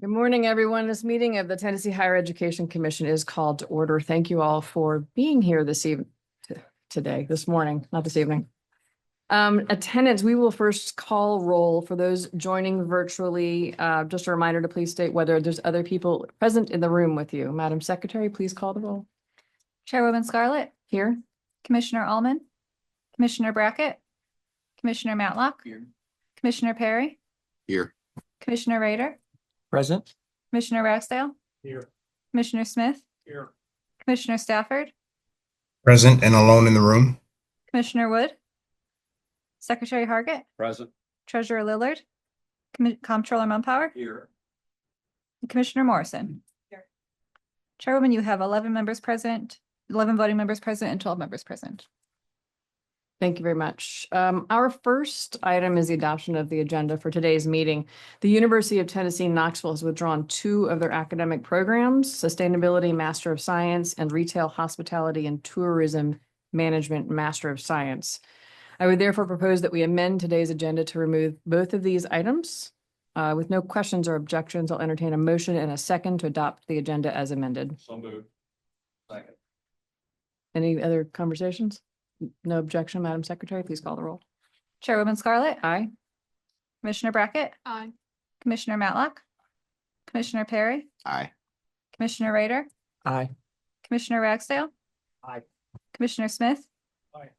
Good morning, everyone. This meeting of the Tennessee Higher Education Commission is called to order. Thank you all for being here this morning, not this evening. Attendance, we will first call roll for those joining virtually. Just a reminder to please state whether there's other people present in the room with you. Madam Secretary, please call the roll. Chairwoman Scarlett, Here. Commissioner Allman, Commissioner Brackett, Commissioner Matlock, Here. Commissioner Perry, Here. Commissioner Rader, Present. Commissioner Ragsdale, Here. Commissioner Smith, Here. Commissioner Stafford, Present and alone in the room. Commissioner Wood, Secretary Hargett, Present. Treasurer Lillard, Comptroller Mumpower, Here. and Commissioner Morrison. Here. Chairwoman, you have 11 members present, 11 voting members present, and 12 members present. Thank you very much. Our first item is the adoption of the agenda for today's meeting. The University of Tennessee Knoxville has withdrawn 2 of their academic programs, Sustainability Master of Science and Retail Hospitality and Tourism Management Master of Science. I would therefore propose that we amend today's agenda to remove both of these items. With no questions or objections, I'll entertain a motion and a second to adopt the agenda as amended. So moved. Second. Any other conversations? No objection, Madam Secretary, please call the roll. Chairwoman Scarlett, Aye. Commissioner Brackett, Aye. Commissioner Matlock, Commissioner Perry, Aye. Commissioner Rader, Aye. Commissioner Ragsdale, Aye. Commissioner Smith, Aye.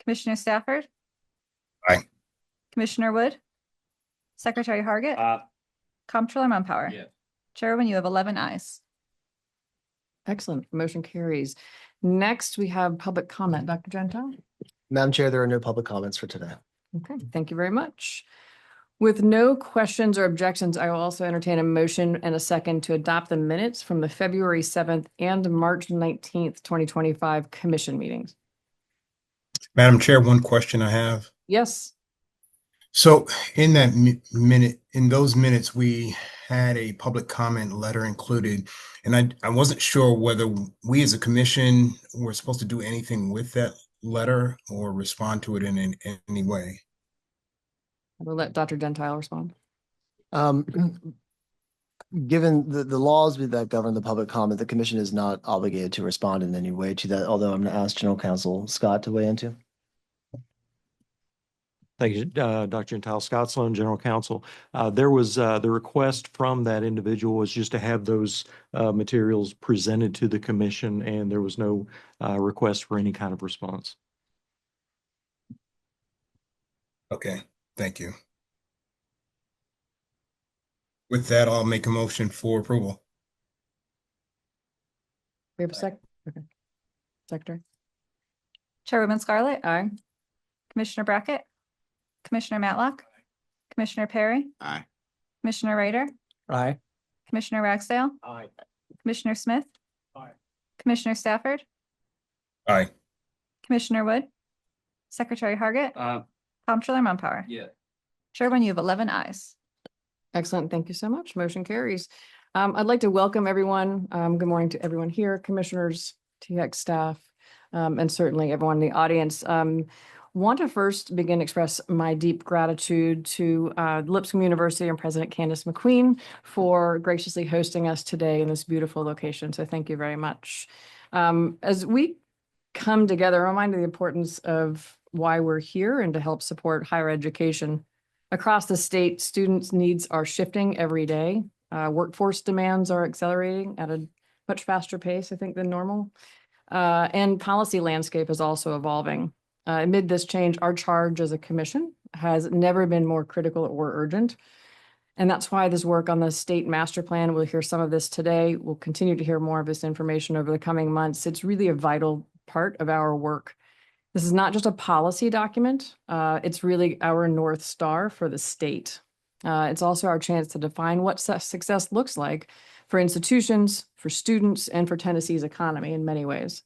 Commissioner Stafford, Aye. Commissioner Wood, Secretary Hargett, Comptroller Mumpower. Yeah. Chairwoman, you have 11 ayes. Excellent. Motion carries. Next, we have public comment. Dr. Gentile? Madam Chair, there are no public comments for today. Okay, thank you very much. With no questions or objections, I will also entertain a motion and a second to adopt the minutes from the February 7th and March 19th, 2025 commission meetings. Madam Chair, one question I have. Yes. So in that in those minutes, we had a public comment letter included, and I wasn't sure whether we as a commission were supposed to do anything with that letter or respond to it in any way. I will let Dr. Gentile respond. Given the laws that govern the public comment, the commission is not obligated to respond in any way to that, although I'm going to ask General Counsel Scott to weigh into. Thank you, Dr. Gentile. Scott Sloan, General Counsel. There was the request from that individual was just to have those materials presented to the commission, and there was no request for any kind of response. Okay, thank you. With that, I'll make a motion for approval. We have a sec. Okay. Secretary? Chairwoman Scarlett, Aye. Commissioner Brackett, Commissioner Matlock, Commissioner Perry, Aye. Commissioner Rader, Aye. Commissioner Ragsdale, Aye. Commissioner Smith, Aye. Commissioner Stafford, Aye. Commissioner Wood, Secretary Hargett, Comptroller Mumpower. Yeah. Chairwoman, you have 11 ayes. Excellent. Thank you so much. Motion carries. I'd like to welcome everyone. Good morning to everyone here, commissioners, THEC staff, and certainly everyone in the audience. Want to first begin to express my deep gratitude to Lipscomb University and President Candace McQueen for graciously hosting us today in this beautiful location. So thank you very much. As we come together, I'm reminded of the importance of why we're here and to help support higher education. Across the state, students' needs are shifting every day. Workforce demands are accelerating at a much faster pace, I think, than normal. And policy landscape is also evolving. Amid this change, our charge as a commission has never been more critical or urgent. And that's why this work on the state master plan, we'll hear some of this today. We'll continue to hear more of this information over the coming months. It's really a vital part of our work. This is not just a policy document. It's really our North Star for the state. It's also our chance to define what success looks like for institutions, for students, and for Tennessee's economy in many ways.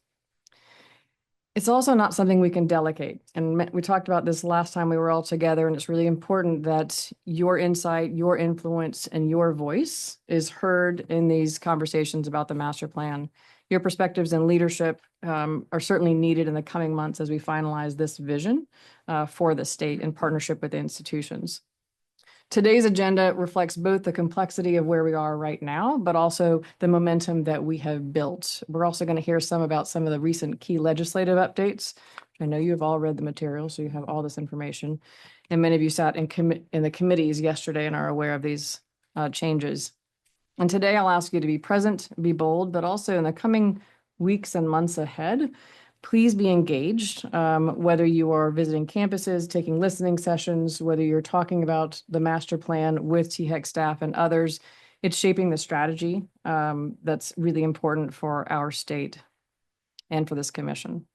It's also not something we can delegate. And we talked about this last time we were all together, and it's really important that your insight, your influence, and your voice is heard in these conversations about the master plan. Your perspectives and leadership are certainly needed in the coming months as we finalize this vision for the state in partnership with the institutions. Today's agenda reflects both the complexity of where we are right now, but also the momentum that we have built. We're also going to hear some about some of the recent key legislative updates. I know you have all read the material, so you have all this information. And many of you sat in the committees yesterday and are aware of these changes. And today I'll ask you to be present, be bold, but also in the coming weeks and months ahead, please be engaged, whether you are visiting campuses, taking listening sessions, whether you're talking about the master plan with THEC staff and others. It's shaping the strategy that's really important for our state and for this commission.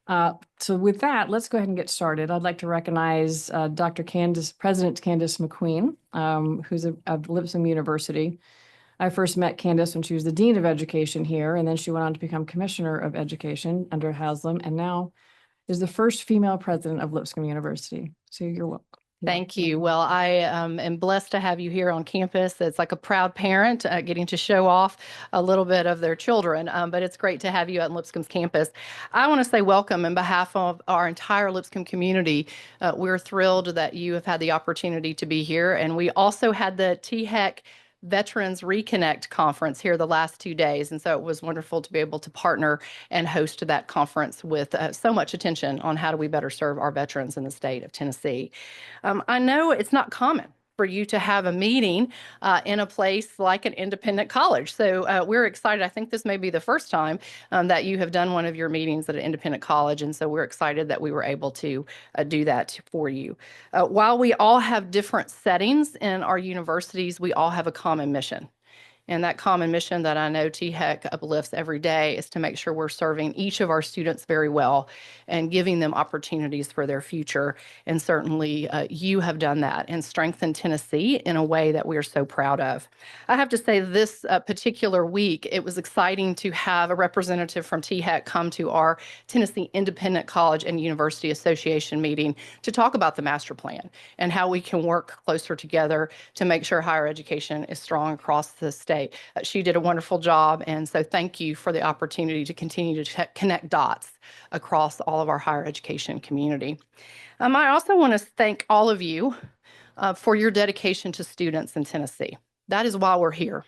So with that, let's go ahead and get started. I'd like to recognize President Candace McQueen, who's of Lipscomb University. I first met Candace when she was the Dean of Education here, and then she went on to become Commissioner of Education under Haslam, and now is the first female president of Lipscomb University. So you're welcome. Thank you. Well, I am blessed to have you here on campus. It's like a proud parent getting to show off a little bit of their children, but it's great to have you at Lipscomb's campus. I want to say welcome on behalf of our entire Lipscomb community. We're thrilled that you have had the opportunity to be here, and we also had the THEC Veterans Reconnect Conference here the last 2 days. And so it was wonderful to be able to partner and host that conference with so much attention on how do we better serve our veterans in the state of Tennessee. I know it's not common for you to have a meeting in a place like an independent college. So we're excited. I think this may be the first time that you have done one of your meetings at an independent college. And so we're excited that we were able to do that for you. While we all have different settings in our universities, we all have a common mission. And that common mission that I know THEC uplifts every day is to make sure we're serving each of our students very well and giving them opportunities for their future. And certainly you have done that and strengthened Tennessee in a way that we are so proud of. I have to say this particular week, it was exciting to have a representative from THEC come to our Tennessee Independent College and University Association meeting to talk about the master plan and how we can work closer together to make sure higher education is strong across the state. She did a wonderful job, and so thank you for the opportunity to continue to connect dots across all of our higher education community. I also want to thank all of you for your dedication to students in Tennessee. That is why we're here.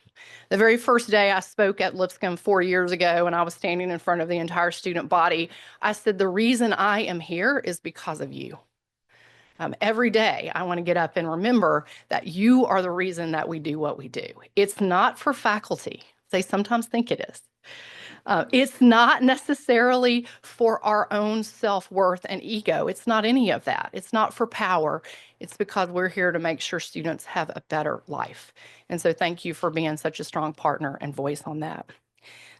The very first day I spoke at Lipscomb 4 years ago, and I was standing in front of the entire student body, I said, the reason I am here is because of you. Every day, I want to get up and remember that you are the reason that we do what we do. It's not for faculty. They sometimes think it is. It's not necessarily for our own self-worth and ego. It's not any of that. It's not for power. It's because we're here to make sure students have a better life. And so thank you for being such a strong partner and voice on that.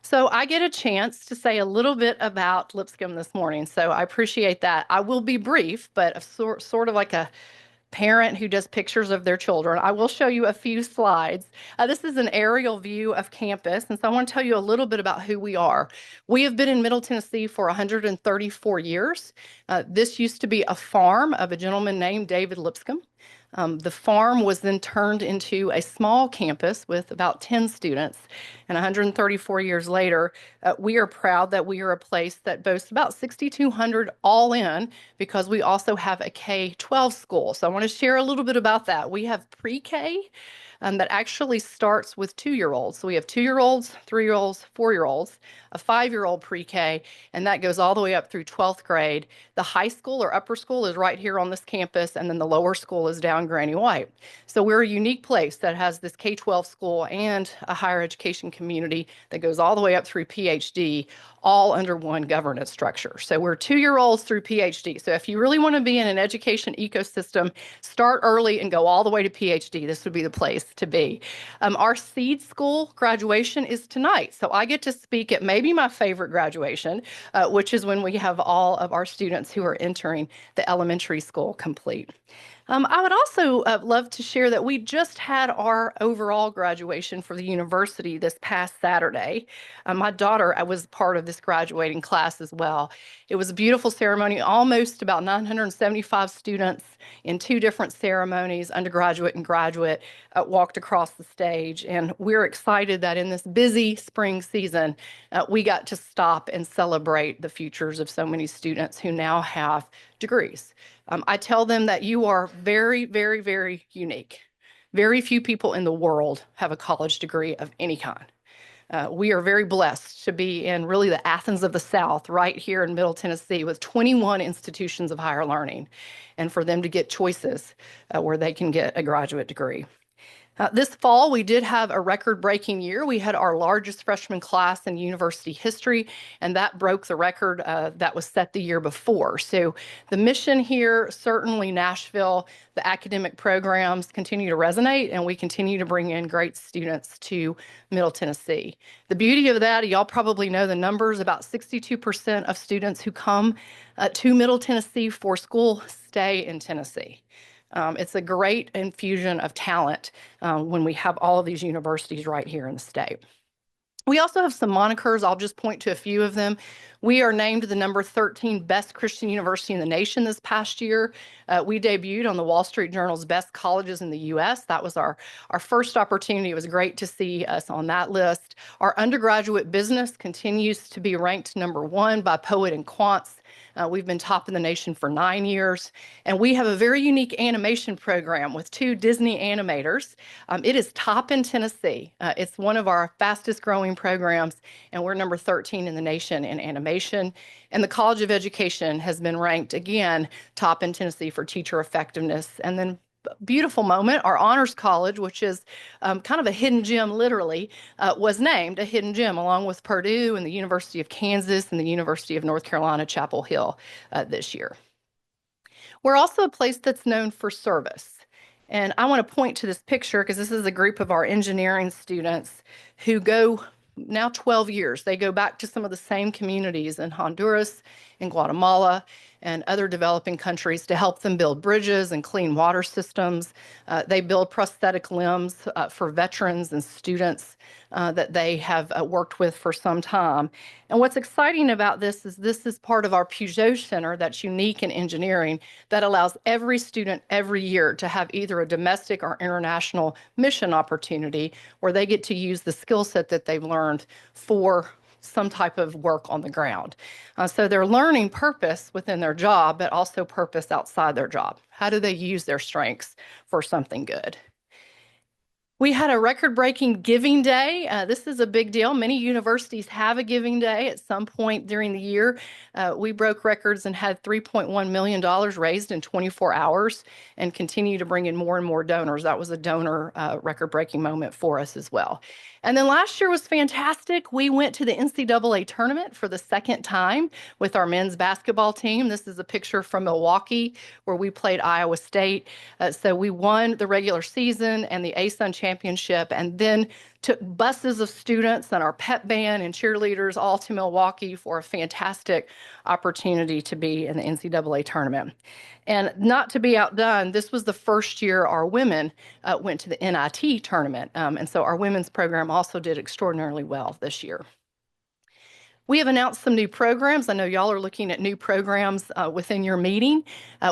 So I get a chance to say a little bit about Lipscomb this morning, so I appreciate that. I will be brief, but sort of like a parent who does pictures of their children. I will show you a few slides. This is an aerial view of campus, and so I want to tell you a little bit about who we are. We have been in Middle Tennessee for 134 years. This used to be a farm of a gentleman named David Lipscomb. The farm was then turned into a small campus with about 10 students. And 134 years later, we are proud that we are a place that boasts about 6,200 all in because we also have a K-12 school. So I want to share a little bit about that. We have pre-K that actually starts with 2-year-olds. So we have 2-year-olds, 3-year-olds, 4-year-olds, a 5-year-old pre-K, and that goes all the way up through 12th grade. The high school or upper school is right here on this campus, and then the lower school is down Granny White. So we're a unique place that has this K-12 school and a higher education community that goes all the way up through PhD, all under one governance structure. So we're 2-year-olds through PhD. So if you really want to be in an education ecosystem, start early and go all the way to PhD. This would be the place to be. Our seed school graduation is tonight. So I get to speak at maybe my favorite graduation, which is when we have all of our students who are entering the elementary school complete. I would also love to share that we just had our overall graduation for the university this past Saturday. My daughter was part of this graduating class as well. It was a beautiful ceremony, almost about 975 students in 2 different ceremonies, undergraduate and graduate, walked across the stage. And we're excited that in this busy spring season, we got to stop and celebrate the futures of so many students who now have degrees. I tell them that you are very, very, very unique. Very few people in the world have a college degree of any kind. We are very blessed to be in really the Athens of the South, right here in Middle Tennessee, with 21 institutions of higher learning, and for them to get choices where they can get a graduate degree. This fall, we did have a record-breaking year. We had our largest freshman class in university history, and that broke the record that was set the year before. So the mission here, certainly Nashville, the academic programs continue to resonate, and we continue to bring in great students to Middle Tennessee. The beauty of that, y'all probably know the numbers, about 62% of students who come to Middle Tennessee for school stay in Tennessee. It's a great infusion of talent when we have all of these universities right here in the state. We also have some monikers. I'll just point to a few of them. We are named the number 13 best Christian university in the nation this past year. We debuted on the Wall Street Journal's best colleges in the U.S. That was our first opportunity. It was great to see us on that list. Our undergraduate business continues to be ranked number 1 by Poet and Quants. We've been top in the nation for 9 years, and we have a very unique animation program with 2 Disney animators. It is top in Tennessee. It's one of our fastest growing programs, and we're number 13 in the nation in animation. And the College of Education has been ranked again top in Tennessee for teacher effectiveness. And then beautiful moment, our honors college, which is kind of a hidden gem literally, was named a hidden gem along with Purdue and the University of Kansas and the University of North Carolina, Chapel Hill this year. We're also a place that's known for service. And I want to point to this picture because this is a group of our engineering students who go now 12 years. They go back to some of the same communities in Honduras, in Guatemala, and other developing countries to help them build bridges and clean water systems. They build prosthetic limbs for veterans and students that they have worked with for some time. And what's exciting about this is part of our Peugeot Center that's unique in engineering that allows every student every year to have either a domestic or international mission opportunity where they get to use the skill set that they've learned for some type of work on the ground. So they're learning purpose within their job, but also purpose outside their job. How do they use their strengths for something good? We had a record-breaking Giving Day. This is a big deal. Many universities have a Giving Day at some point during the year. We broke records and had $3.1 million raised in 24 hours and continue to bring in more and more donors. That was a donor record-breaking moment for us as well. And then last year was fantastic. We went to the NCAA tournament for the second time with our men's basketball team. This is a picture from Milwaukee where we played Iowa State. So we won the regular season and the ASUN championship, and then took buses of students and our pep band and cheerleaders all to Milwaukee for a fantastic opportunity to be in the NCAA tournament. And not to be outdone, this was the first year our women went to the NIT tournament. And so our women's program also did extraordinarily well this year. We have announced some new programs. I know y'all are looking at new programs within your meeting.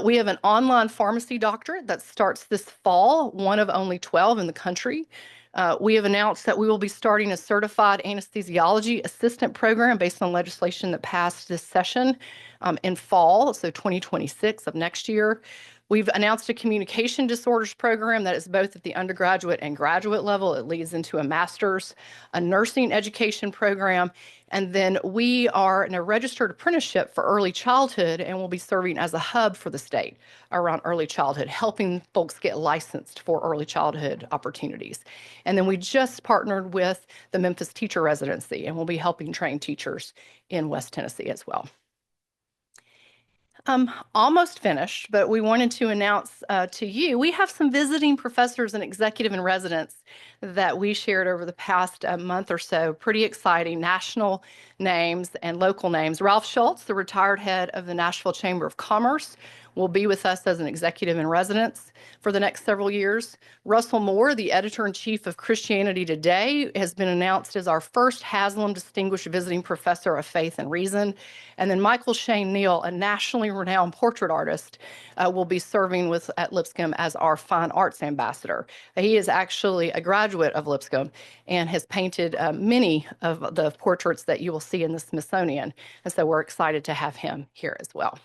We have an online pharmacy doctorate that starts this fall, one of only 12 in the country. We have announced that we will be starting a certified anesthesiology assistant program based on legislation that passed this session in fall, so 2026 of next year. We've announced a communication disorders program that is both at the undergraduate and graduate level. It leads into a master's, a nursing education program, and then we are in a registered apprenticeship for early childhood and will be serving as a hub for the state around early childhood, helping folks get licensed for early childhood opportunities. And then we just partnered with the Memphis Teacher Residency and we'll be helping train teachers in West Tennessee as well. Almost finished, but we wanted to announce to you, we have some visiting professors and executive in residence that we shared over the past month or so. Pretty exciting national names and local names. Ralph Schultz, the retired head of the Nashville Chamber of Commerce, will be with us as an executive in residence for the next several years. Russell Moore, the editor-in-chief of Christianity Today, has been announced as our first Haslam Distinguished Visiting Professor of Faith and Reason. And then Michael Shane Neal, a nationally renowned portrait artist, will be serving at Lipscomb as our Fine Arts Ambassador. He is actually a graduate of Lipscomb and has painted many of the portraits that you will see in the Smithsonian. And so we're excited to have him here as well.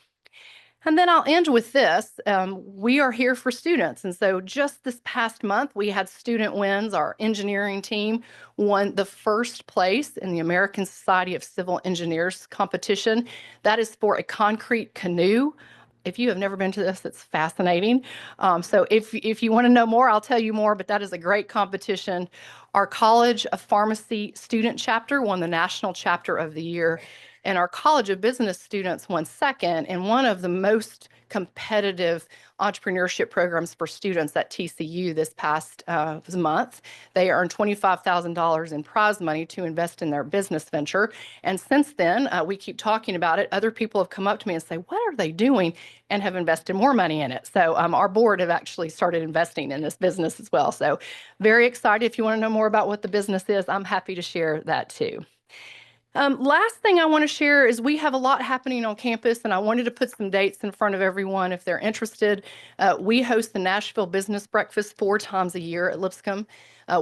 And then I'll end with this. We are here for students. And so just this past month, we had student wins. Our engineering team won the first place in the American Society of Civil Engineers competition. That is for a concrete canoe. If you have never been to this, it's fascinating. So if you want to know more, I'll tell you more, but that is a great competition. Our College of Pharmacy student chapter won the National Chapter of the Year, and our College of Business students won second in one of the most competitive entrepreneurship programs for students at TCU this past month. They earned $25,000 in prize money to invest in their business venture. And since then, we keep talking about it. Other people have come up to me and say, what are they doing? And have invested more money in it. So our board have actually started investing in this business as well. So very excited. If you want to know more about what the business is, I'm happy to share that too. Last thing I want to share is we have a lot happening on campus, and I wanted to put some dates in front of everyone if they're interested. We host the Nashville Business Breakfast 4 times a year at Lipscomb.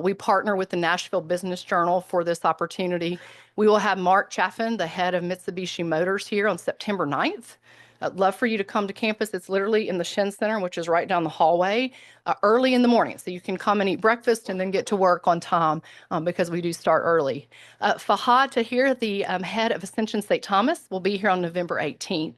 We partner with the Nashville Business Journal for this opportunity. We will have Mark Chaffin, the head of Mitsubishi Motors, here on September 9th. I'd love for you to come to campus. It's literally in the Shen Center, which is right down the hallway, early in the morning. So you can come and eat breakfast and then get to work on time because we do start early. Fahad Tahir, the head of Ascension St. Thomas, will be here on November 18th.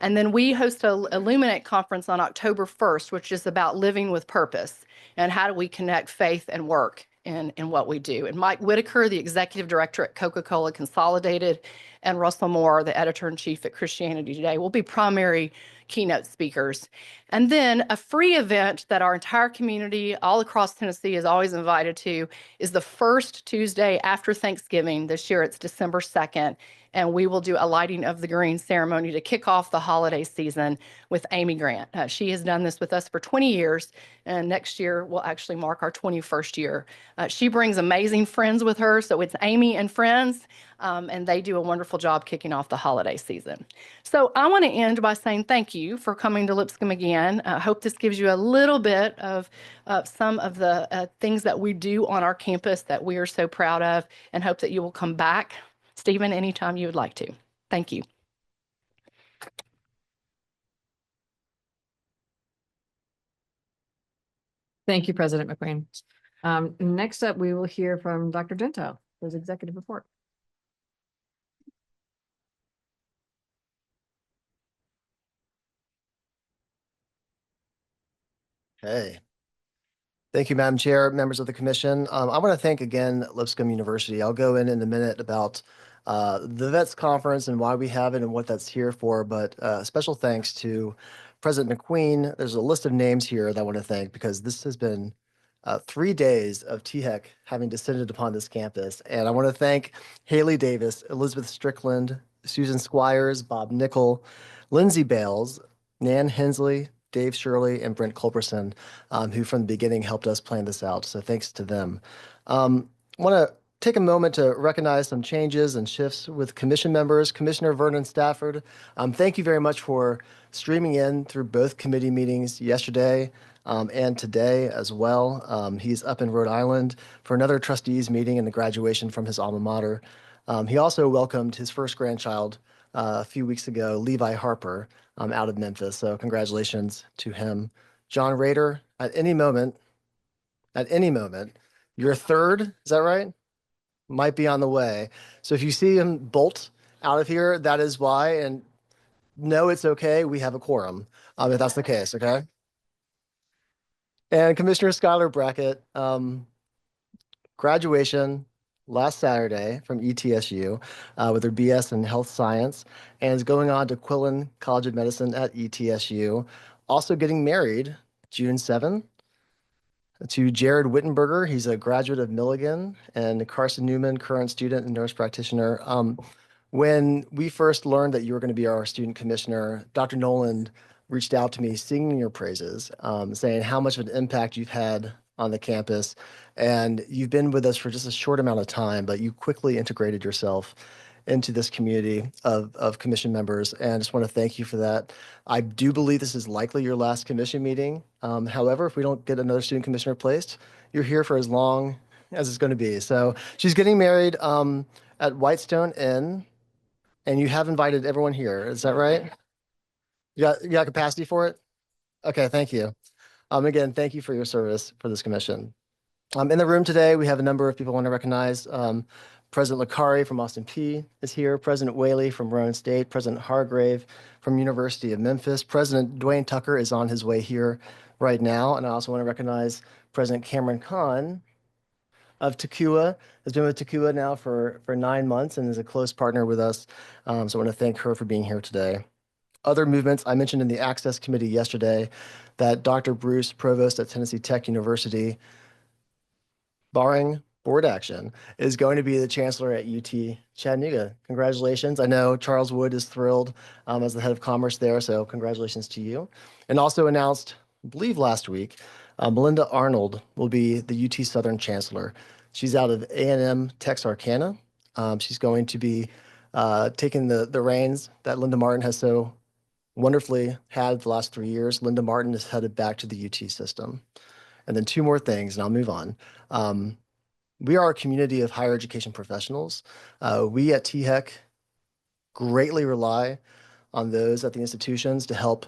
And then we host a Illuminate conference on October 1st, which is about living with purpose and how do we connect faith and work in what we do. And Mike Whitaker, the executive director at Coca-Cola Consolidated, and Russell Moore, the editor-in-chief at Christianity Today, will be primary keynote speakers. And then a free event that our entire community all across Tennessee is always invited to is the first Tuesday after Thanksgiving. This year it's December 2nd. And we will do a lighting of the green ceremony to kick off the holiday season with Amy Grant. She has done this with us for 20 years, and next year will actually mark our 21st year. She brings amazing friends with her, so it's Amy and friends, and they do a wonderful job kicking off the holiday season. So I want to end by saying thank you for coming to Lipscomb again. I hope this gives you a little bit of some of the things that we do on our campus that we are so proud of, and hope that you will come back, Stephen, anytime you would like to. Thank you. Thank you, President McQueen. Next up, we will hear from Dr. Gentile, his executive report. Hey. Thank you, Madam Chair, members of the commission. I want to thank again Lipscomb University. I'll go in a minute about the VETS conference and why we have it and what that's here for. But special thanks to President McQueen. There's a list of names here that I want to thank because this has been 3 days of THEC having descended upon this campus. And I want to thank Haley Davis, Elizabeth Strickland, Susan Squires, Bob Nickel, Lindsay Bales, Nan Hensley, Dave Shirley, and Brent Culberson, who from the beginning helped us plan this out. So thanks to them. I want to take a moment to recognize some changes and shifts with commission members. Commissioner Vernon Stafford, thank you very much for streaming in through both committee meetings yesterday and today as well. He's up in Rhode Island for another trustees meeting and the graduation from his alma mater. He also welcomed his first grandchild a few weeks ago, Levi Harper, out of Memphis. So congratulations to him. John Rader, at any moment, your third, is that right? Might be on the way. So if you see him bolt out of here, that is why. And no, it's okay. We have a quorum if that's the case, okay? And Commissioner Skylar Brackett, graduation last Saturday from ETSU with her BS in health science and is going on to Quillen College of Medicine at ETSU. Also getting married June 7th to Jared Wittenberger. He's a graduate of Milligan, and Carson Newman, current student and nurse practitioner. When we first learned that you were going to be our student commissioner, Dr. Noland reached out to me singing your praises, saying how much of an impact you've had on the campus. And you've been with us for just a short amount of time, but you quickly integrated yourself into this community of commission members. And I just want to thank you for that. I do believe this is likely your last commission meeting. However, if we don't get another student commissioner placed, you're here for as long as it's going to be. So she's getting married at Whitestone Inn, and you have invited everyone here. Is that right? You got capacity for it? Okay, thank you. Again, thank you for your service for this commission. In the room today, we have a number of people I want to recognize. President Lakari from Austin P is here, President Whaley from Rowan State, President Hargrave from University of Memphis. President Dwayne Tucker is on his way here right now. And I also want to recognize President Cameron Khan of TECUA, has been with TECUA now for 9 months and is a close partner with us. So I want to thank her for being here today. Other movements, I mentioned in the Access Committee yesterday that Dr. Bruce, Provost at Tennessee Tech University, barring board action, is going to be the chancellor at UT Chattanooga. Congratulations. I know Charles Wood is thrilled as the head of commerce there, so congratulations to you. And also announced, I believe last week, Melinda Arnold will be the UT Southern chancellor. She's out of A&M Texarkana. She's going to be taking the reins that Linda Martin has so wonderfully had the last 3 years. Linda Martin is headed back to the UT system. And then 2 more things, and I'll move on. We are a community of higher education professionals. We at THEC greatly rely on those at the institutions to help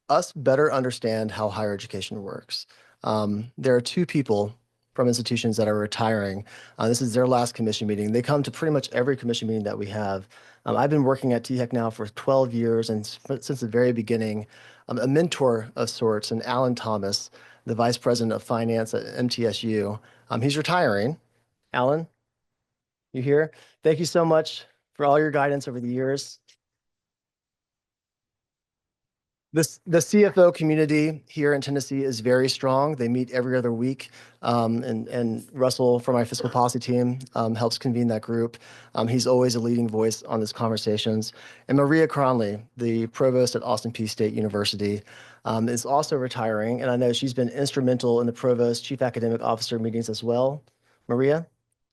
us better understand how higher education works. There are 2 people from institutions that are retiring. This is their last commission meeting. They come to pretty much every commission meeting that we have. I've been working at THEC now for 12 years, and since the very beginning, a mentor of sorts, and Alan Thomas, the Vice President of Finance at MTSU. He's retiring. Alan, you here? Thank you so much for all your guidance over the years. The CFO community here in Tennessee is very strong. They meet every other week. And Russell from my fiscal policy team helps convene that group. He's always a leading voice on these conversations. And Maria Cronley, the provost at Austin Peay State University, is also retiring. And I know she's been instrumental in the provost chief academic officer meetings as well. Maria,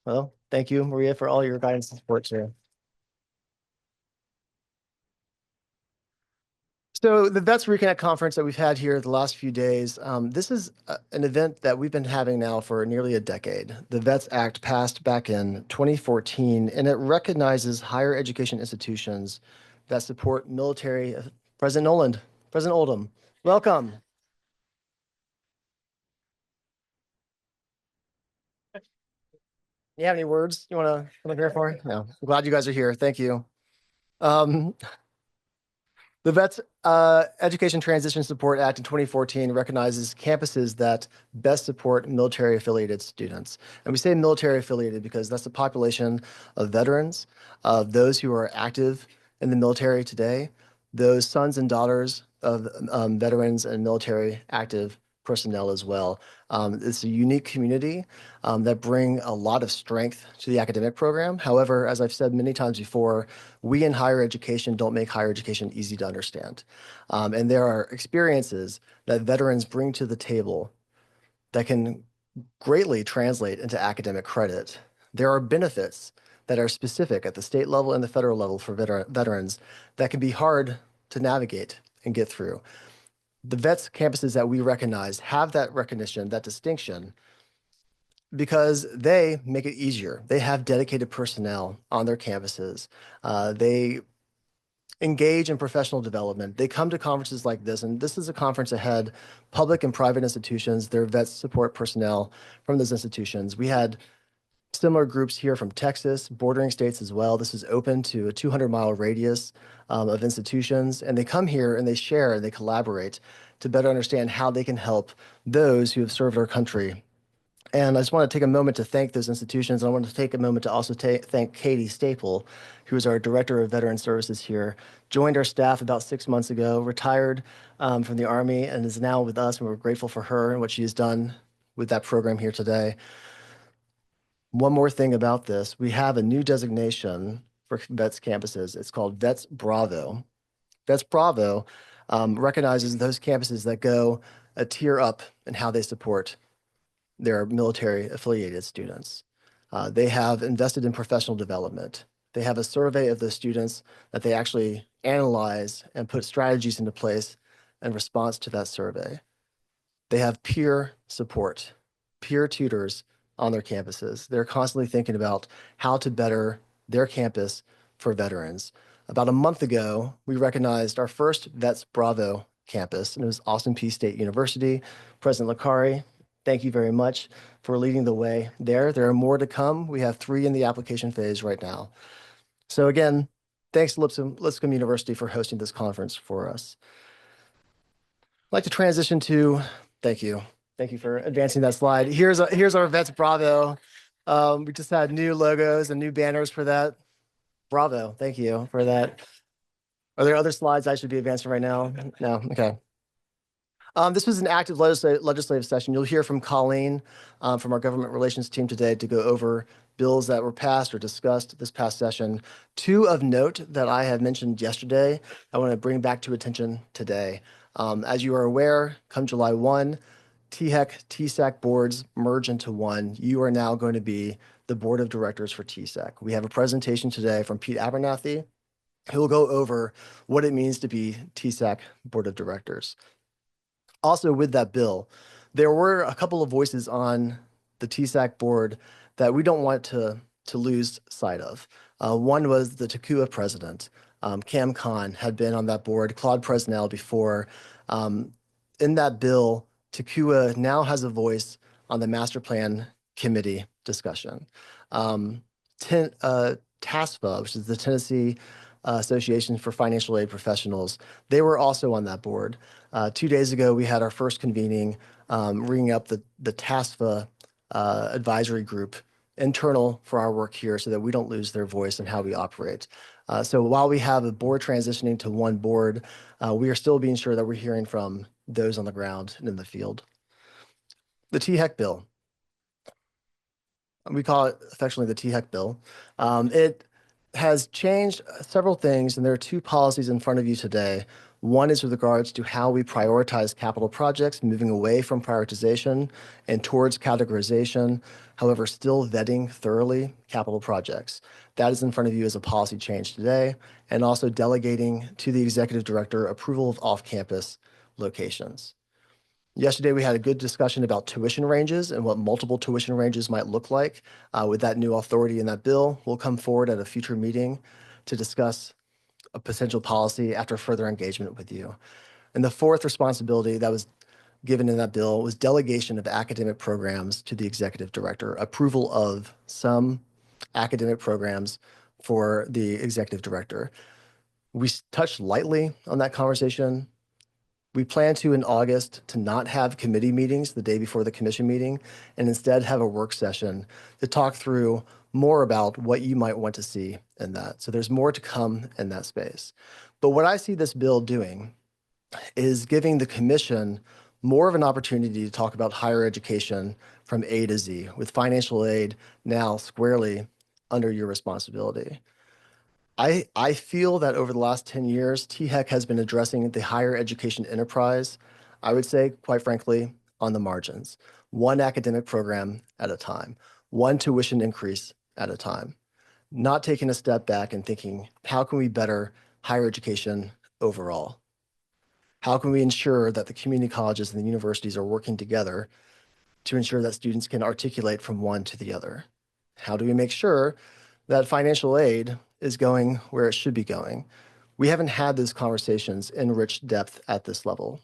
well, thank you, Maria, for all your guidance and support here. So the Vets Reconnect conference that we've had here the last few days, this is an event that we've been having now for nearly a decade. The Vets Act passed back in 2014, and it recognizes higher education institutions that support military. President Noland, President Oldham, welcome. You have any words you want to come up here for? No, I'm glad you guys are here. Thank you. The Vets Education Transition Support Act in 2014 recognizes campuses that best support military affiliated students. And we say military affiliated because that's the population of veterans, of those who are active in the military today, those sons and daughters of veterans and military active personnel as well. It's a unique community that bring a lot of strength to the academic program. However, as I've said many times before, we in higher education don't make higher education easy to understand. And there are experiences that veterans bring to the table that can greatly translate into academic credit. There are benefits that are specific at the state level and the federal level for veterans that can be hard to navigate and get through. The Vets campuses that we recognize have that recognition, that distinction, because they make it easier. They have dedicated personnel on their campuses. They engage in professional development. They come to conferences like this, and this is a conference that had public and private institutions, their vets support personnel from those institutions. We had similar groups here from Texas, bordering states as well. This is open to a 200-mile radius of institutions, and they come here and they share and they collaborate to better understand how they can help those who have served our country. And I just want to take a moment to thank those institutions. And I want to take a moment to also thank Katie Staple, who is our Director of Veteran Services here, joined our staff about 6 months ago, retired from the Army, and is now with us, and we're grateful for her and what she has done with that program here today. One more thing about this, we have a new designation for Vets campuses. It's called Vets Bravo. Vets Bravo recognizes those campuses that go a tier up in how they support their military affiliated students. They have invested in professional development. They have a survey of those students that they actually analyze and put strategies into place in response to that survey. They have peer support, peer tutors on their campuses. They're constantly thinking about how to better their campus for veterans. About a month ago, we recognized our first VETS Bravo campus, and it was Austin Peay State University. President Licari, thank you very much for leading the way there. There are more to come. We have 3 in the application phase right now. So again, thanks to Lipscomb University for hosting this conference for us. I'd like to transition to, thank you. Thank you for advancing that slide. Here's our VETS Bravo. We just had new logos and new banners for that. Bravo, thank you for that. Are there other slides I should be advancing right now? No, okay. This was an active legislative session. You'll hear from Colleen from our government relations team today to go over bills that were passed or discussed this past session. 2 of note that I had mentioned yesterday, I want to bring back to attention today. As you are aware, come July 1, THEC, TSAC boards merge into one. You are now going to be the board of directors for TSAC. We have a presentation today from Pete Abernathy, who will go over what it means to be TSAC board of directors. Also with that bill, there were a couple of voices on the TSAC board that we don't want to lose sight of. One was the TACUA president. Cam Khan had been on that board, Claude Presnell before. In that bill, TACUA now has a voice on the master plan committee discussion. TASFA, which is the Tennessee Association for Financial Aid Professionals, they were also on that board. 2 days ago, we had our first convening, ringing up the TASFA advisory group, internal for our work here so that we don't lose their voice in how we operate. So while we have a board transitioning to one board, we are still being sure that we're hearing from those on the ground and in the field. The THEC bill. We call it affectionately the THEC bill. It has changed several things, and there are 2 policies in front of you today. One is with regards to how we prioritize capital projects, moving away from prioritization and towards categorization, however, still vetting thoroughly capital projects. That is in front of you as a policy change today, and also delegating to the executive director approval of off-campus locations. Yesterday, we had a good discussion about tuition ranges and what multiple tuition ranges might look like. With that new authority in that bill, we'll come forward at a future meeting to discuss a potential policy after further engagement with you. And the 4th responsibility that was given in that bill was delegation of academic programs to the executive director, approval of some academic programs for the executive director. We touched lightly on that conversation. We plan to, in August, to not have committee meetings the day before the commission meeting, and instead have a work session to talk through more about what you might want to see in that. So there's more to come in that space. But what I see this bill doing is giving the commission more of an opportunity to talk about higher education from A to Z, with financial aid now squarely under your responsibility. I feel that over the last 10 years, THEC has been addressing the higher education enterprise, I would say, quite frankly, on the margins. One academic program at a time, one tuition increase at a time, not taking a step back and thinking, how can we better higher education overall? How can we ensure that the community colleges and the universities are working together to ensure that students can articulate from one to the other? How do we make sure that financial aid is going where it should be going? We haven't had those conversations in rich depth at this level.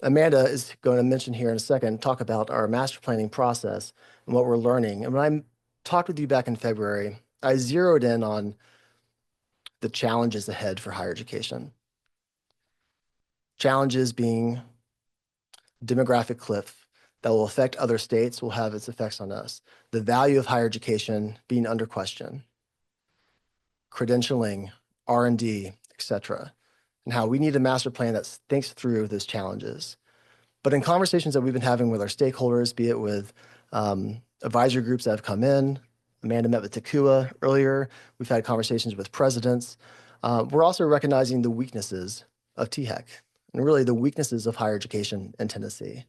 Amanda is going to mention here in a second, talk about our master planning process and what we're learning. And when I talked with you back in February, I zeroed in on the challenges ahead for higher education. Challenges being demographic cliff that will affect other states, will have its effects on us. The value of higher education being under question. Credentialing, R&D, et cetera, and how we need a master plan that thinks through those challenges. But in conversations that we've been having with our stakeholders, be it with advisory groups that have come in, Amanda met with TACUA earlier, we've had conversations with presidents, we're also recognizing the weaknesses of THEC and really the weaknesses of higher education in Tennessee.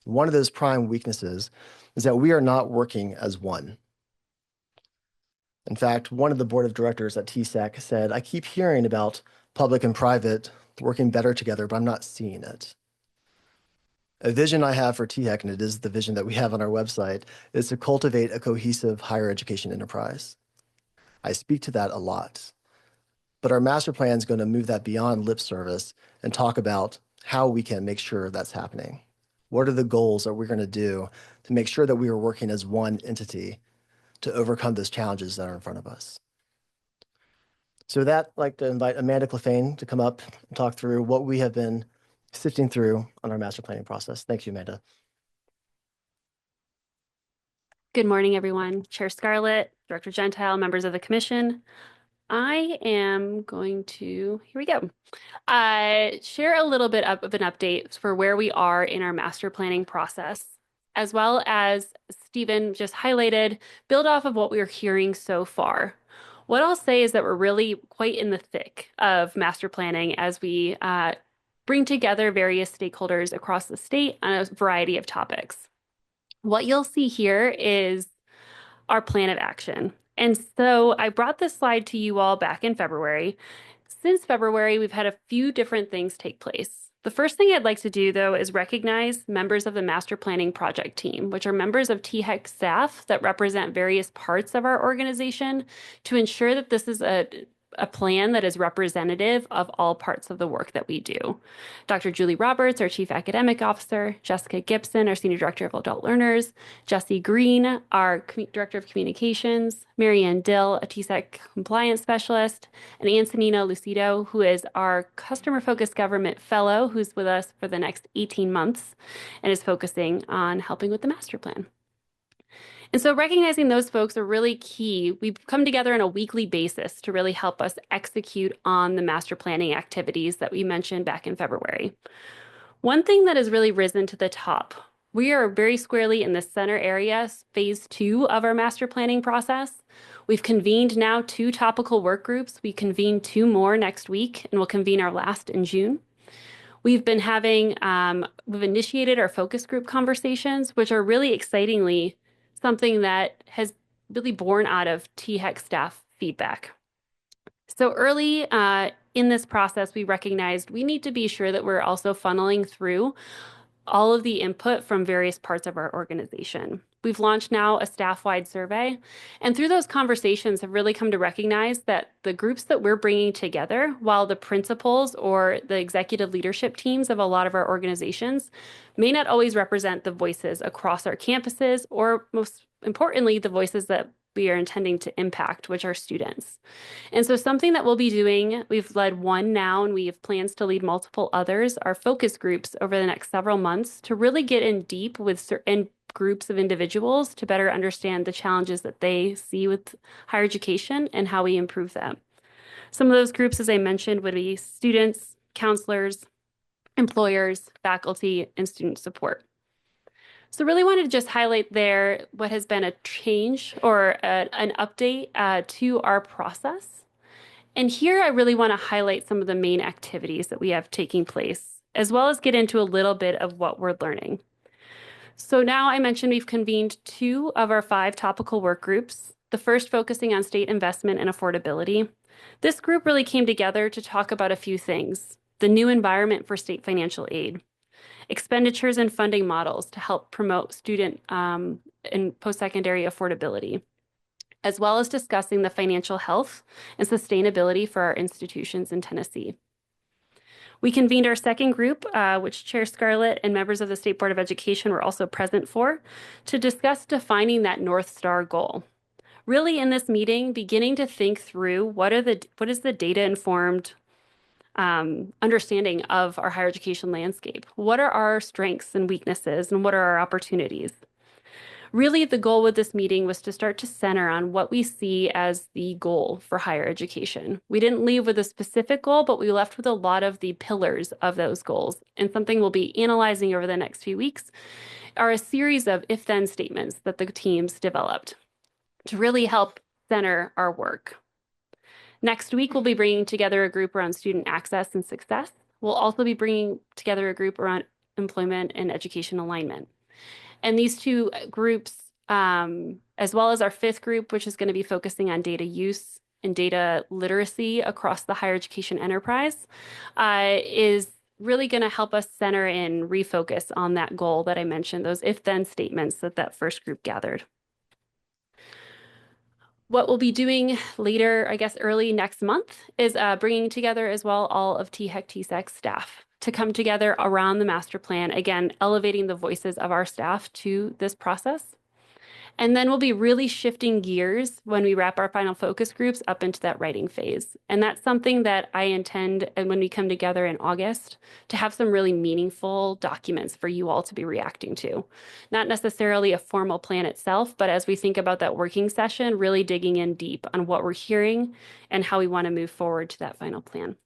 One of those prime weaknesses is that we are not working as one. In fact, one of the board of directors at TSAC said, I keep hearing about public and private working better together, but I'm not seeing it. A vision I have for THEC, and it is the vision that we have on our website, is to cultivate a cohesive higher education enterprise. I speak to that a lot. But our master plan is going to move that beyond lip service and talk about how we can make sure that's happening. What are the goals that we're going to do to make sure that we are working as one entity to overcome those challenges that are in front of us? So with that, I'd like to invite Amanda Clefane to come up and talk through what we have been sifting through on our master planning process. Thank you, Amanda. Good morning, everyone. Chair Scarlett, Director Gentile, members of the commission. I am going to, here we go, share a little bit of an update for where we are in our master planning process, as well as Stephen just highlighted, build off of what we're hearing so far. What I'll say is that we're really quite in the thick of master planning as we bring together various stakeholders across the state on a variety of topics. What you'll see here is our plan of action. And so I brought this slide to you all back in February. Since February, we've had a few different things take place. The first thing I'd like to do, though, is recognize members of the master planning project team, which are members of THEC staff that represent various parts of our organization to ensure that this is a plan that is representative of all parts of the work that we do. Dr. Julie Roberts, our Chief Academic Officer, Jessica Gibson, our Senior Director of Adult Learners, Jesse Green, our Director of Communications, Marianne Dill, a THEC Compliance Specialist, and Antonina Lucido, who is our Customer Focused Government Fellow, who's with us for the next 18 months and is focusing on helping with the master plan. And so recognizing those folks are really key. We've come together on a weekly basis to really help us execute on the master planning activities that we mentioned back in February. One thing that has really risen to the top, we are very squarely in the center area, phase 2 of our master planning process. We've convened now 2 topical work groups. We convene 2 more next week, and we'll convene our last in June. We've been having, we've initiated our focus group conversations, which are really excitingly something that has really born out of THEC staff feedback. So early in this process, we recognized we need to be sure that we're also funneling through all of the input from various parts of our organization. We've launched now a staff-wide survey, and through those conversations have really come to recognize that the groups that we're bringing together, while the principals or the executive leadership teams of a lot of our organizations may not always represent the voices across our campuses, or most importantly, the voices that we are intending to impact, which are students. And so something that we'll be doing, we've led one now and we have plans to lead multiple others, are focus groups over the next several months to really get in deep with certain groups of individuals to better understand the challenges that they see with higher education and how we improve them. Some of those groups, as I mentioned, would be students, counselors, employers, faculty, and student support. So really wanted to just highlight there what has been a change or an update to our process. And here I really want to highlight some of the main activities that we have taking place, as well as get into a little bit of what we're learning. So now I mentioned we've convened 2 of our 5 topical work groups, the first focusing on state investment and affordability. This group really came together to talk about a few things: the new environment for state financial aid, expenditures and funding models to help promote student and post-secondary affordability, as well as discussing the financial health and sustainability for our institutions in Tennessee. We convened our second group, which Chair Scarlett and members of the State Board of Education were also present for, to discuss defining that North Star goal. Really in this meeting, beginning to think through what is the data-informed understanding of our higher education landscape. What are our strengths and weaknesses, and what are our opportunities? Really, the goal with this meeting was to start to center on what we see as the goal for higher education. We didn't leave with a specific goal, but we left with a lot of the pillars of those goals. And something we'll be analyzing over the next few weeks are a series of if-then statements that the teams developed to really help center our work. Next week, we'll be bringing together a group around student access and success. We'll also be bringing together a group around employment and education alignment. And these 2 groups, as well as our 5th group, which is going to be focusing on data use and data literacy across the higher education enterprise, is really going to help us center and refocus on that goal that I mentioned, those if-then statements that first group gathered. What we'll be doing later, I guess early next month, is bringing together as well all of THEC staff to come together around the master plan, again, elevating the voices of our staff to this process. And then we'll be really shifting gears when we wrap our final focus groups up into that writing phase. And that's something that I intend, and when we come together in August, to have some really meaningful documents for you all to be reacting to. Not necessarily a formal plan itself, but as we think about that working session, really digging in deep on what we're hearing and how we want to move forward to that final plan.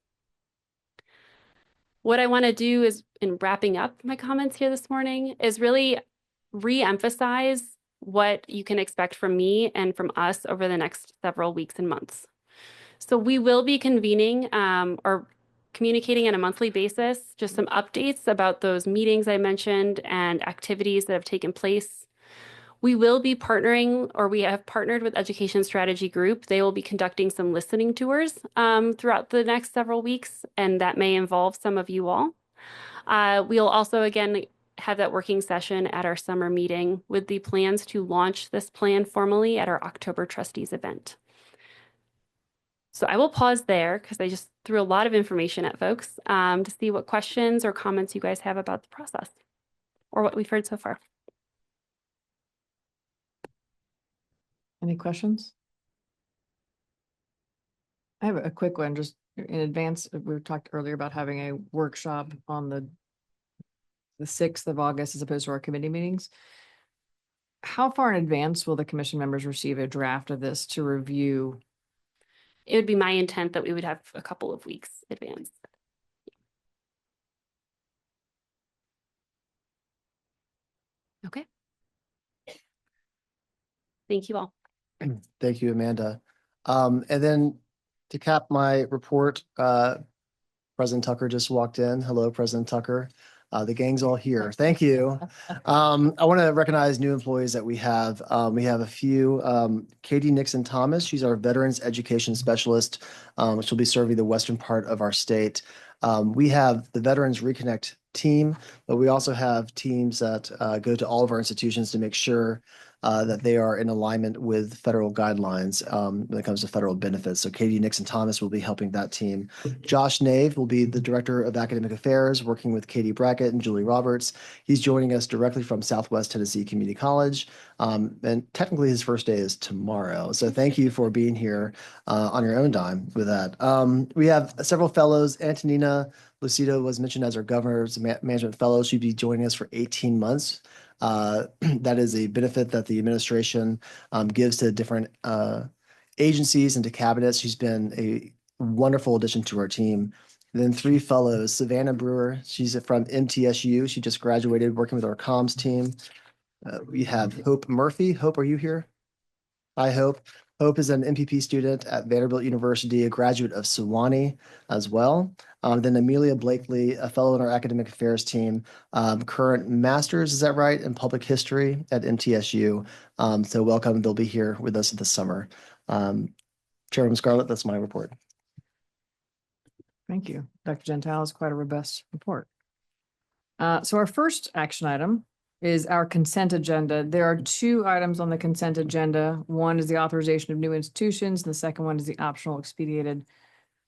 What I want to do is, in wrapping up my comments here this morning, is really re-emphasize what you can expect from me and from us over the next several weeks and months. So we will be convening or communicating on a monthly basis, just some updates about those meetings I mentioned and activities that have taken place. We will be partnering, or we have partnered with Education Strategy Group. They will be conducting some listening tours throughout the next several weeks, and that may involve some of you all. We'll also, again, have that working session at our summer meeting with the plans to launch this plan formally at our October trustees event. So I will pause there because I just threw a lot of information at folks to see what questions or comments you guys have about the process or what we've heard so far. Any questions? I have a quick one, just in advance. We talked earlier about having a workshop on the 6th of August as opposed to our committee meetings. How far in advance will the commission members receive a draft of this to review? It would be my intent that we would have a couple of weeks advance. Okay. Thank you all. Thank you, Amanda. And then to cap my report, President Tucker just walked in. Hello, President Tucker. The gang's all here. Thank you. I want to recognize new employees that we have. We have a few. Katie Nixon Thomas, she's our Veterans Education Specialist. She'll be serving the western part of our state. We have the Veterans Reconnect team, but we also have teams that go to all of our institutions to make sure that they are in alignment with federal guidelines when it comes to federal benefits. So Katie Nixon Thomas will be helping that team. Josh Nave will be the Director of Academic Affairs, working with Katie Brackett and Julie Roberts. He's joining us directly from Southwest Tennessee Community College. And technically his first day is tomorrow. So thank you for being here on your own dime with that. We have several fellows. Antonina Lucido was mentioned as our Governor's Management Fellow. She'd be joining us for 18 months. That is a benefit that the administration gives to different agencies and to cabinets. She's been a wonderful addition to our team. And then 3 fellows, Savannah Brewer, she's from MTSU. She just graduated working with our comms team. We have Hope Murphy. Hope, are you here? Hi, Hope. Hope is an MPP student at Vanderbilt University, a graduate of Sewanee as well. Then Amelia Blakely, a fellow in our academic affairs team, current master's, is that right, in public history at MTSU. So welcome, they'll be here with us this summer. Chairwoman Scarlett, that's my report. Thank you. Dr. Gentile is quite a robust report. So our first action item is our consent agenda. There are 2 items on the consent agenda. One is the authorization of new institutions, and the second one is the optional expedited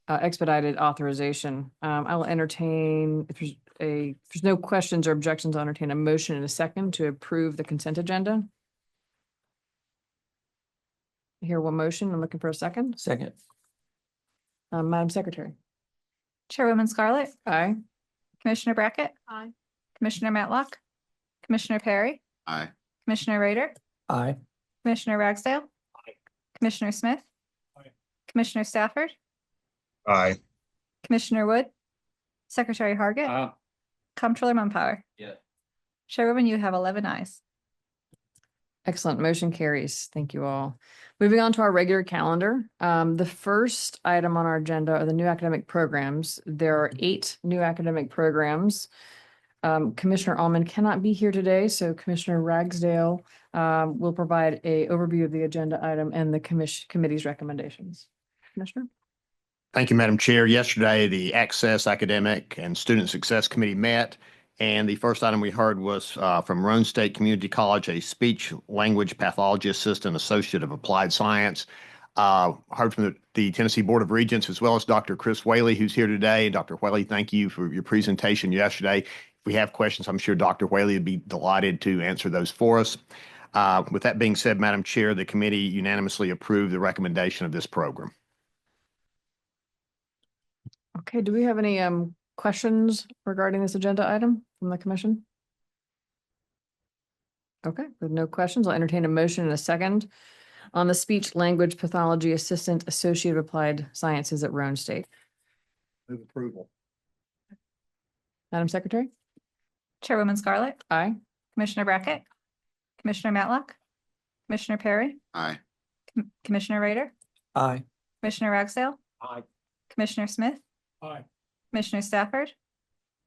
expedited authorization. I will entertain, if there's no questions or objections, I'll entertain a motion in a second to approve the consent agenda. I hear one motion. I'm looking for a second. Second. Madam Secretary. Chairwoman Scarlett, Aye. Commissioner Brackett. Aye. Commissioner Matlock, Commissioner Perry, Aye. Commissioner Rader, Aye. Commissioner Ragsdale. Aye. Commissioner Smith. Aye. Commissioner Stafford, Aye. Commissioner Wood, Secretary Hargett, Comptroller Mumpower. Yeah. Chairwoman, you have 11 ayes. Excellent. Motion carries. Thank you all. Moving on to our regular calendar. The first item on our agenda are the new academic programs. There are 8 new academic programs. Commissioner Allman cannot be here today, so Commissioner Ragsdale will provide an overview of the agenda item and the committee's recommendations. Commissioner? Thank you, Madam Chair. Yesterday, the Access Academic and Student Success Committee met And the first item we heard was from Roane State Community College, a speech language pathology assistant associate of applied science. Heard from the Tennessee Board of Regents as well as Dr. Chris Whaley, who's here today. Dr. Whaley, thank you for your presentation yesterday. If we have questions, I'm sure Dr. Whaley would be delighted to answer those for us. With that being said, Madam Chair, the committee unanimously approved the recommendation of this program. Okay, do we have any questions regarding this agenda item from the commission? Okay, with no questions, I'll entertain a motion in a second on the speech language pathology assistant associate of applied sciences at Roane State. Move approval. Madam Secretary? Chairwoman Scarlett, Aye. Commissioner Brackett, Commissioner Matlock, Commissioner Perry, Aye. Commissioner Rader, Aye. Commissioner Ragsdale, Aye. Commissioner Smith, Aye. Commissioner Stafford,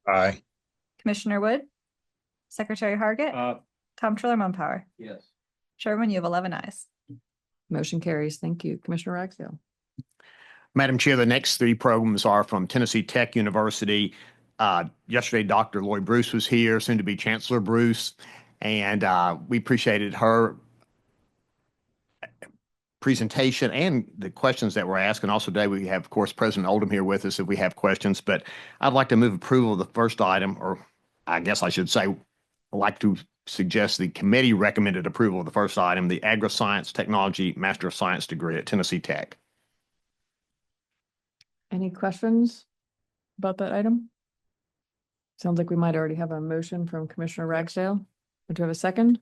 Aye. Commissioner Wood, Secretary Hargit, Comptroller Mumpower. Yes. Chairwoman, you have 11 ayes. Motion carries. Thank you. Commissioner Ragsdale. Madam Chair, the next three programs are from Tennessee Tech University. Yesterday, Dr. Lloyd Bruce was here, soon to be Chancellor Bruce, and we appreciated her presentation and the questions that were asked. And also today we have, of course, President Oldham here with us if we have questions. But I'd like to move approval of the first item, or I guess I should say, I'd like to suggest the committee recommended approval of the first item, the Agri-Science Technology Master of Science degree at Tennessee Tech. Any questions about that item? Sounds like we might already have a motion from Commissioner Ragsdale. Do you have a second?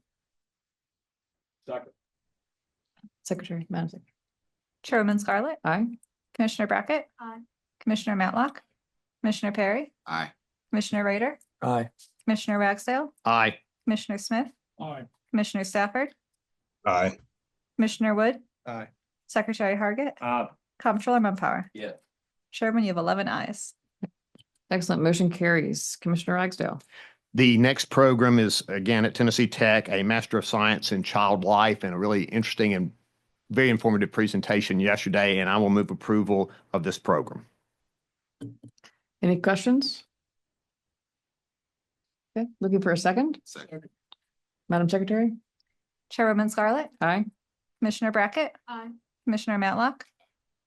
Second. Secretary, Madam Secretary. Chairwoman Scarlett, Aye. Commissioner Brackett, Commissioner Matlock, Commissioner Perry, Aye. Commissioner Rader, Aye. Commissioner Ragsdale, Aye. Commissioner Smith, Aye. Commissioner Stafford, Aye. Commissioner Wood, Aye. Secretary Hargit, Comptroller Mumpower. Yes. Chairman, you have 11 ayes. Excellent. Motion carries. Commissioner Ragsdale. The next program is, again, at Tennessee Tech, a Master of Science in Child Life, and a really interesting and very informative presentation yesterday, and I will move approval of this program. Any questions? Okay, looking for a second? Second. Madam Secretary? Chairwoman Scarlett, Aye. Commissioner Brackett, Commissioner Matlock,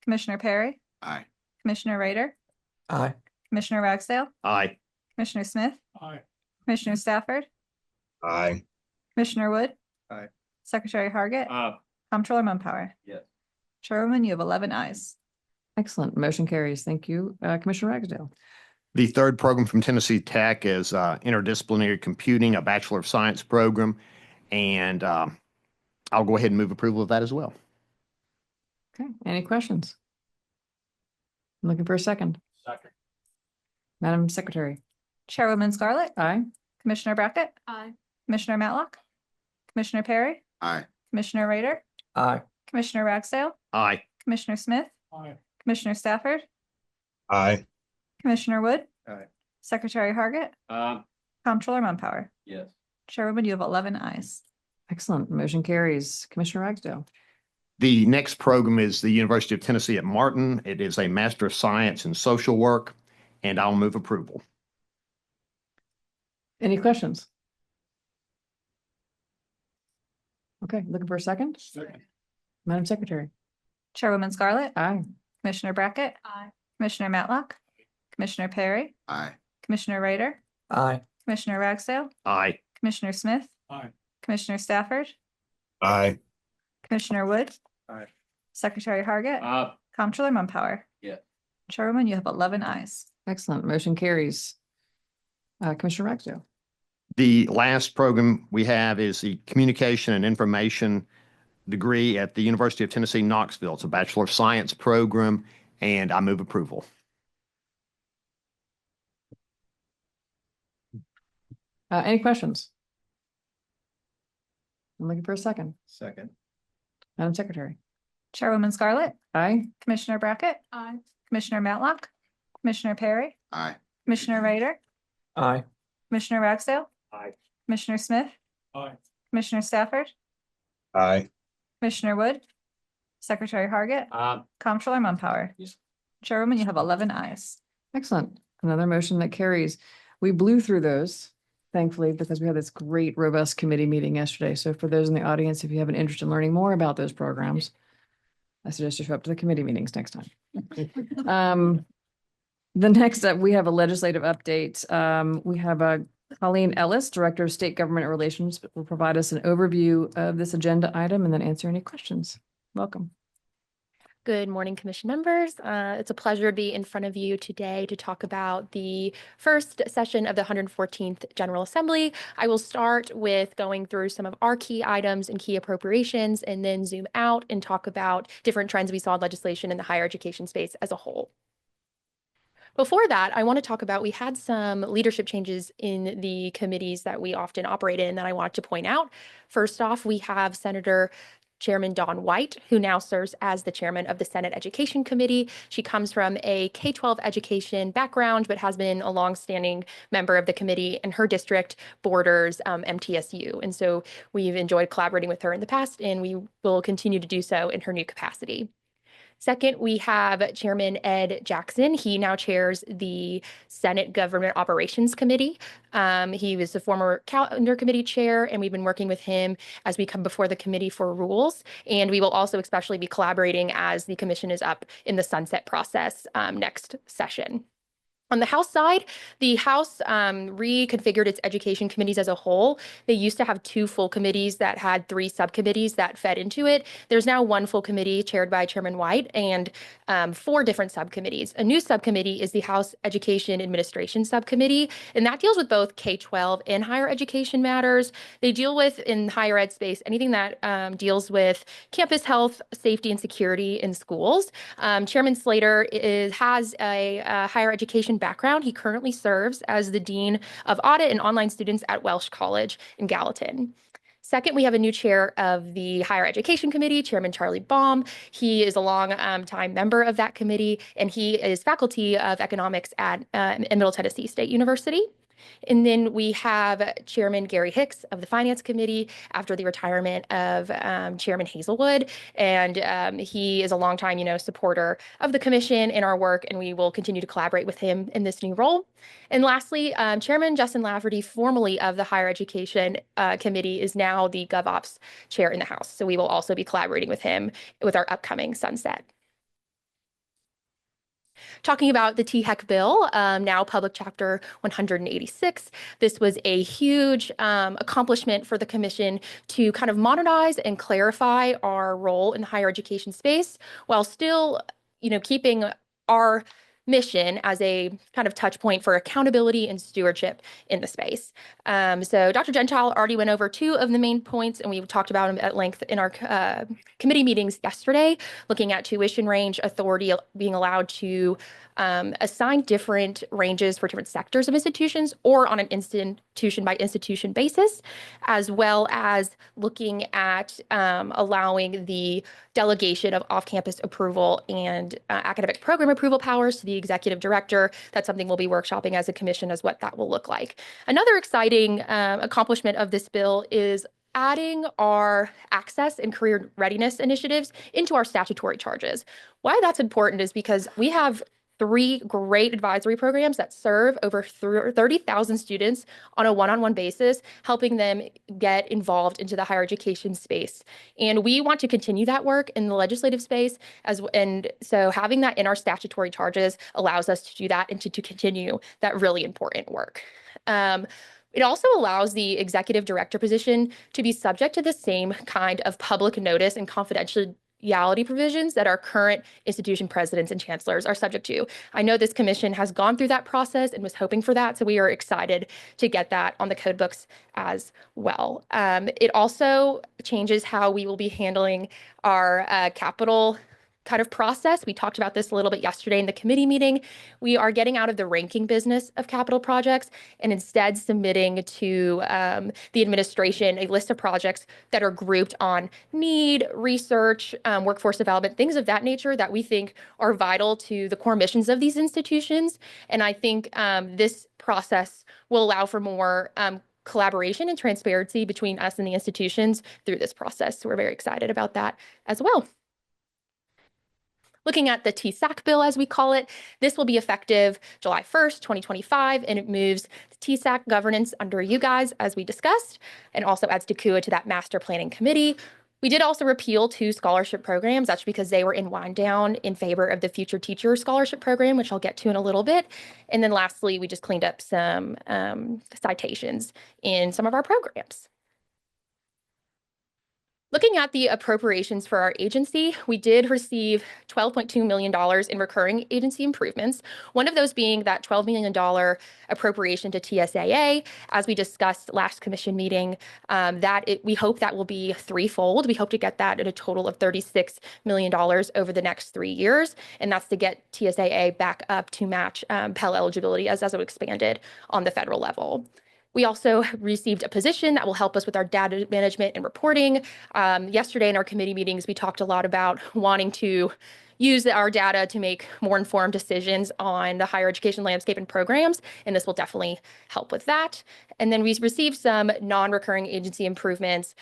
Commissioner Perry, Aye. Commissioner Rader, Aye. Commissioner Ragsdale, Aye. Commissioner Smith, Aye. Commissioner Stafford, Aye. Commissioner Wood, Aye. Secretary Hargit, Comptroller Mumpower. Yes. Chairwoman, you have 11 ayes. Excellent. Motion carries. Thank you. Commissioner Ragsdale. The third program from Tennessee Tech is Interdisciplinary Computing, a Bachelor of Science program, and I'll go ahead and move approval of that as well. Okay, any questions? I'm looking for a second. Second. Madam Secretary? Chairwoman Scarlett, Aye. Commissioner Brackett, Commissioner Matlock, Commissioner Perry, Aye. Commissioner Rader, Aye. Commissioner Ragsdale, Aye. Commissioner Smith, Aye. Commissioner Stafford, Aye. Commissioner Wood, Aye. Secretary Hargit, Comptroller Mumpower. Yes. Chairwoman, you have 11 ayes. Excellent. Motion carries. Commissioner Ragsdale. The next program is the University of Tennessee at Martin. It is a Master of Science in Social Work, and I'll move approval. Any questions? Okay, looking for a second? Second. Madam Secretary? Chairwoman Scarlett, Aye. Commissioner Brackett, Commissioner Matlock, Commissioner Perry, Aye. Commissioner Rader, Aye. Commissioner Ragsdale, Aye. Commissioner Smith, Aye. Commissioner Stafford, Aye. Commissioner Wood, Aye. Secretary Hargit, Comptroller Mumpower. Yes. Chairwoman, you have 11 ayes. Excellent. Motion carries. Commissioner Ragsdale. The last program we have is the Communication and Information degree at the University of Tennessee, Knoxville. It's a Bachelor of Science program, and I move approval. Any questions? I'm looking for a second. Second. Madam Secretary? Chairwoman Scarlett, Aye. Commissioner Brackett, Commissioner Matlock, Commissioner Perry, Aye. Commissioner Rader, Aye. Commissioner Ragsdale, Aye. Commissioner Smith, Aye. Commissioner Stafford, Aye. Commissioner Wood, Secretary Hargit, Comptroller Mumpower. Yes. Chairwoman, you have 11 ayes. Excellent. Another motion that carries. We blew through those. thankfully, because we had this great robust committee meeting yesterday. So for those in the audience, if you have an interest in learning more about those programs, I suggest you show up to the committee meetings next time. The next up, we have a legislative update. We have Colleen Ellis, Director of State Government Relations, will provide us an overview of this agenda item and then answer any questions. Welcome. Good morning, Commission members. It's a pleasure to be in front of you today to talk about the first session of the 114th General Assembly. I will start with going through some of our key items and key appropriations, and then zoom out and talk about different trends we saw in legislation in the higher education space as a whole. Before that, I want to talk about, we had some leadership changes in the committees that we often operate in that I want to point out. First off, we have Senator Chairman Dawn White, who now serves as the chairman of the Senate Education Committee. She comes from a K-12 education background, but has been a longstanding member of the committee, and her district borders MTSU. And so we've enjoyed collaborating with her in the past, and we will continue to do so in her new capacity. Second, we have Chairman Ed Jackson. He now chairs the Senate Government Operations Committee. He was the former calendar committee chair, and we've been working with him as we come before the committee for rules. And we will also especially be collaborating as the commission is up in the sunset process next session. On the House side, the House reconfigured its education committees as a whole. They used to have 2 full committees that had 3 subcommittees that fed into it. There's now 1 full committee chaired by Chairman White and 4 different subcommittees. A new subcommittee is the House Education Administration Subcommittee, and that deals with both K-12 and higher education matters. They deal with, in higher ed space, anything that deals with campus health, safety, and security in schools. Chairman Slater has a higher education background. He currently serves as the Dean of Audit and Online Students at Welsh College in Gallatin. Second, we have a new chair of the Higher Education Committee, Chairman Charlie Baum. He is a long-time member of that committee, and he is faculty of economics at Middle Tennessee State University. And then we have Chairman Gary Hicks of the Finance Committee after the retirement of Chairman Hazelwood. And he is a longtime, supporter of the commission in our work, and we will continue to collaborate with him in this new role. And lastly, Chairman Justin Lafferty, formerly of the Higher Education Committee, is now the GovOps chair in the House. So we will also be collaborating with him with our upcoming sunset. Talking about the THEC bill, now Public Chapter 186. This was a huge accomplishment for the commission to kind of modernize and clarify our role in the higher education space while still, keeping our mission as a kind of touch point for accountability and stewardship in the space. So Dr. Gentile already went over 2 of the main points, and we talked about them at length in our committee meetings yesterday, looking at tuition range authority being allowed to assign different ranges for different sectors of institutions or on an institution by institution basis, as well as looking at allowing the delegation of off-campus approval and academic program approval powers to the executive director. That's something we'll be workshopping as a commission as what that will look like. Another exciting accomplishment of this bill is adding our access and career readiness initiatives into our statutory charges. Why that's important is because we have 3 great advisory programs that serve over 30,000 students on a one-on-one basis, helping them get involved into the higher education space. And we want to continue that work in the legislative space, and so having that in our statutory charges allows us to do that and to continue that really important work. It also allows the executive director position to be subject to the same kind of public notice and confidentiality provisions that our current institution presidents and chancellors are subject to. I know this commission has gone through that process and was hoping for that, so we are excited to get that on the code books as well. It also changes how we will be handling our capital kind of process. We talked about this a little bit yesterday in the committee meeting. We are getting out of the ranking business of capital projects and instead submitting to the administration a list of projects that are grouped on need, research, workforce development, things of that nature that we think are vital to the core missions of these institutions. And I think this process will allow for more collaboration and transparency between us and the institutions through this process. So we're very excited about that as well. Looking at the THEC bill, as we call it, this will be effective July 1st, 2025, and it moves the THEC governance under you guys, as we discussed, and also adds TCUA to that master planning committee. We did also repeal 2 scholarship programs. That's because they were in wind down in favor of the Future Teacher Scholarship Program, which I'll get to in a little bit. And then lastly, we just cleaned up some citations in some of our programs. Looking at the appropriations for our agency, we did receive $12.2 million in recurring agency improvements, one of those being that $12 million appropriation to TSAA. As we discussed last commission meeting, we hope that will be threefold. We hope to get that at a total of $36 million over the next 3 years, and that's to get TSAA back up to match Pell eligibility as it expanded on the federal level. We also received a position that will help us with our data management and reporting. Yesterday in our committee meetings, we talked a lot about wanting to use our data to make more informed decisions on the higher education landscape and programs, and this will definitely help with that. And then we received some non-recurring agency improvements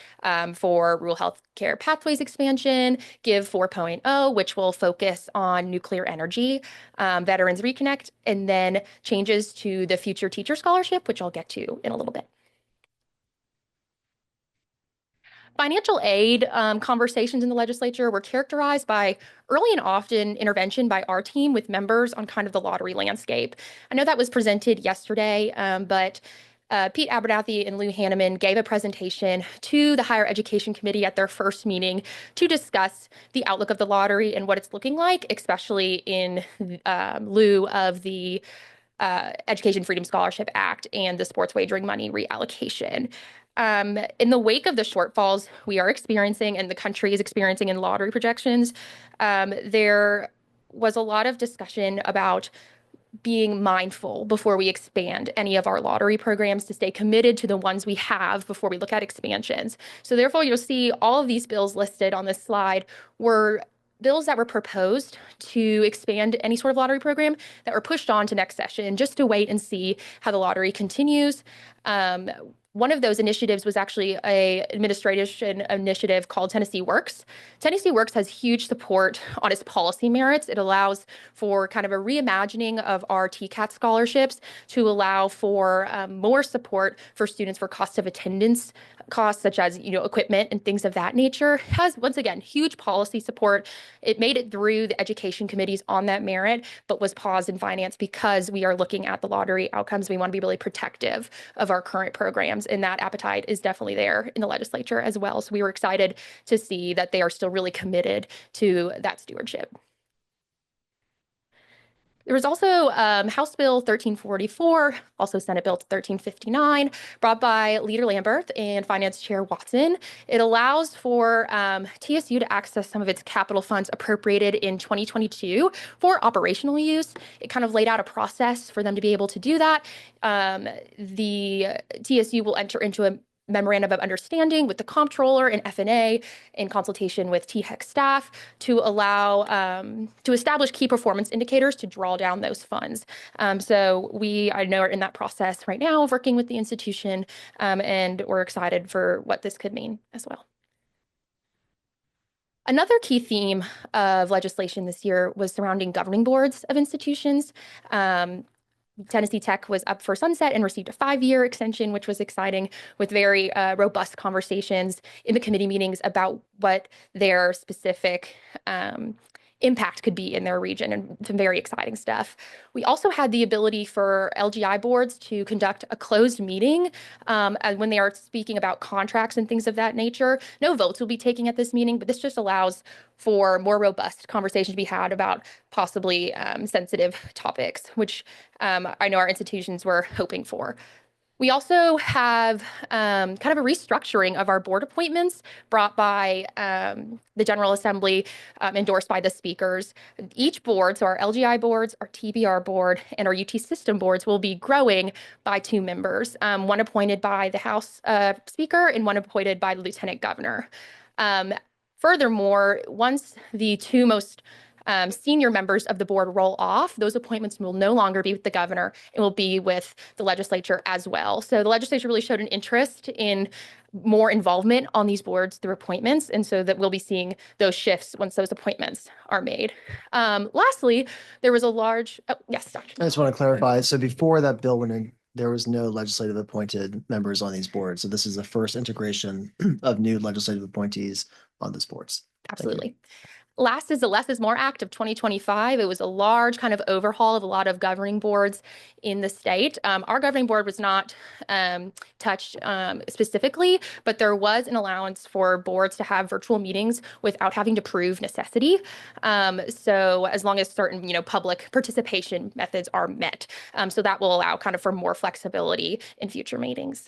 for rural health care pathways expansion, Give 4.0, which will focus on nuclear energy, Veterans Reconnect, and then changes to the Future Teacher Scholarship, which I'll get to in a little bit. Financial aid conversations in the legislature were characterized by early and often intervention by our team with members on kind of the lottery landscape. I know that was presented yesterday, but Pete Abernathy and Lou Hanneman gave a presentation to the Higher Education Committee at their first meeting to discuss the outlook of the lottery and what it's looking like, especially in lieu of the Education Freedom Scholarship Act and the sports wagering money reallocation. In the wake of the shortfalls we are experiencing and the country is experiencing in lottery projections, there was a lot of discussion about being mindful before we expand any of our lottery programs, to stay committed to the ones we have before we look at expansions. So therefore, you'll see all of these bills listed on this slide were bills that were proposed to expand any sort of lottery program that were pushed on to next session just to wait and see how the lottery continues. One of those initiatives was actually an administration initiative called Tennessee Works. Tennessee Works has huge support on its policy merits. It allows for kind of a reimagining of our TCAT scholarships to allow for more support for students for cost of attendance costs, such as equipment and things of that nature. It has, once again, huge policy support. It made it through the education committees on that merit, but was paused in finance because we are looking at the lottery outcomes. We want to be really protective of our current programs, and that appetite is definitely there in the legislature as well. So we were excited to see that they are still really committed to that stewardship. There was also House Bill 1344, also Senate Bill 1359, brought by Leader Lamberth and Finance Chair Watson. It allows for TSU to access some of its capital funds appropriated in 2022 for operational use. It kind of laid out a process for them to be able to do that. The TSU will enter into a memorandum of understanding with the comptroller and FNA in consultation with THEC staff to allow to establish key performance indicators to draw down those funds. So I know are in that process right now of working with the institution, and we're excited for what this could mean as well. Another key theme of legislation this year was surrounding governing boards of institutions. Tennessee Tech was up for sunset and received a 5-year extension, which was exciting, with very robust conversations in the committee meetings about what their specific impact could be in their region, and some very exciting stuff. We also had the ability for LGI boards to conduct a closed meeting when they are speaking about contracts and things of that nature. No votes will be taken at this meeting, but this just allows for more robust conversation to be had about possibly sensitive topics, which I know our institutions were hoping for. We also have kind of a restructuring of our board appointments brought by the General Assembly, endorsed by the speakers. Each board, so our LGI boards, our TBR board, and our UT system boards will be growing by 2 members, one appointed by the House Speaker and one appointed by the Lieutenant Governor. Furthermore, once the 2 most senior members of the board roll off, those appointments will no longer be with the governor. It will be with the legislature as well. So the legislature really showed an interest in more involvement on these boards through appointments. And so that we'll be seeing those shifts once those appointments are made. Lastly, there was a large, oh, yes, Dr. I just want to clarify. So before that bill went in, there was no legislative appointed members on these boards. So this is the first integration of new legislative appointees on these boards. Absolutely. Last is the Less is More Act of 2025. It was a large kind of overhaul of a lot of governing boards in the state. Our governing board was not touched specifically, but there was an allowance for boards to have virtual meetings without having to prove necessity. So as long as certain, public participation methods are met. So that will allow kind of for more flexibility in future meetings.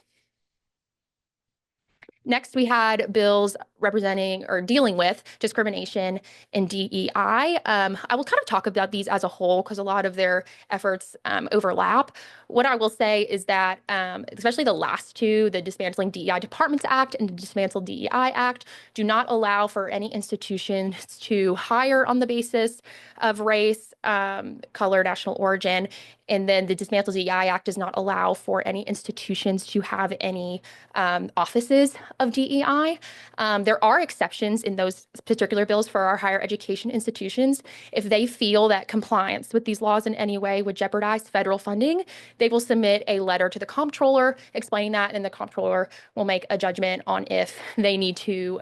Next, we had bills representing or dealing with discrimination and DEI. I will kind of talk about these as a whole because a lot of their efforts overlap. What I will say is that, especially the last two, the Dismantling DEI Departments Act and the Dismantle DEI Act, do not allow for any institutions to hire on the basis of race, color, national origin. And then the Dismantle DEI Act does not allow for any institutions to have any offices of DEI. There are exceptions in those particular bills for our higher education institutions. If they feel that compliance with these laws in any way would jeopardize federal funding, they will submit a letter to the comptroller explaining that, and the comptroller will make a judgment on if they need to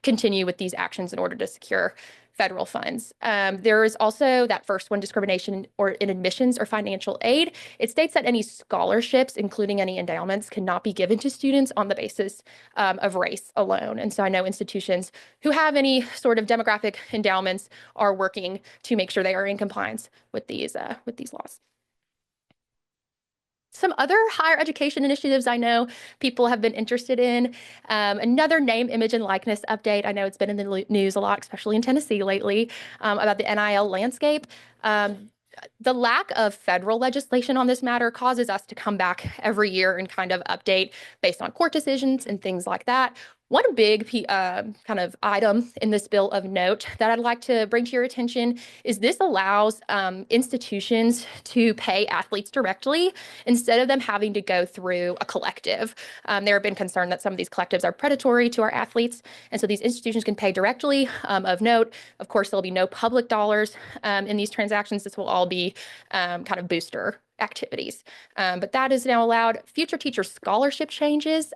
continue with these actions in order to secure federal funds. There is also that first one, discrimination or in admissions or financial aid. It states that any scholarships, including any endowments, cannot be given to students on the basis of race alone. And so I know institutions who have any sort of demographic endowments are working to make sure they are in compliance with these laws. Some other higher education initiatives I know people have been interested in. Another name, image, and likeness update. I know it's been in the news a lot, especially in Tennessee lately, about the NIL landscape. The lack of federal legislation on this matter causes us to come back every year and kind of update based on court decisions and things like that. One big kind of item in this bill of note that I'd like to bring to your attention is this allows institutions to pay athletes directly instead of them having to go through a collective. There have been concerned that some of these collectives are predatory to our athletes, and so these institutions can pay directly. Of note, of course, there'll be no public dollars in these transactions. This will all be kind of booster activities. But that is now allowed. Future teacher scholarship changes.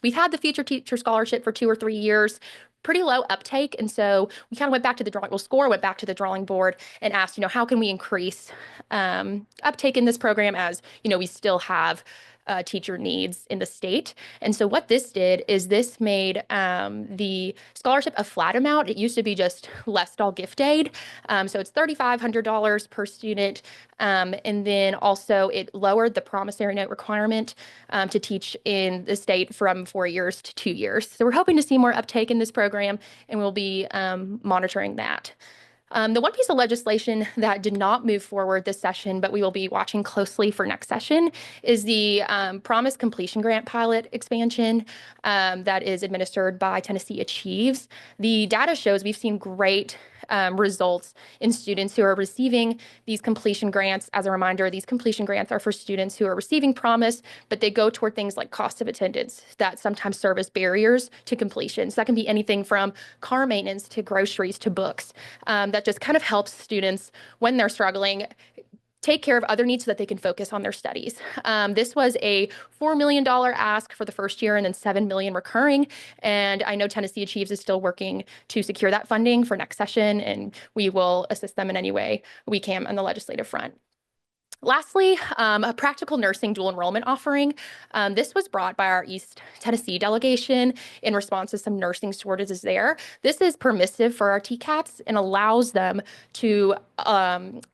We've had the future teacher scholarship for 2 or 3 years, pretty low uptake. And so we kind of went back to the drawing board and asked, how can we increase uptake in this program as, we still have teacher needs in the state. And so what this did is this made the scholarship a flat amount. It used to be just Lestall gift aid. So it's $3,500 per student. And then also it lowered the promissory note requirement to teach in the state from 4 years to 2 years. So we're hoping to see more uptake in this program, and we'll be monitoring that. The one piece of legislation that did not move forward this session, but we will be watching closely for next session, is the Promise Completion Grant pilot expansion that is administered by Tennessee Achieves. The data shows we've seen great results in students who are receiving these completion grants. As a reminder, these completion grants are for students who are receiving Promise, but they go toward things like cost of attendance that sometimes serve as barriers to completion. So that can be anything from car maintenance to groceries to books. That just kind of helps students when they're struggling take care of other needs so that they can focus on their studies. This was a $4 million ask for the first year and then $7 million recurring. And I know Tennessee Achieves is still working to secure that funding for next session, and we will assist them in any way we can on the legislative front. Lastly, a practical nursing dual enrollment offering. This was brought by our East Tennessee delegation in response to some nursing shortages there. This is permissive for our TCATs and allows them to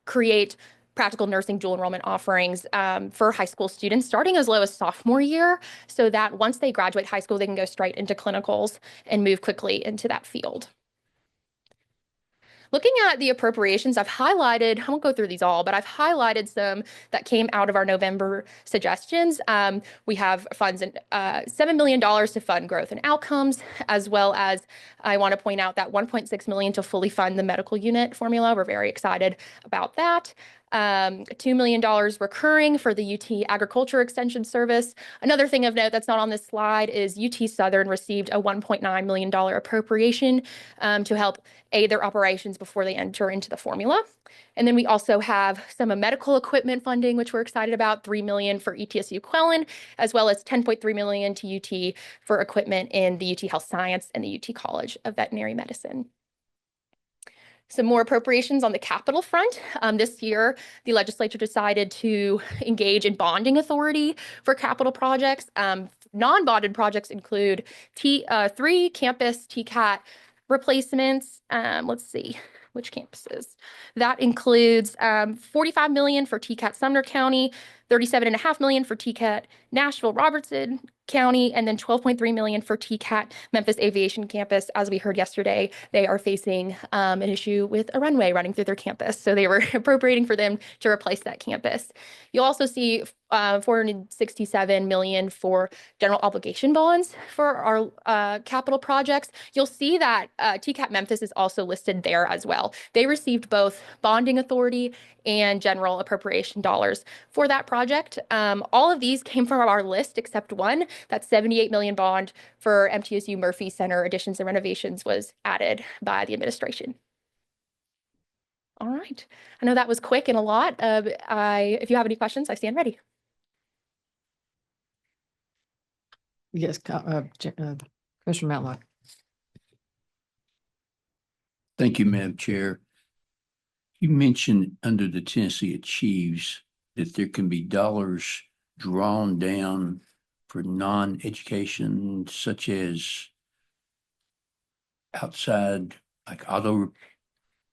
create practical nursing dual enrollment offerings for high school students starting as low as sophomore year, so that once they graduate high school, they can go straight into clinicals and move quickly into that field. looking at the appropriations, I've highlighted, I won't go through these all, but I've highlighted some that came out of our November suggestions. We have funds in $7 million to fund growth and outcomes, as well as I want to point out that $1.6 million to fully fund the medical unit formula. We're very excited about that. $2 million recurring for the UT Agriculture Extension Service. Another thing of note that's not on this slide is UT Southern received a $1.9 million appropriation to help aid their operations before they enter into the formula. And then we also have some medical equipment funding, which we're excited about, $3 million for ETSU Quellen, as well as $10.3 million to UT for equipment in the UT Health Science and the UT College of Veterinary Medicine. Some more appropriations on the capital front. This year, the legislature decided to engage in bonding authority for capital projects. Non-bonded projects include 3 campus TCAT replacements. Let's see, which campuses? That includes $45 million for TCAT Sumner County, $37.5 million for TCAT Nashville Robertson County, and then $12.3 million for TCAT Memphis Aviation Campus. As we heard yesterday, they are facing an issue with a runway running through their campus, so they were appropriating for them to replace that campus. You'll also see $467 million for general obligation bonds for our capital projects. You'll see that TCAT Memphis is also listed there as well. They received both bonding authority and general appropriation dollars for that project. All of these came from our list except one. That $78 million bond for MTSU Murphy Center additions and renovations was added by the administration. All right. I know that was quick and a lot. If you have any questions, I stand ready. Yes, Commissioner Matlock. Thank you, Madam Chair. You mentioned under the Tennessee Achieves that there can be dollars drawn down for non-education, such as outside, like auto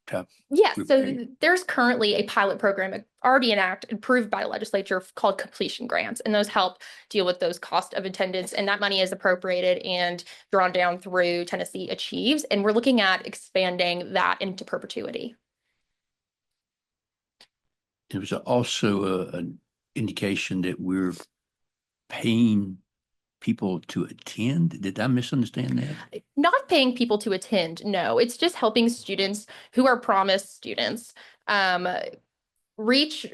type. Yes, so repair. there's currently a pilot program already approved by the legislature called completion grants, and those help deal with those cost of attendance, and that money is appropriated and drawn down through Tennessee Achieves, and we're looking at expanding that into perpetuity. There was also an indication that we're paying people to attend. Did I misunderstand that? Not paying people to attend, no. It's just helping students who are promised students reach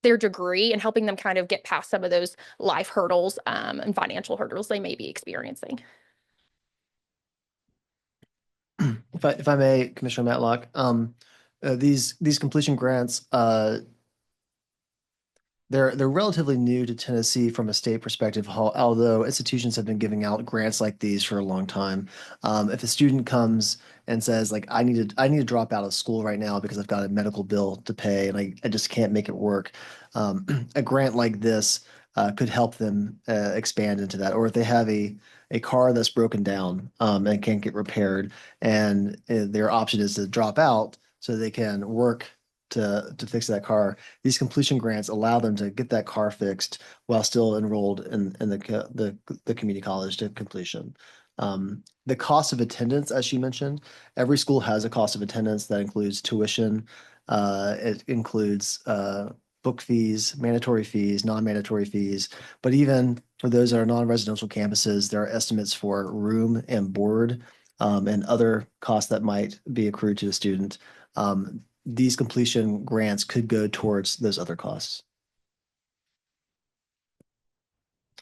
their degree and helping them kind of get past some of those life hurdles and financial hurdles they may be experiencing. If I may, Commissioner Matlock, these completion grants, they're relatively new to Tennessee from a state perspective, although institutions have been giving out grants like these for a long time. If a student comes and says, like, I need to drop out of school right now because I've got a medical bill to pay and I just can't make it work, a grant like this could help them expand into that. Or if they have a car that's broken down and can't get repaired, and their option is to drop out so they can work to fix that car. These completion grants allow them to get that car fixed while still enrolled in the community college to completion. The cost of attendance, as she mentioned, every school has a cost of attendance that includes tuition. It includes book fees, mandatory fees, non-mandatory fees. But even for those that are non-residential campuses, there are estimates for room and board and other costs that might be accrued to the student. These completion grants could go towards those other costs.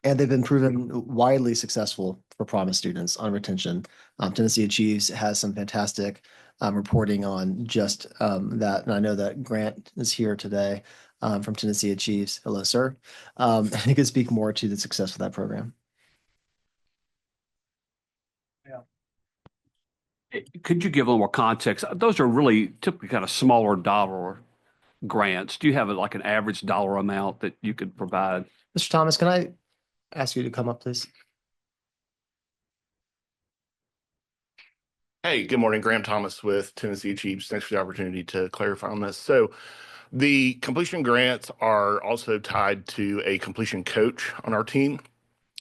And they've been proven widely successful for promise students on retention. Tennessee Achieves has some fantastic reporting on just that. And I know that Grant is here today from Tennessee Achieves. Hello, sir. He could speak more to the success of that program. Could you give a little more context? Those are really typically kind of smaller dollar grants. Do you have like an average dollar amount that you could provide? Mr. Thomas, can I ask you to come up, please? Hey, good morning. Graham Thomas with Tennessee Achieves. Thanks for the opportunity to clarify on this. So the completion grants are also tied to a completion coach on our team.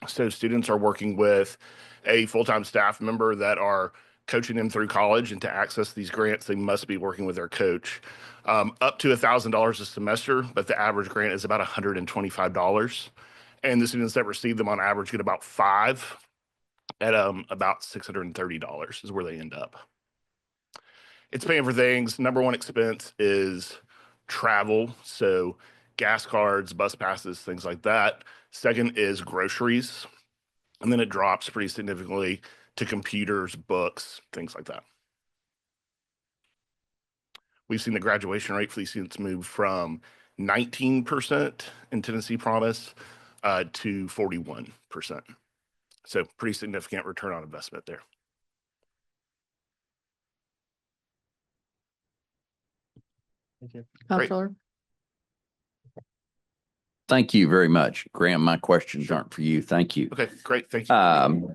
So students are working with a full-time staff member that are coaching them through college, and to access these grants, they must be working with their coach. Up to $1,000 a semester, but the average grant is about $125. And the students that receive them on average get about 5 at about $630 is where they end up. It's paying for things. Number one expense is travel. So gas cards, bus passes, things like that. Second is groceries. And then it drops pretty significantly to computers, books, things like that. We've seen the graduation rate for these students move from 19% in Tennessee Promise to 41%. So pretty significant return on investment there. Thank you. Comptroller. Thank you very much. Graham, my questions aren't for you. Thank you. Okay, great. Thank you.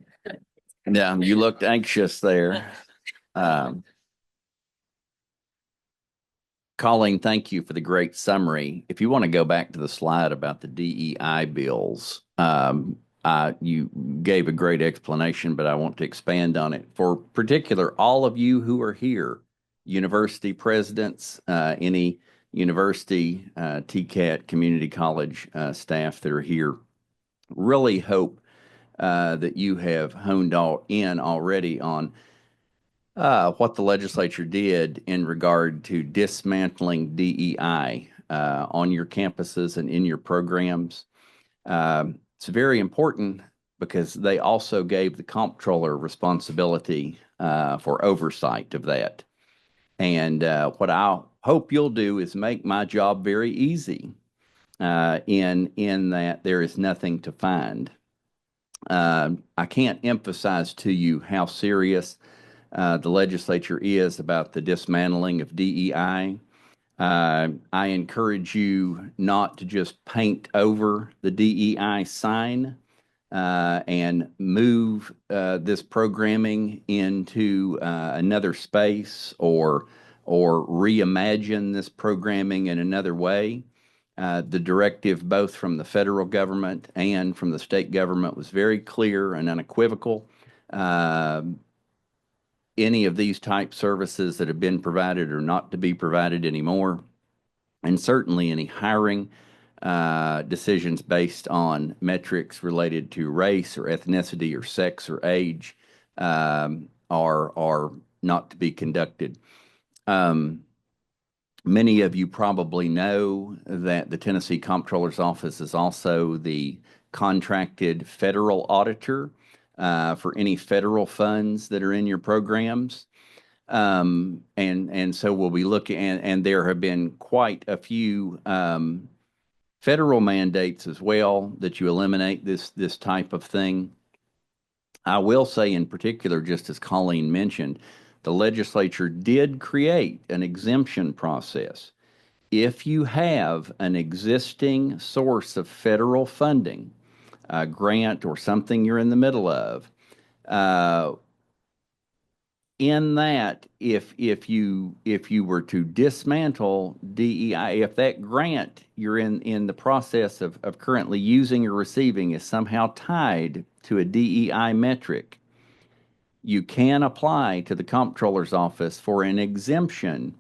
Yeah, you looked anxious there. Colleen, thank you for the great summary. If you want to go back to the slide about the DEI bills, you gave a great explanation, but I want to expand on it. For particular, all of you who are here, university presidents, any university, TCAT, community college staff that are here, really hope that you have honed in already on what the legislature did in regard to dismantling DEI on your campuses and in your programs. It's very important because they also gave the comptroller responsibility for oversight of that. And what I hope you'll do is make my job very easy in that there is nothing to find. I can't emphasize to you how serious the legislature is about the dismantling of DEI. I encourage you not to just paint over the DEI sign and move this programming into another space or reimagine this programming in another way. The directive both from the federal government and from the state government was very clear and unequivocal. Any of these type services that have been provided are not to be provided anymore. And certainly any hiring decisions based on metrics related to race or ethnicity or sex or age are not to be conducted. Many of you probably know that the Tennessee Comptroller's Office is also the contracted federal auditor for any federal funds that are in your programs. And so we'll be looking, and there have been quite a few federal mandates as well that you eliminate this type of thing. I will say in particular, just as Colleen mentioned, the legislature did create an exemption process. If you have an existing source of federal funding, a grant or something you're in the middle of, in that, if you were to dismantle DEI, if that grant you're in the process of currently using or receiving is somehow tied to a DEI metric, you can apply to the comptroller's office for an exemption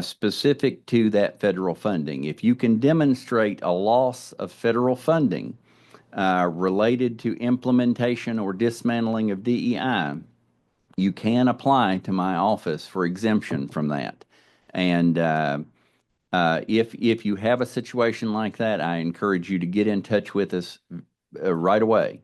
specific to that federal funding. If you can demonstrate a loss of federal funding related to implementation or dismantling of DEI, you can apply to my office for exemption from that. And if you have a situation like that, I encourage you to get in touch with us right away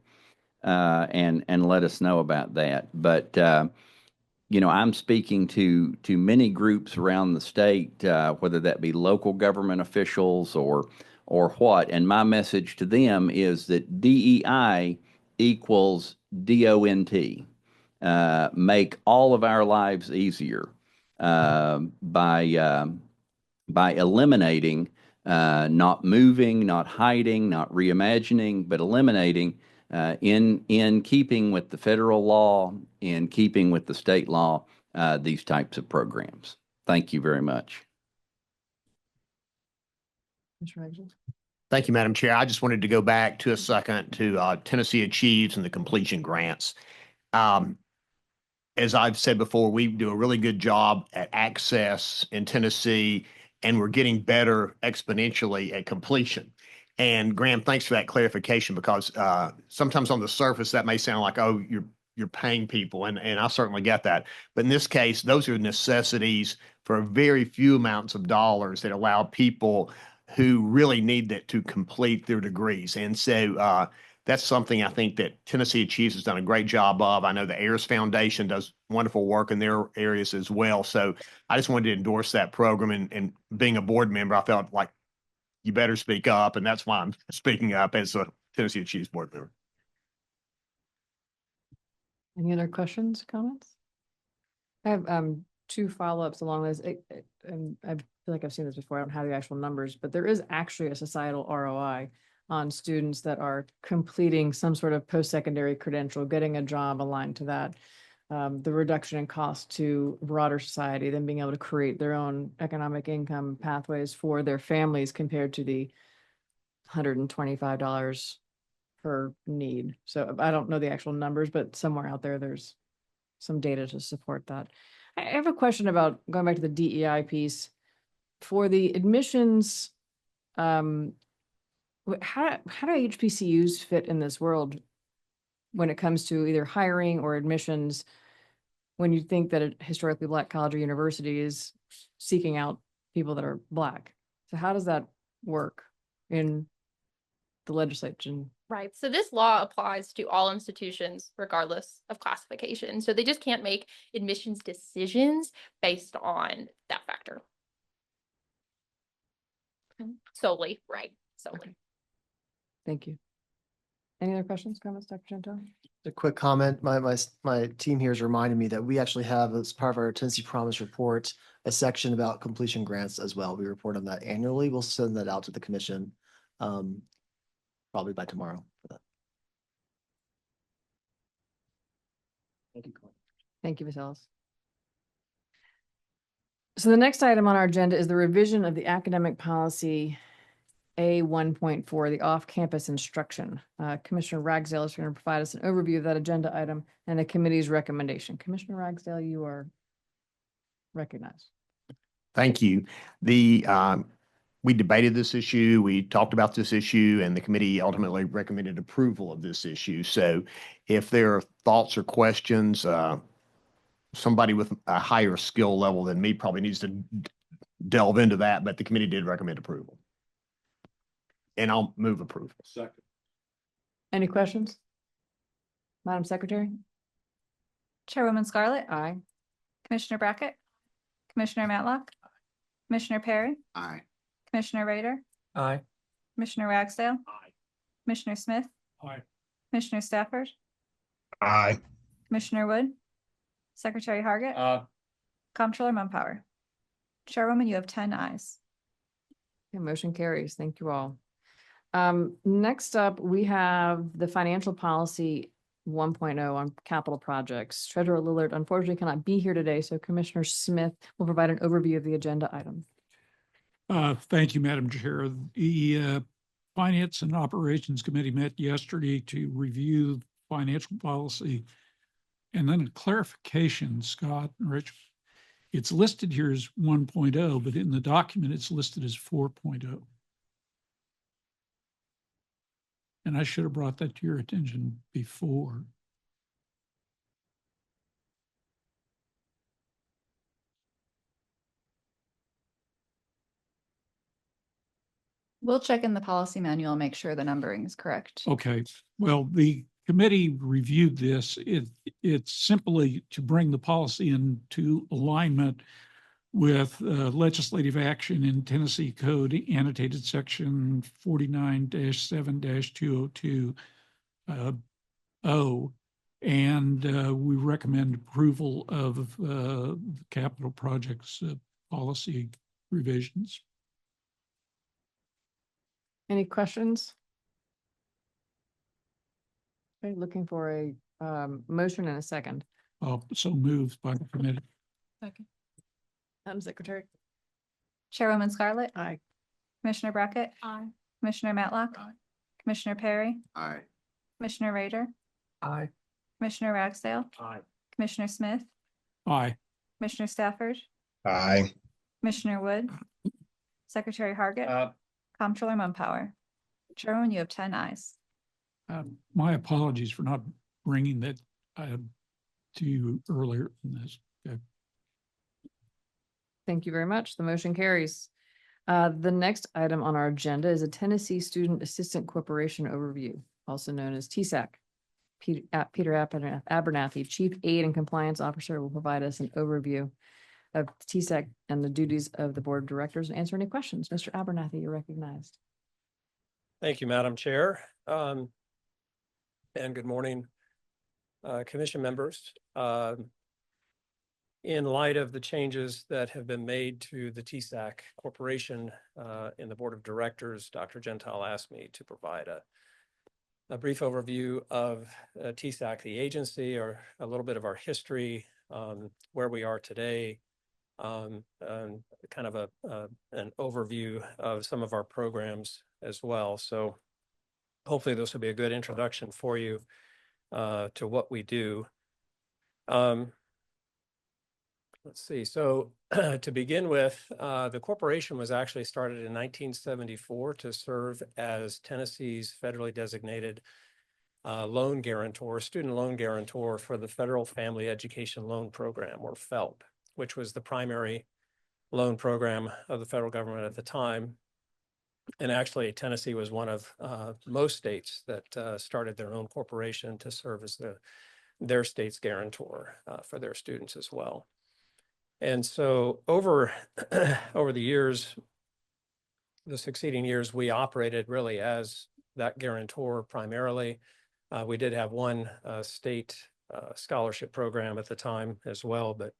and let us know about that. But I'm speaking to many groups around the state, whether that be local government officials or what. And my message to them is that DEI equals DONT. Make all of our lives easier by eliminating, not moving, not hiding, not reimagining, but eliminating in keeping with the federal law, in keeping with the state law, these types of programs. Thank you very much. Thank you, Madam Chair. I just wanted to go back to a second to Tennessee Achieves and the completion grants. as I've said before, we do a really good job at access in Tennessee, and we're getting better exponentially at completion. And Graham, thanks for that clarification, because sometimes on the surface that may sound like, oh, you're paying people, and I certainly get that. But in this case, those are necessities for very few amounts of dollars that allow people who really need that to complete their degrees. And so that's something I think that Tennessee Achieves has done a great job of. I know the Ayers Foundation does wonderful work in their areas as well. So I just wanted to endorse that program, and being a board member, I felt like you better speak up, and that's why I'm speaking up as a Tennessee Achieves board member. Any other questions, comments? I have two follow-ups along this. And I feel like I've seen this before. I don't have the actual numbers, but there is actually a societal ROI on students that are completing some sort of post-secondary credential, getting a job aligned to that. The reduction in cost to broader society, them being able to create their own economic income pathways for their families compared to the $125 per need. So I don't know the actual numbers, but somewhere out there, there's some data to support that. I have a question about going back to the DEI piece. For the admissions, how do HBCUs fit in this world when it comes to either hiring or admissions, when you think that a historically Black college or university is seeking out people that are Black? So how does that work in the legislature? Right. So this law applies to all institutions regardless of classification. So they just can't make admissions decisions based on that factor. Solely, right, solely. Okay. Thank you. Any other questions, comments, Dr. Gentile? A quick comment. My team here has reminded me that we actually have, as part of our Tennessee Promise report, a section about completion grants as well. We report on that annually. We'll send that out to the commission probably by tomorrow for that. Thank you, Colin. Thank you, Ms. Ellis. So the next item on our agenda is the revision of the academic policy A 1.4, the off-campus instruction. Commissioner Ragsdale is going to provide us an overview of that agenda item and the committee's recommendation. Commissioner Ragsdale, you are recognized. Thank you. We debated this issue, we talked about this issue, and the committee ultimately recommended approval of this issue. So if there are thoughts or questions, somebody with a higher skill level than me probably needs to delve into that, but the committee did recommend approval. And I'll move approval. Second. Any questions? Madam Secretary? Chairwoman Scarlett, Aye. Commissioner Brackett, Commissioner Matlock, Commissioner Perry, Aye. Commissioner Rader, Aye. Commissioner Ragsdale, Aye. Commissioner Smith, Aye. Commissioner Stafford, Aye. Commissioner Wood, Secretary Hargett, Comptroller Mumpower. Chairwoman, you have 10 ayes. Okay, motion carries. Thank you all. Next up, we have the financial policy 1.0 on capital projects. Treasurer Lillard unfortunately cannot be here today, so Commissioner Smith will provide an overview of the agenda item. Thank you, Madam Chair. The Finance and Operations Committee met yesterday to review financial policy. And then a clarification, Scott and Rich. It's listed here as 1.0, but in the document, it's listed as 4.0. And I should have brought that to your attention before. We'll check in the policy manual and make sure the numbering is correct. Okay, well, the committee reviewed this. It's simply to bring the policy into alignment with legislative action in Tennessee Code annotated section 49-7-202 O. And we recommend approval of the capital projects policy revisions. Any questions? Okay, looking for a motion and a second. So moved by the committee. Second. Madam Secretary? Chairwoman Scarlett, Aye. Commissioner Brackett, Aye. Commissioner Matlock, Aye. Commissioner Perry, Aye. Commissioner Rader, Aye. Commissioner Ragsdale, Aye. Commissioner Smith, Aye. Commissioner Stafford, Aye. Commissioner Wood, Secretary Hargit, Comptroller Mumpower. Chairwoman, you have 10 ayes. My apologies for not bringing that to you earlier in this. Thank you very much. The motion carries. The next item on our agenda is a Tennessee Student Assistant Corporation overview, also known as THEC. Peter Abernathy, Chief Aid and Compliance Officer, will provide us an overview of THEC and the duties of the Board of Directors and answer any questions. Mr. Abernathy, you're recognized. Thank you, Madam Chair. And good morning, Commission members. In light of the changes that have been made to the THEC Corporation in the Board of Directors, Dr. Gentile asked me to provide a brief overview of THEC, the agency, or a little bit of our history, where we are today, and kind of an overview of some of our programs as well. So hopefully this will be a good introduction for you to what we do. Let's see. So to begin with, the corporation was actually started in 1974 to serve as Tennessee's federally designated loan guarantor, student loan guarantor for the Federal Family Education Loan Program, or FELP, which was the primary loan program of the federal government at the time. And actually, Tennessee was one of most states that started their own corporation to serve as their state's guarantor for their students as well. And so over the years, the succeeding years, we operated really as that guarantor primarily. We did have one state scholarship program at the time as well, but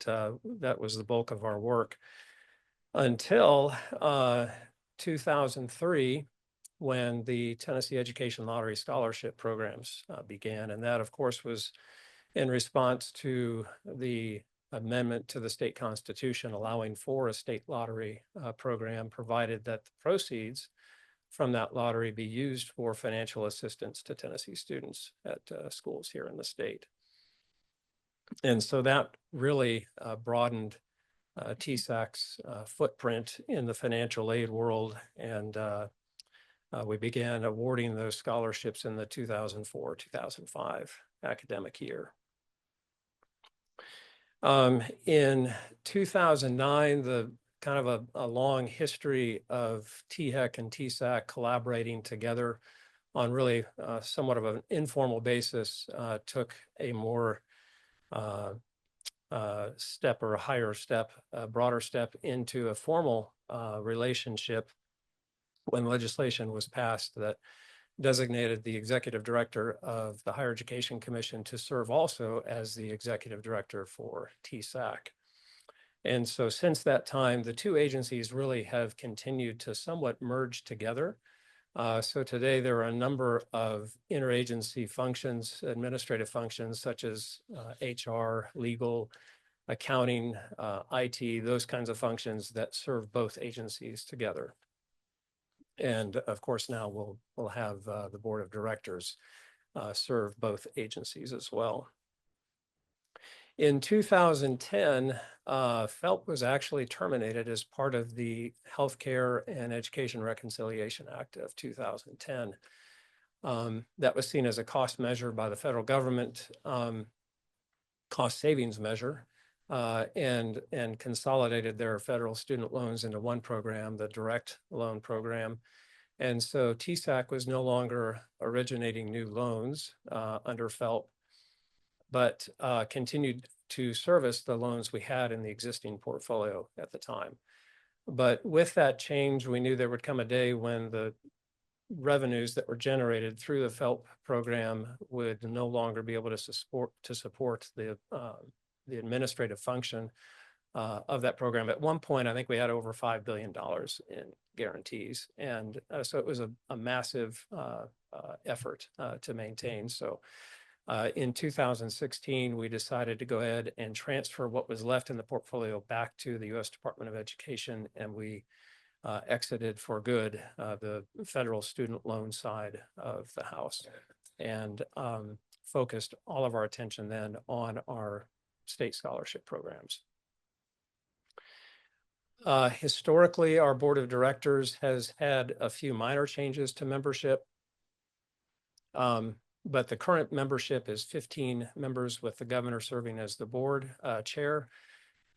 that was the bulk of our work until 2003, when the Tennessee Education Lottery Scholarship programs began. And that, of course, was in response to the amendment to the state constitution allowing for a state lottery program, provided that the proceeds from that lottery be used for financial assistance to Tennessee students at schools here in the state. And so that really broadened THEC's footprint in the financial aid world, and we began awarding those scholarships in the 2004-2005 academic year. In 2009, the kind of a long history of THEC and TSAC collaborating together on really somewhat of an informal basis took a more step or a higher step, a broader step into a formal relationship when legislation was passed that designated the executive director of the Higher Education Commission to serve also as the executive director for TSAC. And so since that time, the two agencies really have continued to somewhat merge together. So today there are a number of interagency functions, administrative functions, such as HR, legal, accounting, IT, those kinds of functions that serve both agencies together. And of course, now we'll have the board of directors serve both agencies as well. In 2010, FELP was actually terminated as part of the Healthcare and Education Reconciliation Act of 2010. That was seen as a cost measure by the federal government, cost savings measure, and consolidated their federal student loans into one program, the direct loan program. And so TSAC was no longer originating new loans under FELP, but continued to service the loans we had in the existing portfolio at the time. But with that change, we knew there would come a day when the revenues that were generated through the FELP program would no longer be able to support the administrative function of that program. At one point, I think we had over $5 billion in guarantees. And so it was a massive effort to maintain. So in 2016, we decided to go ahead and transfer what was left in the portfolio back to the U.S. Department of Education, and we exited for good the federal student loan side of the house and focused all of our attention then on our state scholarship programs. Historically, our board of directors has had a few minor changes to membership. But the current membership is 15 members, with the governor serving as the board chair,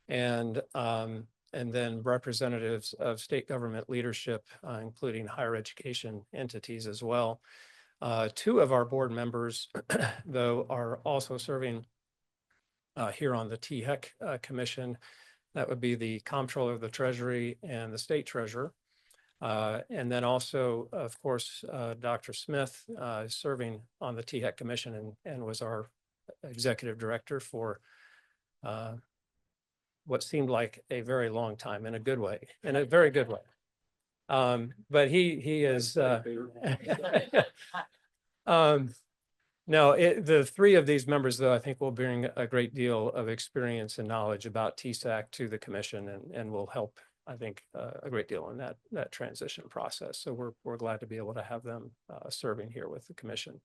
and then representatives of state government leadership, including higher education entities as well. Two of our board members, though, are also serving here on the THEC commission. That would be the comptroller of the treasury and the state treasurer. And then also, of course, Dr. Smith is serving on the THEC commission and was our executive director for what seemed like a very long time, in a good way, in a very good way. But he is no, the three of these members, though, I think will bring a great deal of experience and knowledge about THEC to the commission, and will help, I think, a great deal in that transition process. So we're glad to be able to have them serving here with the commission.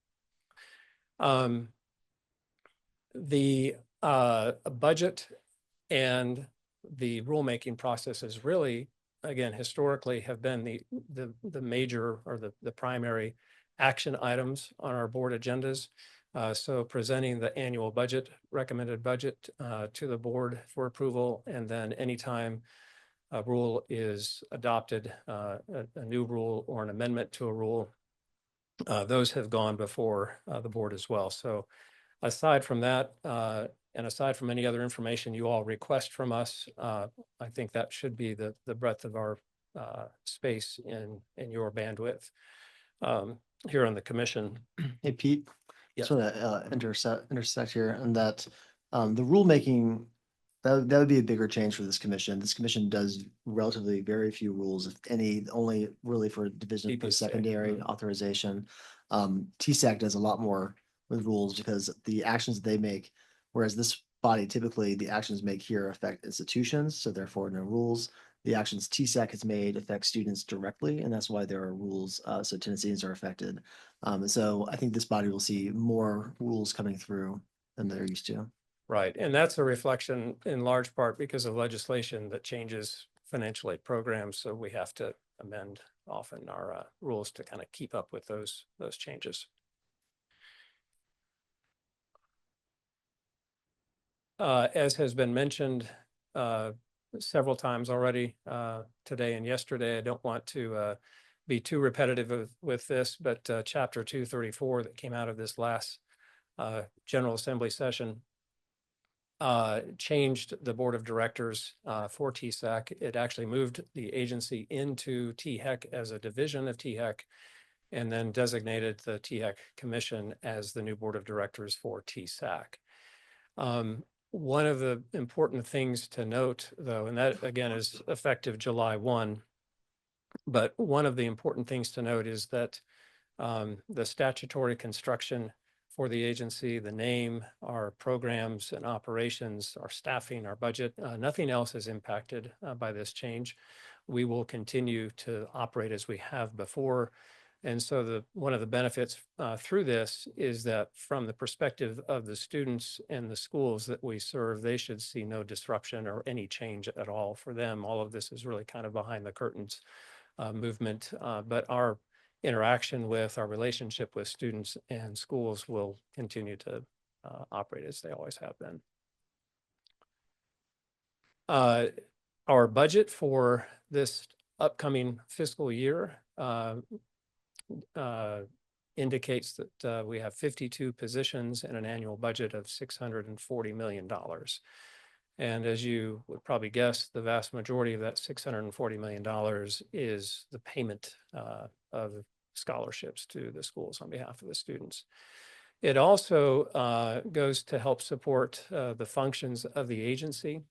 The budget and the rulemaking processes really, again, historically have been the major or the primary action items on our board agendas. So presenting the annual budget, recommended budget to the board for approval, and then anytime a rule is adopted, a new rule or an amendment to a rule, those have gone before the board as well. So aside from that, and aside from any other information you all request from us, I think that should be the breadth of our space in your bandwidth here on the commission. Hey, Pete, Yes. just want to intersect here, and that the rulemaking, that would be a bigger change for this commission. This commission does relatively very few rules, if any, only really for division of post-secondary authorization. TSAC does a lot more with rules because the actions they make, whereas this body, typically the actions make here affect institutions, so therefore no rules. The actions TSAC has made affect students directly, and that's why there are rules, so Tennesseans are affected. So I think this body will see more rules coming through than they're used to. Right, and that's a reflection in large part because of legislation that changes financial aid programs, so we have to amend often our rules to kind of keep up with those changes. As has been mentioned several times already today and yesterday, I don't want to be too repetitive with this, but Chapter 234 that came out of this last General Assembly session changed the board of directors for TSAC. It actually moved the agency into THEC as a division of THEC, and then designated the THEC commission as the new board of directors for TSAC. One of the important things to note, though, and that again is effective July 1, but one of the important things to note is that the statutory construction for the agency, the name, our programs and operations, our staffing, our budget, nothing else is impacted by this change. We will continue to operate as we have before. And so one of the benefits through this is that from the perspective of the students and the schools that we serve, they should see no disruption or any change at all for them. All of this is really kind of behind the curtains movement, but our interaction with, our relationship with students and schools will continue to operate as they always have been. Our budget for this upcoming fiscal year indicates that we have 52 positions and an annual budget of $640 million. And as you would probably guess, the vast majority of that $640 million is the payment of scholarships to the schools on behalf of the students. It also goes to help support the functions of the agency,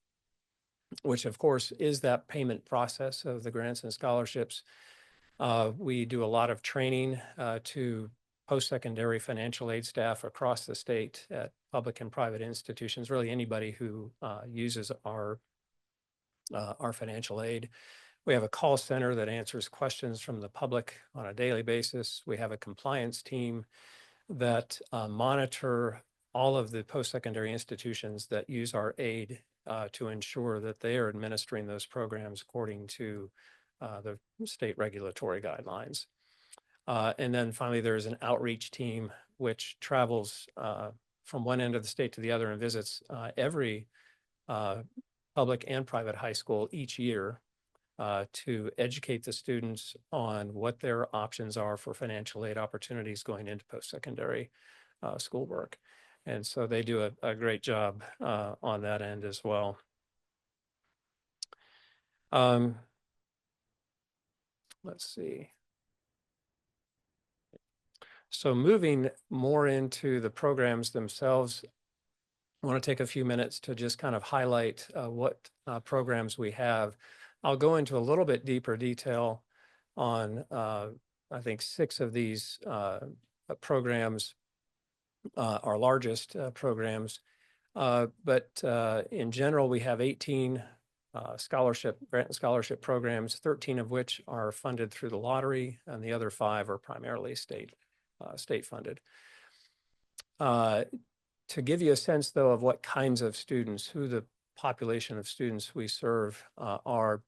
which of course is that payment process of the grants and scholarships. We do a lot of training to post-secondary financial aid staff across the state at public and private institutions, really anybody who uses our financial aid. We have a call center that answers questions from the public on a daily basis. We have a compliance team that monitor all of the post-secondary institutions that use our aid to ensure that they are administering those programs according to the state regulatory guidelines. And then finally, there's an outreach team which travels from one end of the state to the other and visits every public and private high school each year to educate the students on what their options are for financial aid opportunities going into post-secondary schoolwork. And so they do a great job on that end as well. Let's see. So moving more into the programs themselves, I want to take a few minutes to just kind of highlight what programs we have. I'll go into a little bit deeper detail on, I think, 6 of these programs, our largest programs. But in general, we have 18 grant and scholarship programs, 13 of which are funded through the lottery, and the other 5 are primarily state funded. To give you a sense, though, of what kinds of students, who the population of students we serve are,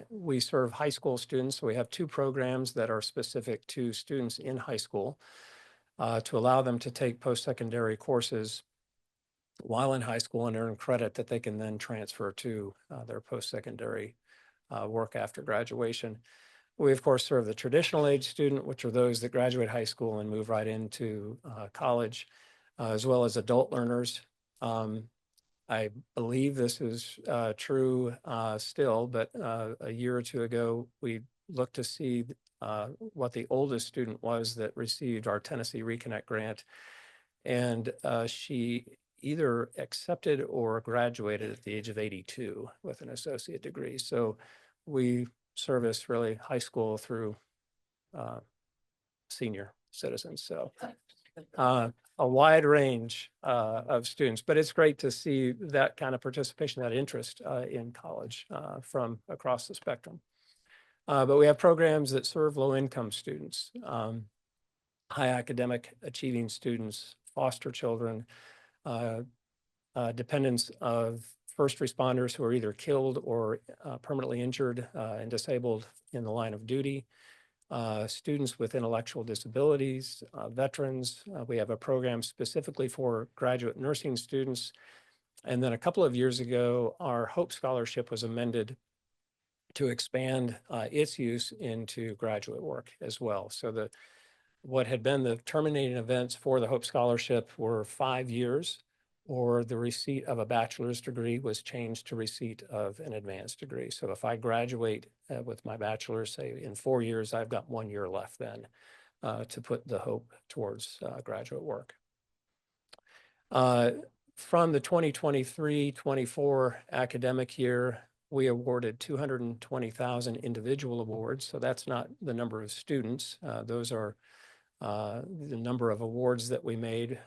we serve high school students. So we have 2 programs that are specific to students in high school to allow them to take post-secondary courses while in high school and earn credit that they can then transfer to their post-secondary work after graduation. We, of course, serve the traditional age student, which are those that graduate high school and move right into college, as well as adult learners. I believe this is true still, but a year or 2 ago, we looked to see what the oldest student was that received our Tennessee Reconnect grant. And she either accepted or graduated at the age of 82 with an associate degree. So we service really high school through senior citizens. So a wide range of students, but it's great to see that kind of participation, that interest in college from across the spectrum. But we have programs that serve low-income students, high academic achieving students, foster children, dependents of first responders who are either killed or permanently injured and disabled in the line of duty, students with intellectual disabilities, veterans. We have a program specifically for graduate nursing students. And then a couple of years ago, our Hope Scholarship was amended to expand its use into graduate work as well. So what had been the terminating events for the Hope Scholarship were 5 years, or the receipt of a bachelor's degree was changed to receipt of an advanced degree. So if I graduate with my bachelor's, say in 4 years, I've got 1 year left then to put the hope towards graduate work. From the 2023-24 academic year, we awarded 220,000 individual awards. So that's not the number of students. Those are the number of awards that we made.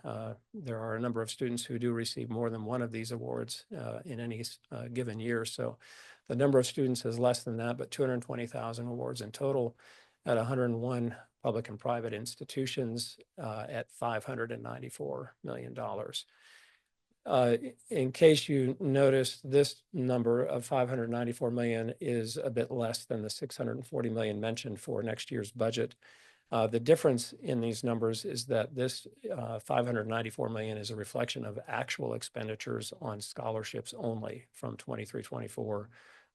There are a number of students who do receive more than one of these awards in any given year. So the number of students is less than that, but 220,000 awards in total at 101 public and private institutions at $594 million. In case you noticed, this number of 594 million is a bit less than the 640 million mentioned for next year's budget. The difference in these numbers is that this 594 million is a reflection of actual expenditures on scholarships only from 23-24,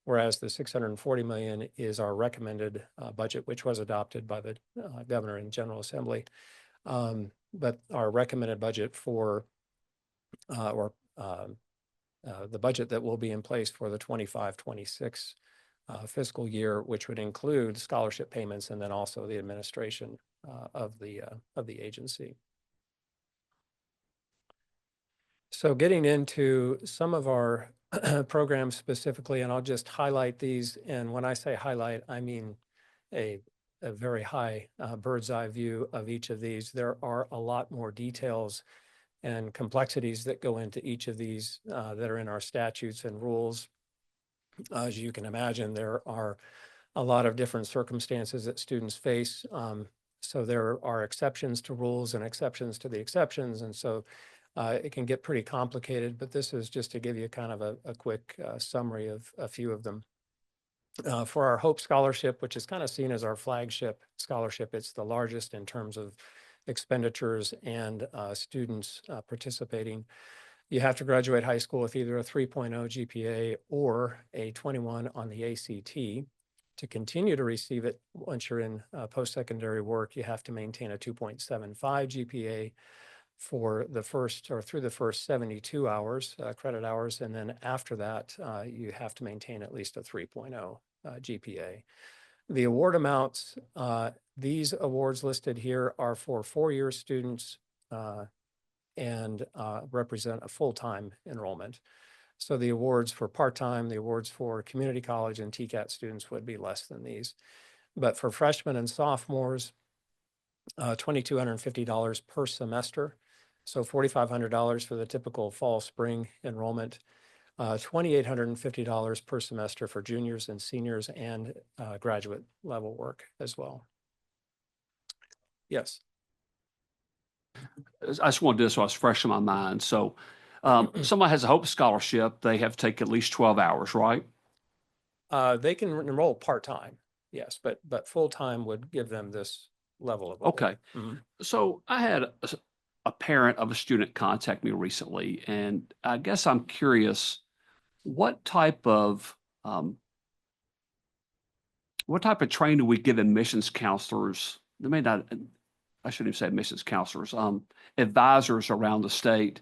whereas the 640 million is our recommended budget, which was adopted by the Governor and General Assembly. But our recommended budget for the budget that will be in place for the 25-26 fiscal year, which would include scholarship payments and then also the administration of the agency. So getting into some of our programs specifically, and I'll just highlight these. And when I say highlight, I mean a very high bird's eye view of each of these. There are a lot more details and complexities that go into each of these that are in our statutes and rules. As you can imagine, there are a lot of different circumstances that students face. So there are exceptions to rules and exceptions to the exceptions. And so it can get pretty complicated, but this is just to give you kind of a quick summary of a few of them. For our Hope Scholarship, which is kind of seen as our flagship scholarship, it's the largest in terms of expenditures and students participating. You have to graduate high school with either a 3.0 GPA or a 21 on the ACT. To continue to receive it, once you're in post-secondary work, you have to maintain a 2.75 GPA for the first or through the first 72 hours, credit hours. And then after that, you have to maintain at least a 3.0 GPA. The award amounts, these awards listed here are for 4-year students and represent a full-time enrollment. So the awards for part-time, the awards for community college and TCAT students would be less than these. But for freshmen and sophomores, $2,250 per semester. So $4,500 for the typical fall, spring enrollment. $2,850 per semester for juniors and seniors and graduate level work as well. Yes. I just want to do this so it's fresh in my mind. So someone has a Hope Scholarship, they have to take at least 12 hours, right? They can enroll part-time, yes, but full-time would give them this level of award. Okay. So I had a parent of a student contact me recently, and I guess I'm curious, what type of training do we give admissions counselors? They may not, I shouldn't even say admissions counselors, advisors around the state.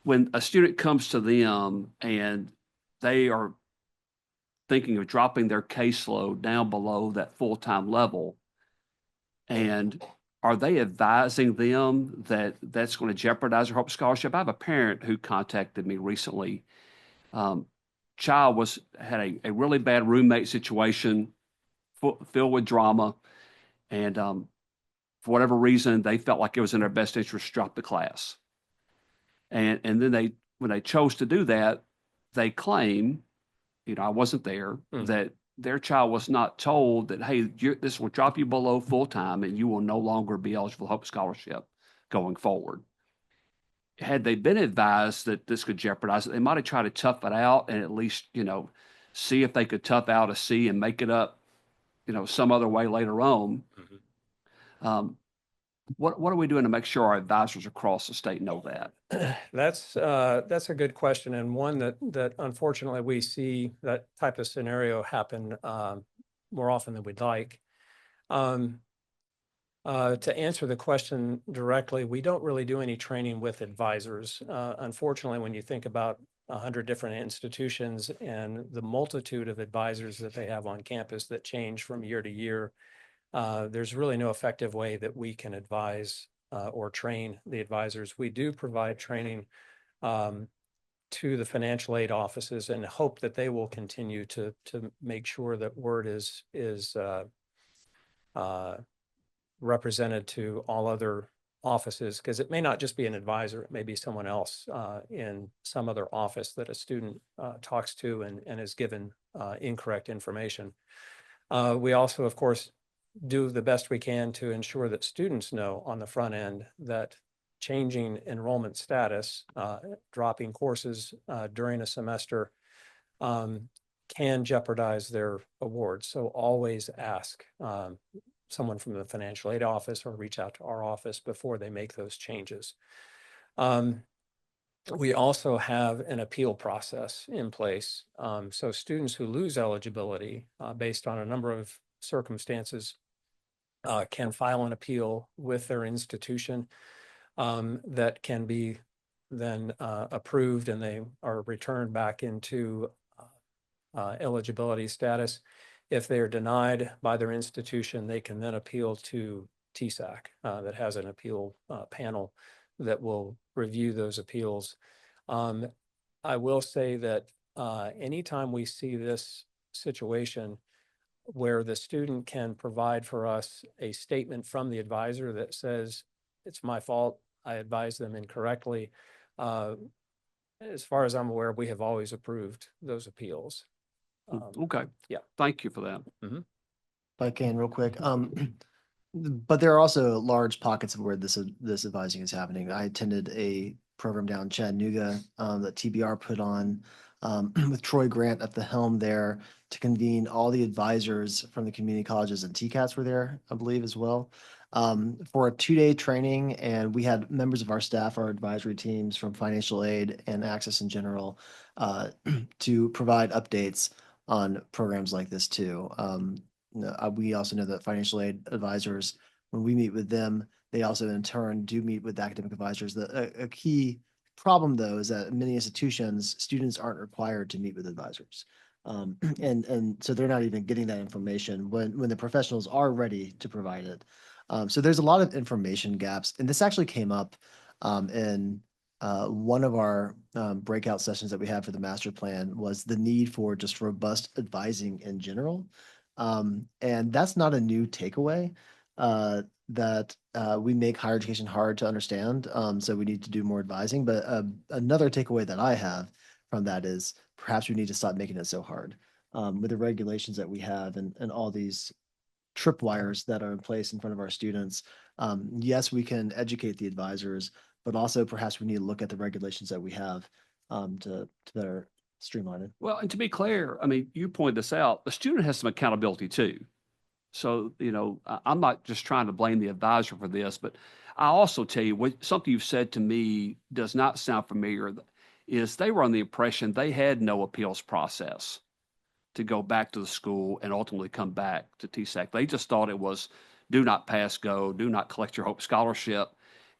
When a student comes to them and they are thinking of dropping their caseload down below that full-time level, and are they advising them that that's going to jeopardize their Hope Scholarship? I have a parent who contacted me recently. Child had a really bad roommate situation, filled with drama, and for whatever reason, they felt like it was in their best interest to drop the class. And then when they chose to do that, they claim, I wasn't there, that their child was not told that, hey, this will drop you below full-time and you will no longer be eligible for Hope Scholarship going forward. Had they been advised that this could jeopardize it, they might have tried to tough it out and at least, see if they could tough out a C and make it up, some other way later on. What are we doing to make sure our advisors across the state know that? That's a good question, and one that unfortunately we see that type of scenario happen more often than we'd like. To answer the question directly, we don't really do any training with advisors. Unfortunately, when you think about 100 different institutions and the multitude of advisors that they have on campus that change from year to year, there's really no effective way that we can advise or train the advisors. We do provide training to the financial aid offices and hope that they will continue to make sure that word is represented to all other offices, because it may not just be an advisor, it may be someone else in some other office that a student talks to and is given incorrect information. We also, of course, do the best we can to ensure that students know on the front end that changing enrollment status, dropping courses during a semester can jeopardize their awards. So always ask someone from the financial aid office or reach out to our office before they make those changes. We also have an appeal process in place. So students who lose eligibility based on a number of circumstances can file an appeal with their institution that can be then approved, and they are returned back into eligibility status. If they are denied by their institution, they can then appeal to THEC that has an appeal panel that will review those appeals. I will say that anytime we see this situation where the student can provide for us a statement from the advisor that says, it's my fault, I advised them incorrectly. As far as I'm aware, we have always approved those appeals. Okay. Yeah. Thank you for that. If I can real quick, But there are also large pockets of where this advising is happening. I attended a program down in Chattanooga that TBR put on with Troy Grant at the helm there to convene all the advisors from the community colleges, and TCATs were there, I believe, as well, for a 2-day training. And we had members of our staff, our advisory teams from financial aid and access in general, to provide updates on programs like this too. We also know that financial aid advisors, when we meet with them, they also in turn do meet with academic advisors. A key problem though is that in many institutions, students aren't required to meet with advisors. And so they're not even getting that information when the professionals are ready to provide it. So there's a lot of information gaps, and this actually came up in one of our breakout sessions that we had for the master plan was the need for just robust advising in general. And that's not a new takeaway that we make higher education hard to understand. So we need to do more advising. But another takeaway that I have from that is perhaps we need to stop making it so hard with the regulations that we have and all these tripwires that are in place in front of our students. Yes, we can educate the advisors, but also perhaps we need to look at the regulations that we have to better streamline it. Well, and to be clear, I mean, you pointed this out, the student has some accountability too. So, I'm not just trying to blame the advisor for this, but I also tell you something you've said to me does not sound familiar, is they were on the impression they had no appeals process to go back to the school and ultimately come back to THEC. They just thought it was do not pass go, do not collect your Hope Scholarship,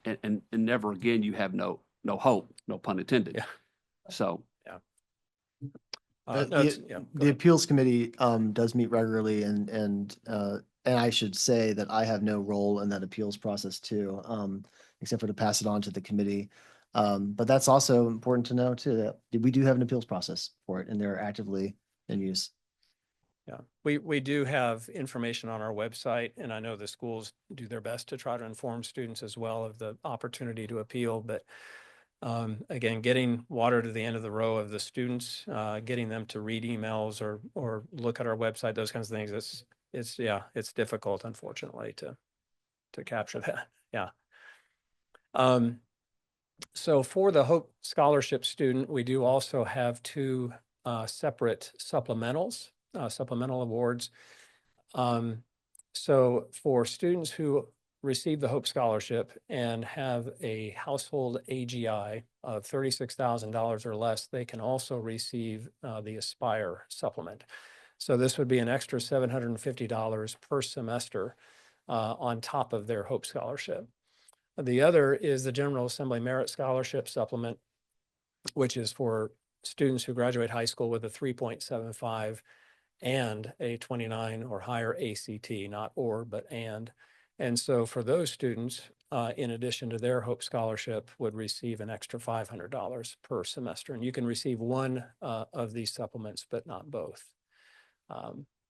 and never again you have no hope, no pun intended. Yeah. So The appeals committee does meet regularly, and I should say that I have no role in that appeals process too, except for to pass it on to the committee. But that's also important to know too, that we do have an appeals process for it, and they're actively in use. Yeah, we do have information on our website, and I know the schools do their best to try to inform students as well of the opportunity to appeal. But again, getting water to the end of the row of the students, getting them to read emails or look at our website, those kinds of things, it's difficult, unfortunately, to capture that. Yeah. So for the Hope Scholarship student, we do also have two separate supplemental awards. So for students who receive the Hope Scholarship and have a household AGI of $36,000 or less, they can also receive the Aspire supplement. So this would be an extra $750 per semester on top of their Hope Scholarship. The other is the General Assembly Merit Scholarship Supplement, which is for students who graduate high school with a 3.75 and a 29 or higher ACT, not or, but and. And so for those students, in addition to their Hope Scholarship, would receive an extra $500 per semester. And you can receive one of these supplements, but not both,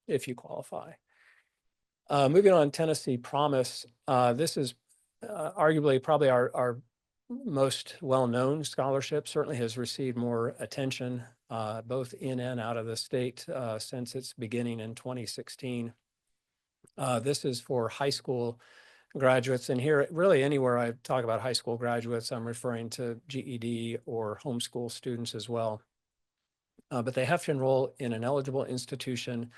if you qualify. Moving on, Tennessee Promise. This is arguably probably our most well-known scholarship, certainly has received more attention both in and out of the state since its beginning in 2016. This is for high school graduates, and here really anywhere I talk about high school graduates, I'm referring to GED or homeschool students as well. But they have to enroll in an eligible institution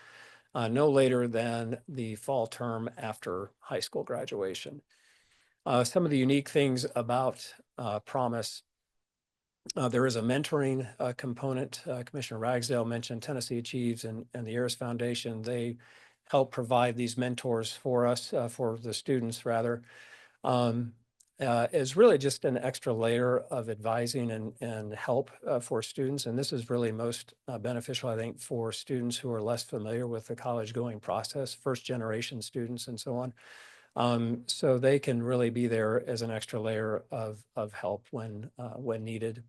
no later than the fall term after high school graduation. Some of the unique things about Promise, there is a mentoring component. Commissioner Ragsdale mentioned Tennessee Achieves and the Ayers Foundation. They help provide these mentors for us, for the students rather, is really just an extra layer of advising and help for students. And this is really most beneficial, I think, for students who are less familiar with the college going process, first generation students and so on. So they can really be there as an extra layer of help when needed.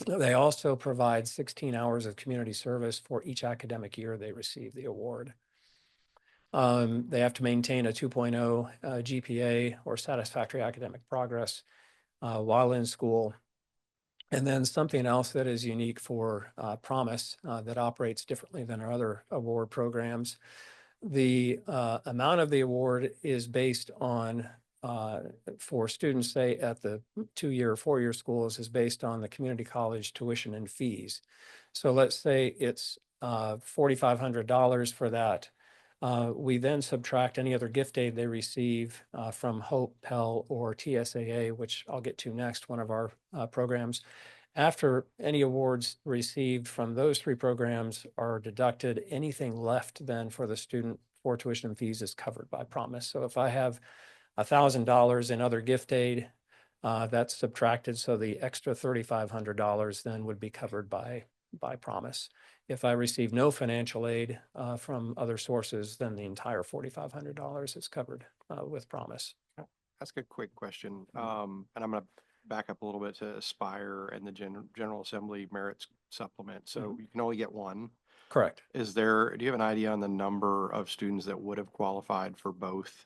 They also provide 16 hours of community service for each academic year they receive the award. They have to maintain a 2.0 GPA or satisfactory academic progress while in school. And then something else that is unique for Promise that operates differently than our other award programs. the amount of the award is based on, for students, say, at the 2-year, 4-year schools, is based on the community college tuition and fees. So let's say it's $4,500 for that. We then subtract any other gift aid they receive from Hope, Pell, or TSAA, which I'll get to next, one of our programs. After any awards received from those 3 programs are deducted, anything left then for the student for tuition and fees is covered by Promise. So if I have $1,000 in other gift aid, that's subtracted. So the extra $3,500 then would be covered by Promise. If I receive no financial aid from other sources, then the entire $4,500 is covered with Promise. That's a quick question. And I'm going to back up a little bit to Aspire and the General Assembly Merits Supplement. So you can only get one. Correct. Do you have an idea on the number of students that would have qualified for both?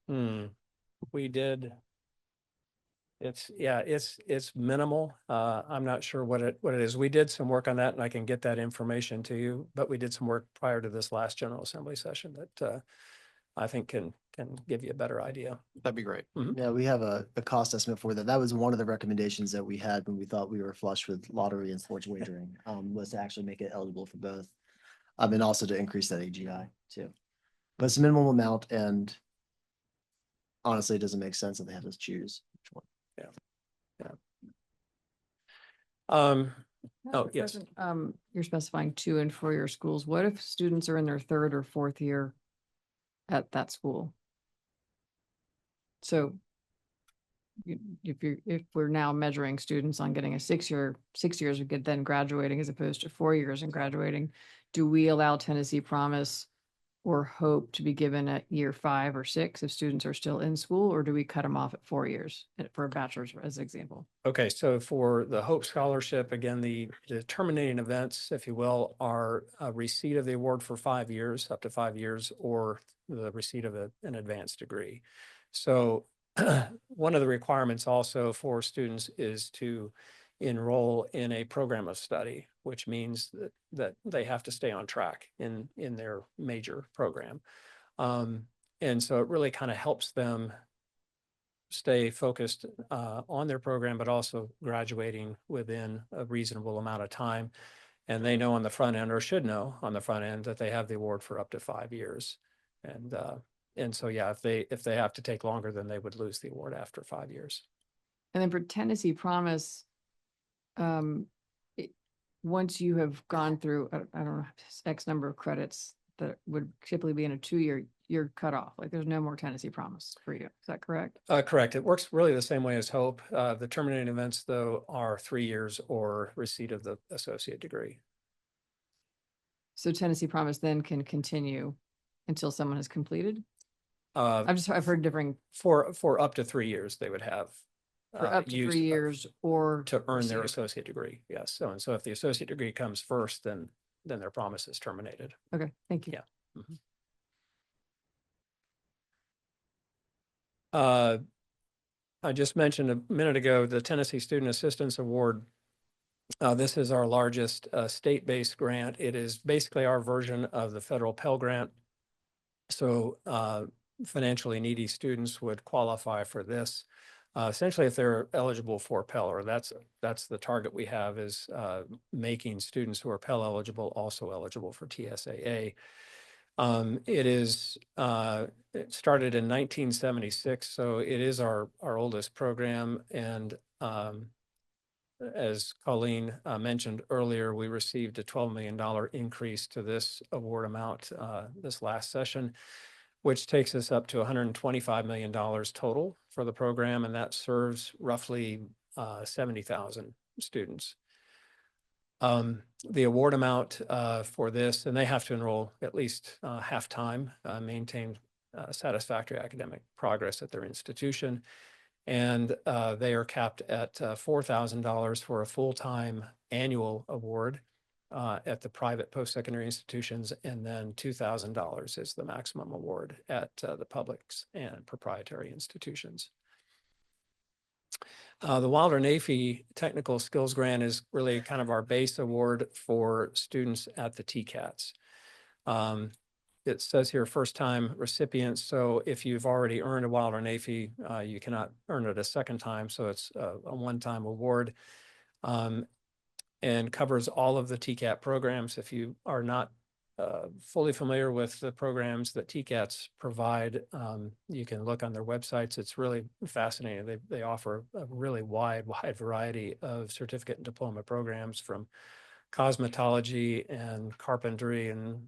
We did. It's minimal. I'm not sure what it is. We did some work on that, and I can get that information to you, but we did some work prior to this last General Assembly session that I think can give you a better idea. That'd be great. Yeah, we have a cost estimate for that. That was one of the recommendations that we had when we thought we were flush with lottery and sports wagering, was to actually make it eligible for both. And also to increase that AGI too. But it's a minimum amount, and honestly, it doesn't make sense that they have to choose which one. Oh, yes. You're specifying 2 and 4-year schools. What if students are in their 3rd or 4th year at that school? So if we're now measuring students on getting a 6 years of good, then graduating as opposed to 4 years and graduating, do we allow Tennessee Promise or Hope to be given at year 5 or 6 if students are still in school, or do we cut them off at 4 years for a bachelor's as an example? Okay, so for the Hope Scholarship, again, the terminating events, if you will, are a receipt of the award for 5 years, up to 5 years, or the receipt of an advanced degree. So one of the requirements also for students is to enroll in a program of study, which means that they have to stay on track in their major program. And so it really kind of helps them stay focused on their program, but also graduating within a reasonable amount of time. And they know on the front end, or should know on the front end, that they have the award for up to 5 years. And so, yeah, if they have to take longer, then they would lose the award after 5 years. And then for Tennessee Promise, once you have gone through, I don't know, X number of credits that would typically be in a 2-year, you're cut off. Like there's no more Tennessee Promise for you. Is that correct? Correct. It works really the same way as Hope. The terminating events, though, are 3 years or receipt of the associate degree. So Tennessee Promise then can continue until someone has completed? I've heard differing. For up to 3 years, they would have. For up to 3 years or to earn their associate degree. Yes. So if the associate degree comes first, then their promise is terminated. Okay, thank you. Yeah. I just mentioned a minute ago the Tennessee Student Assistance Award. This is our largest state-based grant. It is basically our version of the federal Pell Grant. So financially needy students would qualify for this. Essentially, if they're eligible for Pell, or that's the target we have, is making students who are Pell eligible also eligible for TSAA. It started in 1976, so it is our oldest program. And as Colleen mentioned earlier, we received a $12 million increase to this award amount this last session, which takes us up to $125 million total for the program, and that serves roughly 70,000 students. The award amount for this, and they have to enroll at least half-time, maintain satisfactory academic progress at their institution, and they are capped at $4,000 for a full-time annual award at the private post-secondary institutions, and then $2,000 is the maximum award at the public and proprietary institutions. The Wilder Nafee Technical Skills Grant is really kind of our base award for students at the TCATs. It says here first-time recipients. So if you've already earned a Wilder and AFI, you cannot earn it a second time. So it's a one-time award, and covers all of the TCAT programs. If you are not fully familiar with the programs that TCATs provide, you can look on their websites. It's really fascinating. They offer a really wide variety of certificate and diploma programs, from cosmetology and carpentry and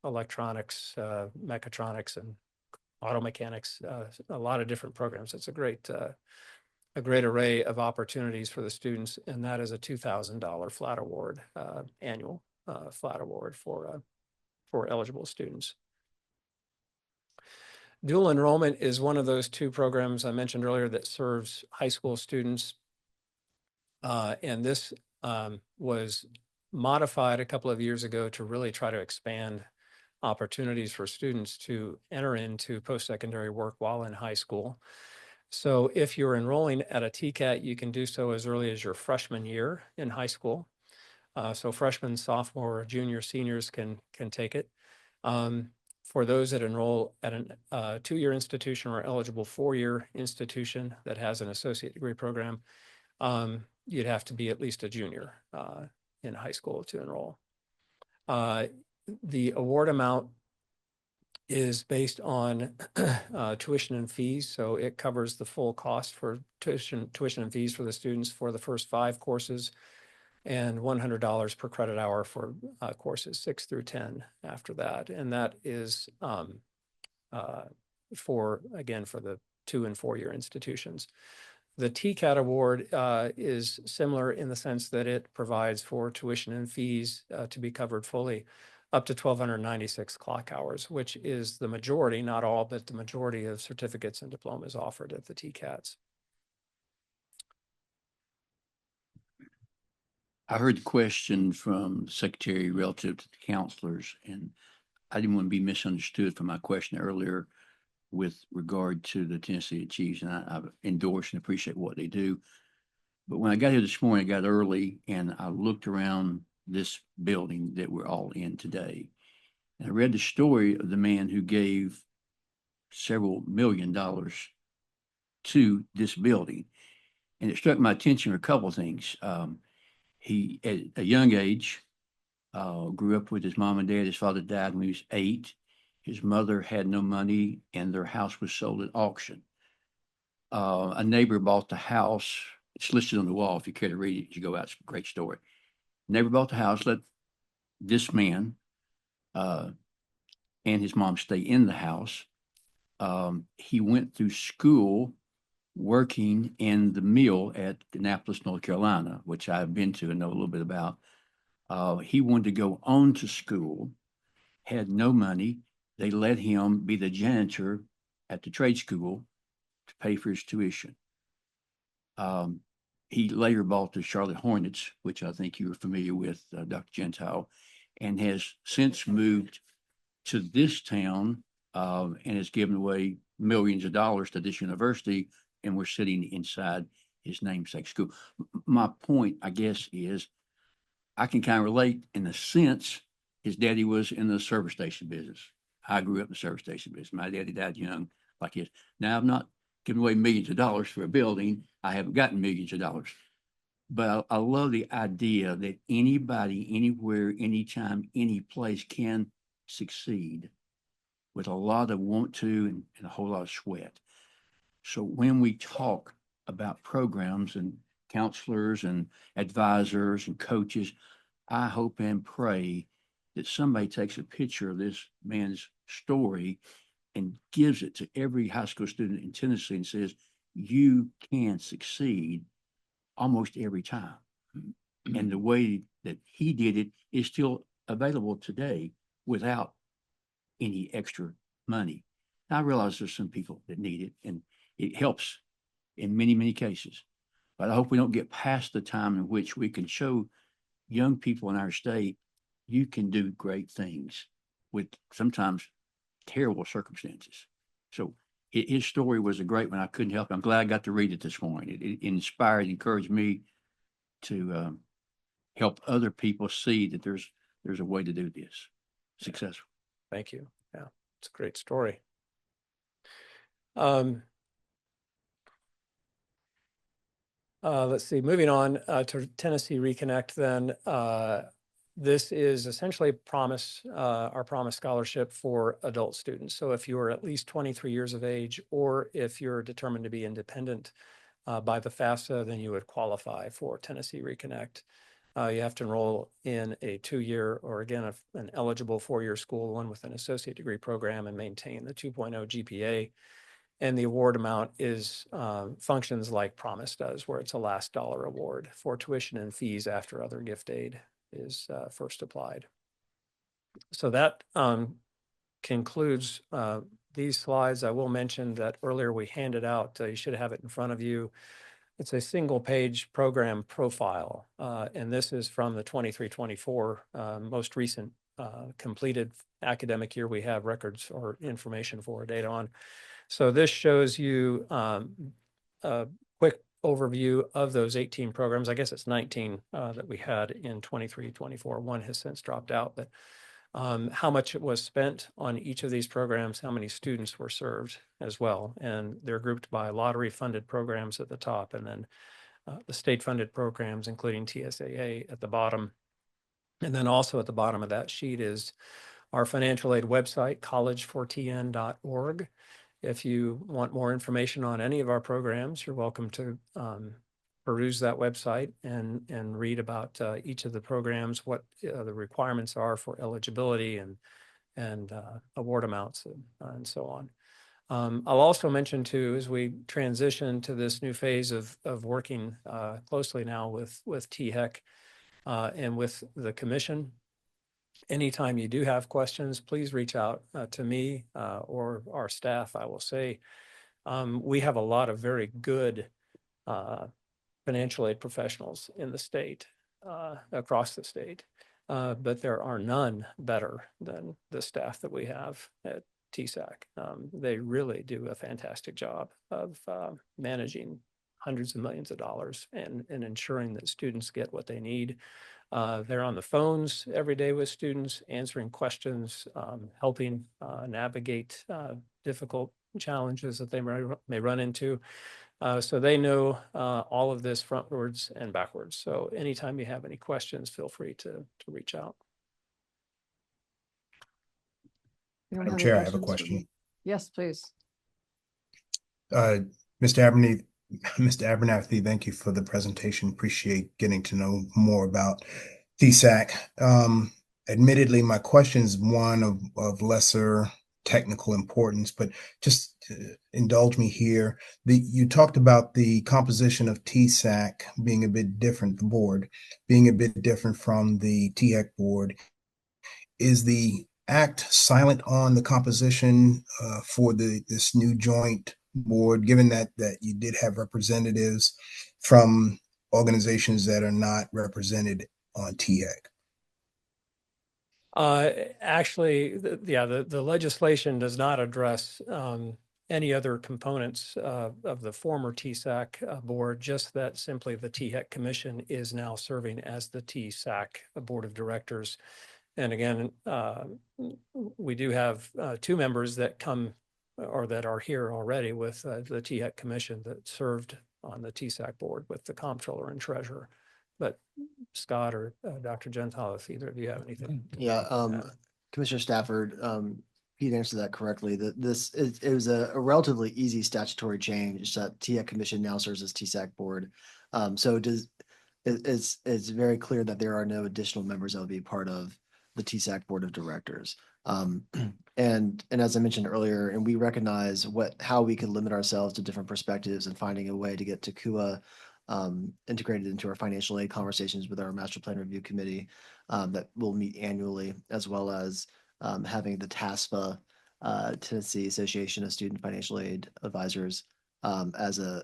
electronics, mechatronics, and auto mechanics, a lot of different programs. It's a great array of opportunities for the students, and that is a $2,000 flat award, annual flat award for eligible students. Dual enrollment is one of those two programs I mentioned earlier that serves high school students, and this was modified a couple of years ago to really try to expand opportunities for students to enter into post-secondary work while in high school. So if you're enrolling at a TCAT, you can do so as early as your freshman year in high school. So freshmen, sophomore, junior, seniors can take it. For those that enroll at a two-year institution or eligible four-year institution that has an associate degree program, you'd have to be at least a junior in high school to enroll. The award amount is based on tuition and fees. So it covers the full cost for tuition and fees for the students for the first 5 courses, and $100 per credit hour for courses 6 through 10 after that. And that is for the 2- and 4-year institutions. The TCAT award is similar in the sense that it provides for tuition and fees to be covered fully up to 1,296 clock hours, which is the majority, not all, but the majority of certificates and diplomas offered at the TCATs. I heard the question from the Secretary relative to the counselors, and I didn't want to be misunderstood from my question earlier with regard to the Tennessee Chiefs, and I endorse and appreciate what they do. But when I got here this morning, I got early and I looked around this building that we're all in today. And I read the story of the man who gave several $1 million to this building. And it struck my attention a couple of things. He, at a young age, grew up with his mom and dad. His father died when he was 8. His mother had no money and their house was sold at auction. A neighbor bought the house. It's listed on the wall. If you care to read it, you go out. It's a great story. Neighbor bought the house, let this man and his mom stay in the house. He went through school working in the mill at Annapolis, North Carolina, which I've been to and know a little bit about. He wanted to go on to school, had no money. They let him be the janitor at the trade school to pay for his tuition. He later bought the Charlotte Hornets, which I think you were familiar with, Dr. Gentile, and has since moved to this town and has given away millions of dollars to this university, and we're sitting inside his namesake school. My point, I guess, is I can kind of relate in the sense his daddy was in the service station business. I grew up in the service station business. My daddy died young like his. Now, I've not given away millions of dollars for a building. I haven't gotten millions of dollars. But I love the idea that anybody, anywhere, anytime, any place can succeed with a lot of want to and a whole lot of sweat. So when we talk about programs and counselors and advisors and coaches, I hope and pray that somebody takes a picture of this man's story and gives it to every high school student in Tennessee and says, you can succeed almost every time. And the way that he did it is still available today without any extra money. Now, I realize there's some people that need it, and it helps in many, many cases. But I hope we don't get past the time in which we can show young people in our state, you can do great things with sometimes terrible circumstances. So his story was a great one. I couldn't help it. I'm glad I got to read it this morning. It inspired, encouraged me to help other people see that there's a way to do this. successful. Thank you. Yeah, it's a great story. Let's see, moving on to Tennessee Reconnect then. This is essentially our Promise Scholarship for adult students. So if you are at least 23 years of age, or if you're determined to be independent by the FAFSA, then you would qualify for Tennessee Reconnect. You have to enroll in a 2-year, or again, an eligible 4-year school, one with an associate degree program, and maintain the 2.0 GPA. And the award amount is functions like Promise does, where it's a last dollar award for tuition and fees after other gift aid is first applied. So that concludes these slides. I will mention that earlier we handed out, you should have it in front of you. It's a single page program profile. And this is from the 23-24 most recent completed academic year we have records or information for data on. So this shows you a quick overview of those 18 programs. I guess it's 19 that we had in 23-24. One has since dropped out, but how much it was spent on each of these programs, how many students were served as well. And they're grouped by lottery funded programs at the top, and then the state funded programs, including TSAA at the bottom. And then also at the bottom of that sheet is our financial aid website, college4tn.org. If you want more information on any of our programs, you're welcome to peruse that website and read about each of the programs, what the requirements are for eligibility and award amounts and so on. I'll also mention too, as we transition to this new phase of working closely now with THEC and with the commission, anytime you do have questions, please reach out to me or our staff. I will say we have a lot of very good financial aid professionals in the state, across the state, but there are none better than the staff that we have at THEC. They really do a fantastic job of managing hundreds of millions of dollars and ensuring that students get what they need. They're on the phones every day with students, answering questions, helping navigate difficult challenges that they may run into. So they know all of this frontwards and backwards. So anytime you have any questions, feel free to reach out. Madam Chair, I have a question. Yes, please. Mr. Abernathy, thank you for the presentation. Appreciate getting to know more about THEC. Admittedly, my question is one of lesser technical importance, but just indulge me here. You talked about the composition of THEC being a bit different, the board being a bit different from the THEC board. Is the act silent on the composition for this new joint board, given that you did have representatives from organizations that are not represented on THEC? Actually, the legislation does not address any other components of the former TSAC board, just that simply the THEC Commission is now serving as the TSAC Board of Directors. And again, we do have 2 members that come or that are here already with the THEC Commission that served on the TSAC board with the comptroller and treasurer. But Scott or Dr. Gentile, if either of you have anything. Yeah, Commissioner Stafford, Pete answered that correctly. That it was a relatively easy statutory change that THEC Commission now serves as TSAC board. So it's very clear that there are no additional members that will be part of the TSAC board of directors. And as I mentioned earlier, and we recognize how we can limit ourselves to different perspectives and finding a way to get TCUA integrated into our financial aid conversations with our master plan review committee that will meet annually, as well as having the TASFA, Tennessee Association of Student Financial Aid Advisors, as a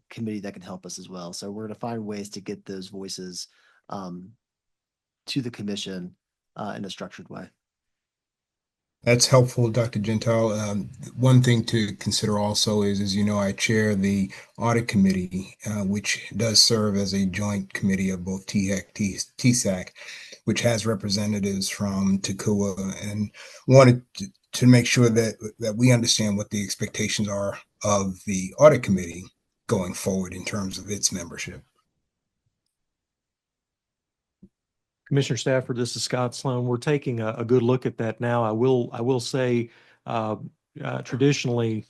committee that can help us as well. So we're going to find ways to get those voices to the commission in a structured way. That's helpful, Dr. Gentile. One thing to consider also is, as you know, I chair the audit committee, which does serve as a joint committee of both THEC, TSAC. which has representatives from THEC, and wanted to make sure that we understand what the expectations are of the audit committee going forward in terms of its membership. Commissioner Stafford, this is Scott Sloan. We're taking a good look at that now. I will say traditionally,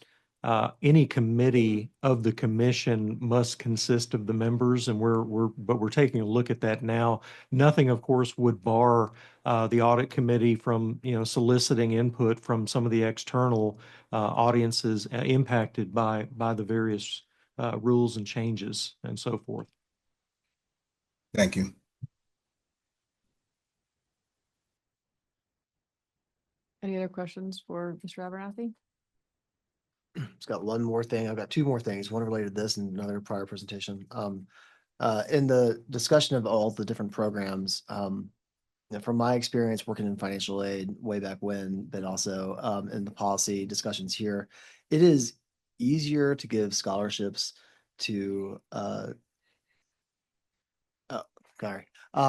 any committee of the commission must consist of the members, and we're taking a look at that now. Nothing, of course, would bar the audit committee from soliciting input from some of the external audiences impacted by the various rules and changes and so forth. Thank you. Any other questions for Mr. Abernathy? It's got one more thing. I've got two more things, one related to this and another prior presentation. In the discussion of all the different programs, from my experience working in financial aid way back when, but also in the policy discussions here, it is easier to give scholarships to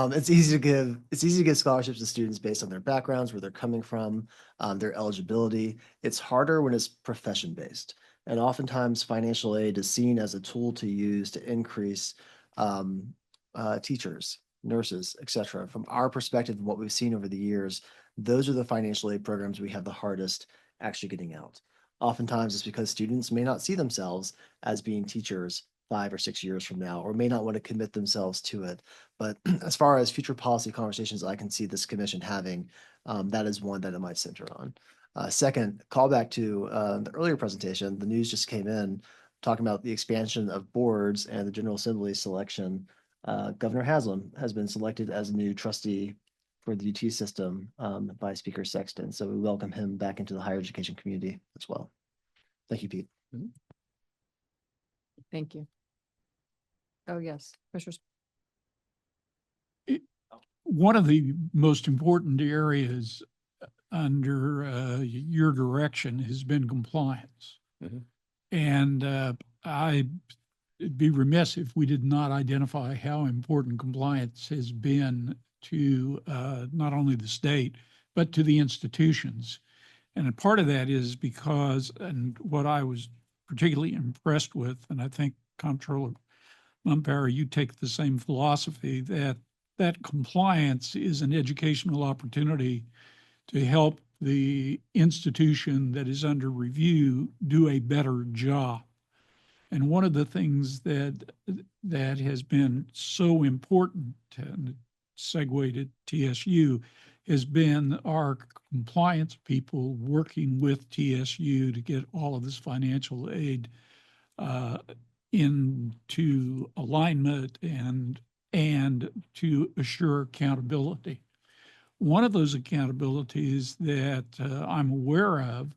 it's easy to give scholarships to students based on their backgrounds, where they're coming from, their eligibility. It's harder when it's profession based. And oftentimes financial aid is seen as a tool to use to increase teachers, nurses, etc. From our perspective and what we've seen over the years, those are the financial aid programs we have the hardest actually getting out. Oftentimes it's because students may not see themselves as being teachers 5 or 6 years from now, or may not want to commit themselves to it. But as far as future policy conversations I can see this commission having, that is one that it might center on. Second, call back to the earlier presentation. The news just came in talking about the expansion of boards and the General Assembly selection. Governor Haslam has been selected as a new trustee for the UT system by Speaker Sexton. So we welcome him back into the higher education community as well. Thank you, Pete. Thank you. Oh, yes, Commissioner. One of the most important areas under your direction has been compliance. And I'd be remiss if we did not identify how important compliance has been to not only the state, but to the institutions. And a part of that is because, and what I was particularly impressed with, and I think Comptroller Mumpower, you take the same philosophy, that compliance is an educational opportunity to help the institution that is under review do a better job. And one of the things that has been so important, and segue to TSU, has been our compliance people working with TSU to get all of this financial aid into alignment and to assure accountability. One of those accountabilities that I'm aware of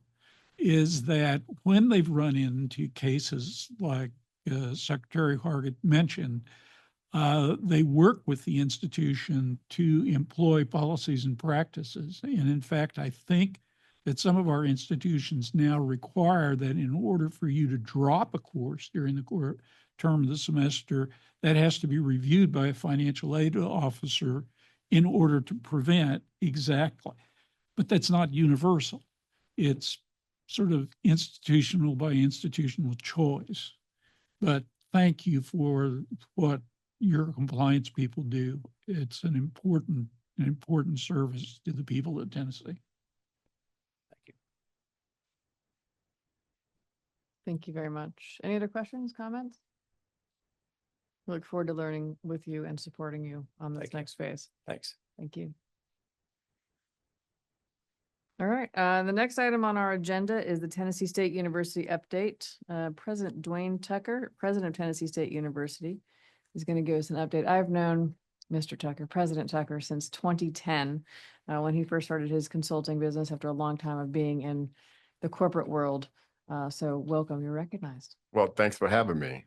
is that when they've run into cases like Secretary Hargett mentioned, they work with the institution to employ policies and practices. And in fact, I think that some of our institutions now require that in order for you to drop a course during the term of the semester, that has to be reviewed by a financial aid officer in order to prevent exactly. But that's not universal. It's sort of institutional by institutional choice. But thank you for what your compliance people do. It's an important service to the people of Tennessee. Thank you very much. Any other questions, comments? We look forward to learning with you and supporting you on this next phase. Thanks. Thank you. All right, the next item on our agenda is the Tennessee State University update. President Dwayne Tucker, president of Tennessee State University, is going to give us an update. I've known Mr. Tucker, President Tucker, since 2010, when he first started his consulting business after a long time of being in the corporate world. So welcome, you're recognized. Well, thanks for having me.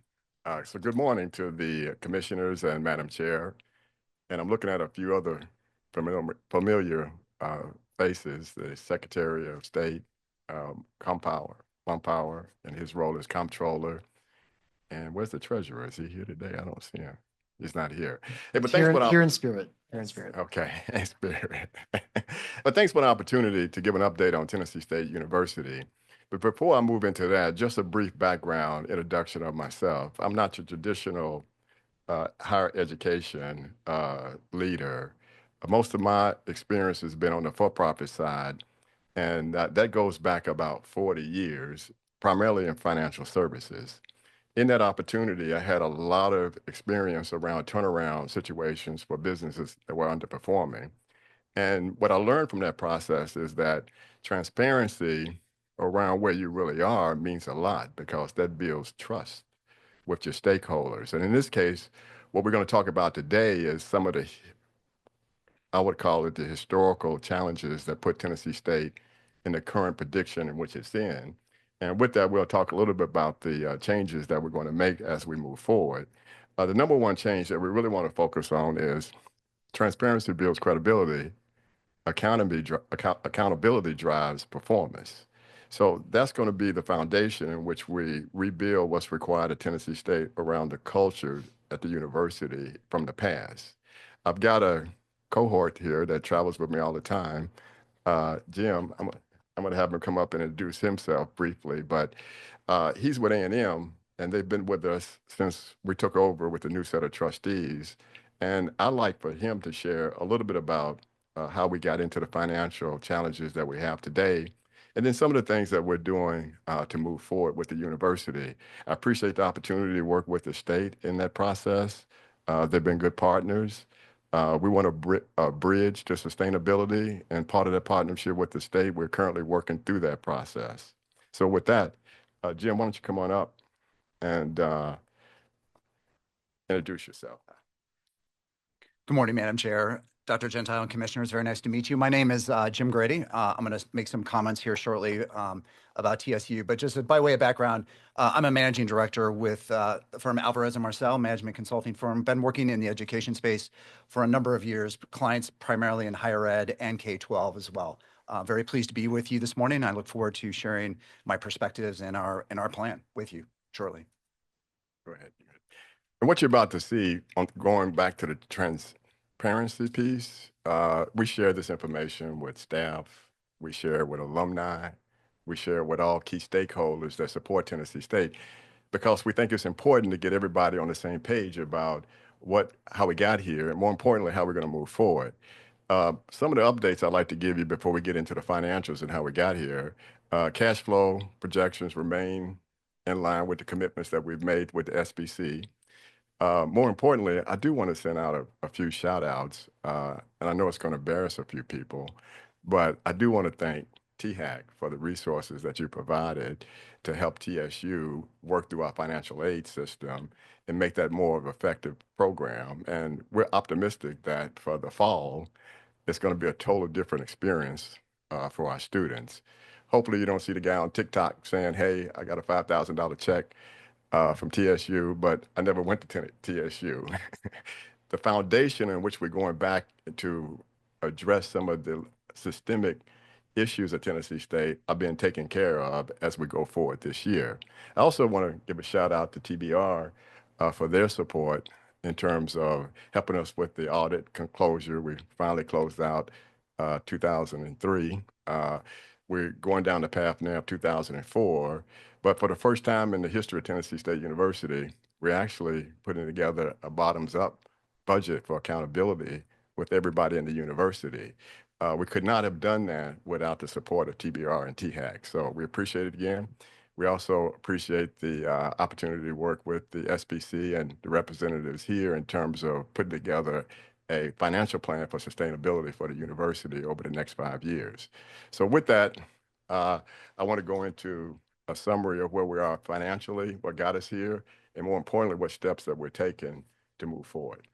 So good morning to the commissioners and Madam Chair. And I'm looking at a few other familiar faces, the Secretary of State, Mumpower, in his role as comptroller. And where's the treasurer? Is he here today? I don't see him. He's not here. Hey, but Here, thanks for the here in spirit, here in spirit. Okay, in spirit. But thanks for the opportunity to give an update on Tennessee State University. But before I move into that, just a brief background introduction of myself. I'm not your traditional higher education leader. Most of my experience has been on the for-profit side, and that goes back about 40 years, primarily in financial services. In that opportunity, I had a lot of experience around turnaround situations for businesses that were underperforming. And what I learned from that process is that transparency around where you really are means a lot because that builds trust with your stakeholders. And in this case, what we're going to talk about today is some of the, I would call it the historical challenges that put Tennessee State in the current prediction in which it's in. And with that, we'll talk a little bit about the changes that we're going to make as we move forward. The number one change that we really want to focus on is transparency builds credibility, accountability drives performance. So that's going to be the foundation in which we rebuild what's required at Tennessee State around the culture at the university from the past. I've got a cohort here that travels with me all the time. Jim, I'm going to have him come up and introduce himself briefly, but he's with A&M, and they've been with us since we took over with the new set of trustees. And I'd like for him to share a little bit about how we got into the financial challenges that we have today, and then some of the things that we're doing to move forward with the university. I appreciate the opportunity to work with the state in that process. They've been good partners. We want to bridge to sustainability, and part of that partnership with the state, we're currently working through that process. So with that, Jim, why don't you come on up and introduce yourself. Good morning, Madam Chair, Dr. Gentile and Commissioners. Very nice to meet you. My name is Jim Grady. I'm going to make some comments here shortly about TSU, but just by way of background, I'm a managing director with the firm Alvarez & Marcel, management consulting firm. Been working in the education space for a number of years, clients primarily in higher ed and K-12 as well. Very pleased to be with you this morning. I look forward to sharing my perspectives and our plan with you shortly. Go ahead. And what you're about to see, going back to the transparency piece, we share this information with staff, we share it with alumni, we share it with all key stakeholders that support Tennessee State, because we think it's important to get everybody on the same page about how we got here, and more importantly, how we're going to move forward. Some of the updates I'd like to give you before we get into the financials and how we got here. Cash flow projections remain in line with the commitments that we've made with the SBC. More importantly, I do want to send out a few shout outs, and I know it's going to embarrass a few people, but I do want to thank THEC for the resources that you provided to help TSU work through our financial aid system and make that more of an effective program. And we're optimistic that for the fall, it's going to be a totally different experience for our students. Hopefully you don't see the guy on TikTok saying, hey, I got a $5,000 check from TSU, but I never went to TSU. The foundation in which we're going back to address some of the systemic issues at Tennessee State are being taken care of as we go forward this year. I also want to give a shout out to TBR for their support in terms of helping us with the audit closure. We finally closed out 2003. We're going down the path now of 2004. But for the first time in the history of Tennessee State University, we're actually putting together a bottoms-up budget for accountability with everybody in the university. We could not have done that without the support of TBR and THEC. So we appreciate it again. We also appreciate the opportunity to work with the SBC and the representatives here in terms of putting together a financial plan for sustainability for the university over the next 5 years. So with that, I want to go into a summary of where we are financially, what got us here, and more importantly, what steps that we're taking to move forward.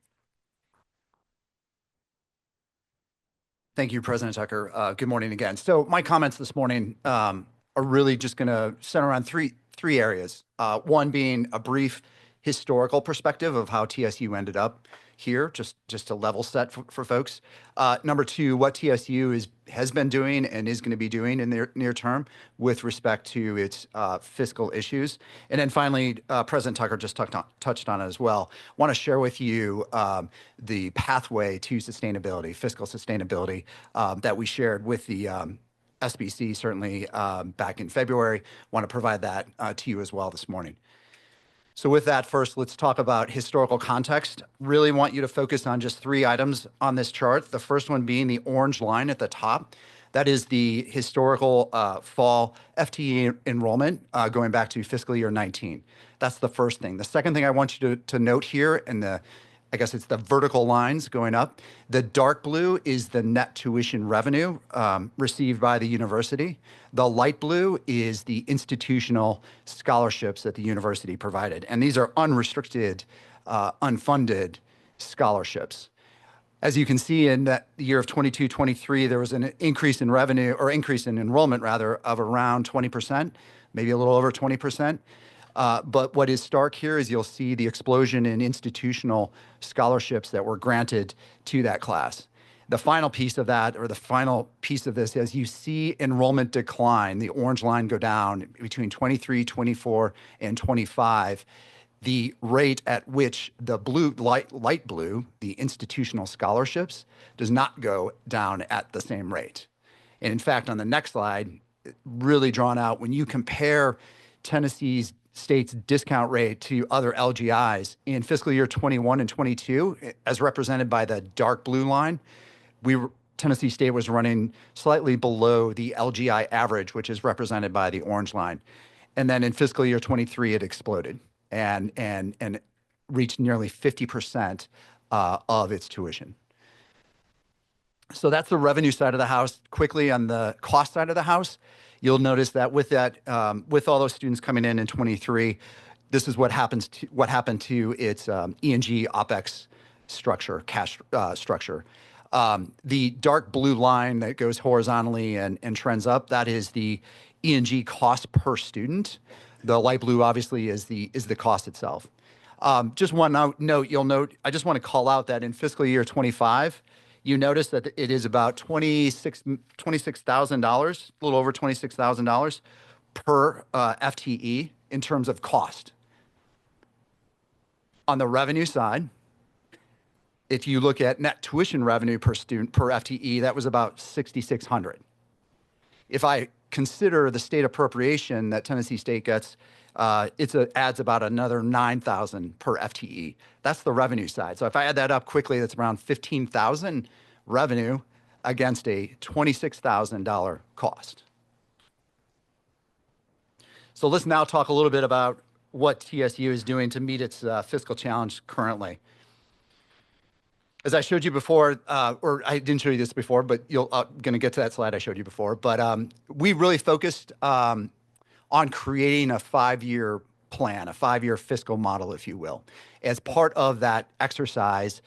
Thank you, President Tucker. Good morning again. So my comments this morning are really just going to center around three areas. One being a brief historical perspective of how TSU ended up here, just to level set for folks. Number two, what TSU has been doing and is going to be doing in the near term with respect to its fiscal issues. And then finally, President Tucker just touched on it as well. Want to share with you the pathway to sustainability, fiscal sustainability that we shared with the SBC certainly back in February. Want to provide that to you as well this morning. So with that, first, let's talk about historical context. Really want you to focus on just 3 items on this chart. The first one being the orange line at the top. That is the historical fall FTE enrollment going back to fiscal year 19. That's the first thing. The second thing I want you to note here in I guess it's the vertical lines going up. The dark blue is the net tuition revenue received by the university. The light blue is the institutional scholarships that the university provided. And these are unrestricted, unfunded scholarships. As you can see in that year of 22-23, there was an increase in revenue, or increase in enrollment rather, of around 20%, maybe a little over 20%. But what is stark here is you'll see the explosion in institutional scholarships that were granted to that class. The final piece of that, or the final piece of this, as you see enrollment decline, the orange line go down between 23, 24, and 25, the rate at which the blue, light blue, the institutional scholarships, does not go down at the same rate. And in fact, on the next slide, really drawn out, when you compare Tennessee's state's discount rate to other LGIs in fiscal year 21 and 22, as represented by the dark blue line, Tennessee State was running slightly below the LGI average, which is represented by the orange line. And then in fiscal year 23, it exploded and reached nearly 50% of its tuition. So that's the revenue side of the house. Quickly on the cost side of the house, you'll notice that with all those students coming in 23, this is what happened to its E&G OpEx structure, cash structure. The dark blue line that goes horizontally and trends up, that is the E&G cost per student. The light blue obviously is the cost itself. Just one note, I just want to call out that in fiscal year 25, you notice that it is about $26,000, a little over $26,000 per FTE in terms of cost. On the revenue side, if you look at net tuition revenue per student per FTE, that was about $6,600. If I consider the state appropriation that Tennessee State gets, it adds about another $9,000 per FTE. That's the revenue side. So if I add that up quickly, that's around $15,000 revenue against a $26,000 cost. So let's now talk a little bit about what TSU is doing to meet its fiscal challenge currently. As I showed you before, or I didn't show you this before, but I'm going to get to that slide I showed you before. But we really focused on creating a 5-year plan, a 5-year fiscal model, if you will. As part of that exercise,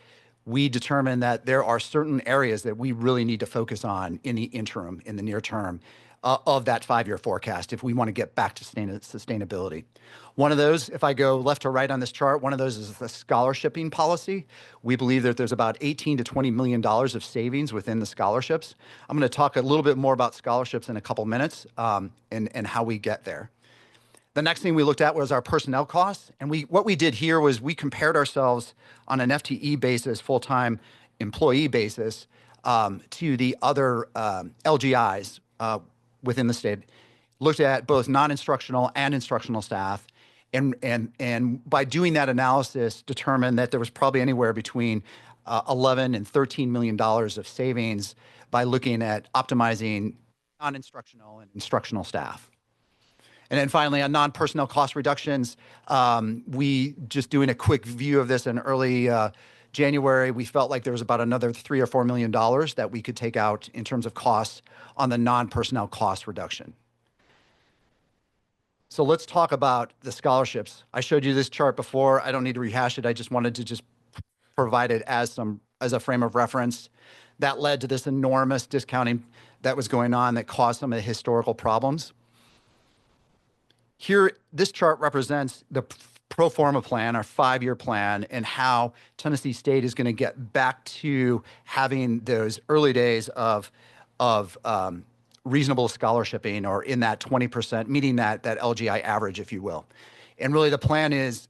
we determined that there are certain areas that we really need to focus on in the interim, in the near term, of that 5-year forecast if we want to get back to sustainability. One of those, if I go left to right on this chart, one of those is the scholarshiping policy. We believe that there's about $18 to $20 million of savings within the scholarships. I'm going to talk a little bit more about scholarships in a couple minutes and how we get there. The next thing we looked at was our personnel costs. And what we did here was we compared ourselves on an FTE basis, full-time employee basis, to the other LGIs within the state. Looked at both non-instructional and instructional staff. And by doing that analysis, determined that there was probably anywhere between 11 and $13 million of savings by looking at optimizing non-instructional and instructional staff. And then finally, on non-personnel cost reductions, we just doing a quick view of this in early January, we felt like there was about another $3 or $4 million that we could take out in terms of costs on the non-personnel cost reduction. So let's talk about the scholarships. I showed you this chart before. I don't need to rehash it. I just wanted to just provide it as a frame of reference. That led to this enormous discounting that was going on that caused some of the historical problems. Here, this chart represents the pro forma plan, our 5-year plan, and how Tennessee State is going to get back to having those early days of reasonable scholarshiping, or in that 20%, meeting that LGI average, if you will. And really the plan is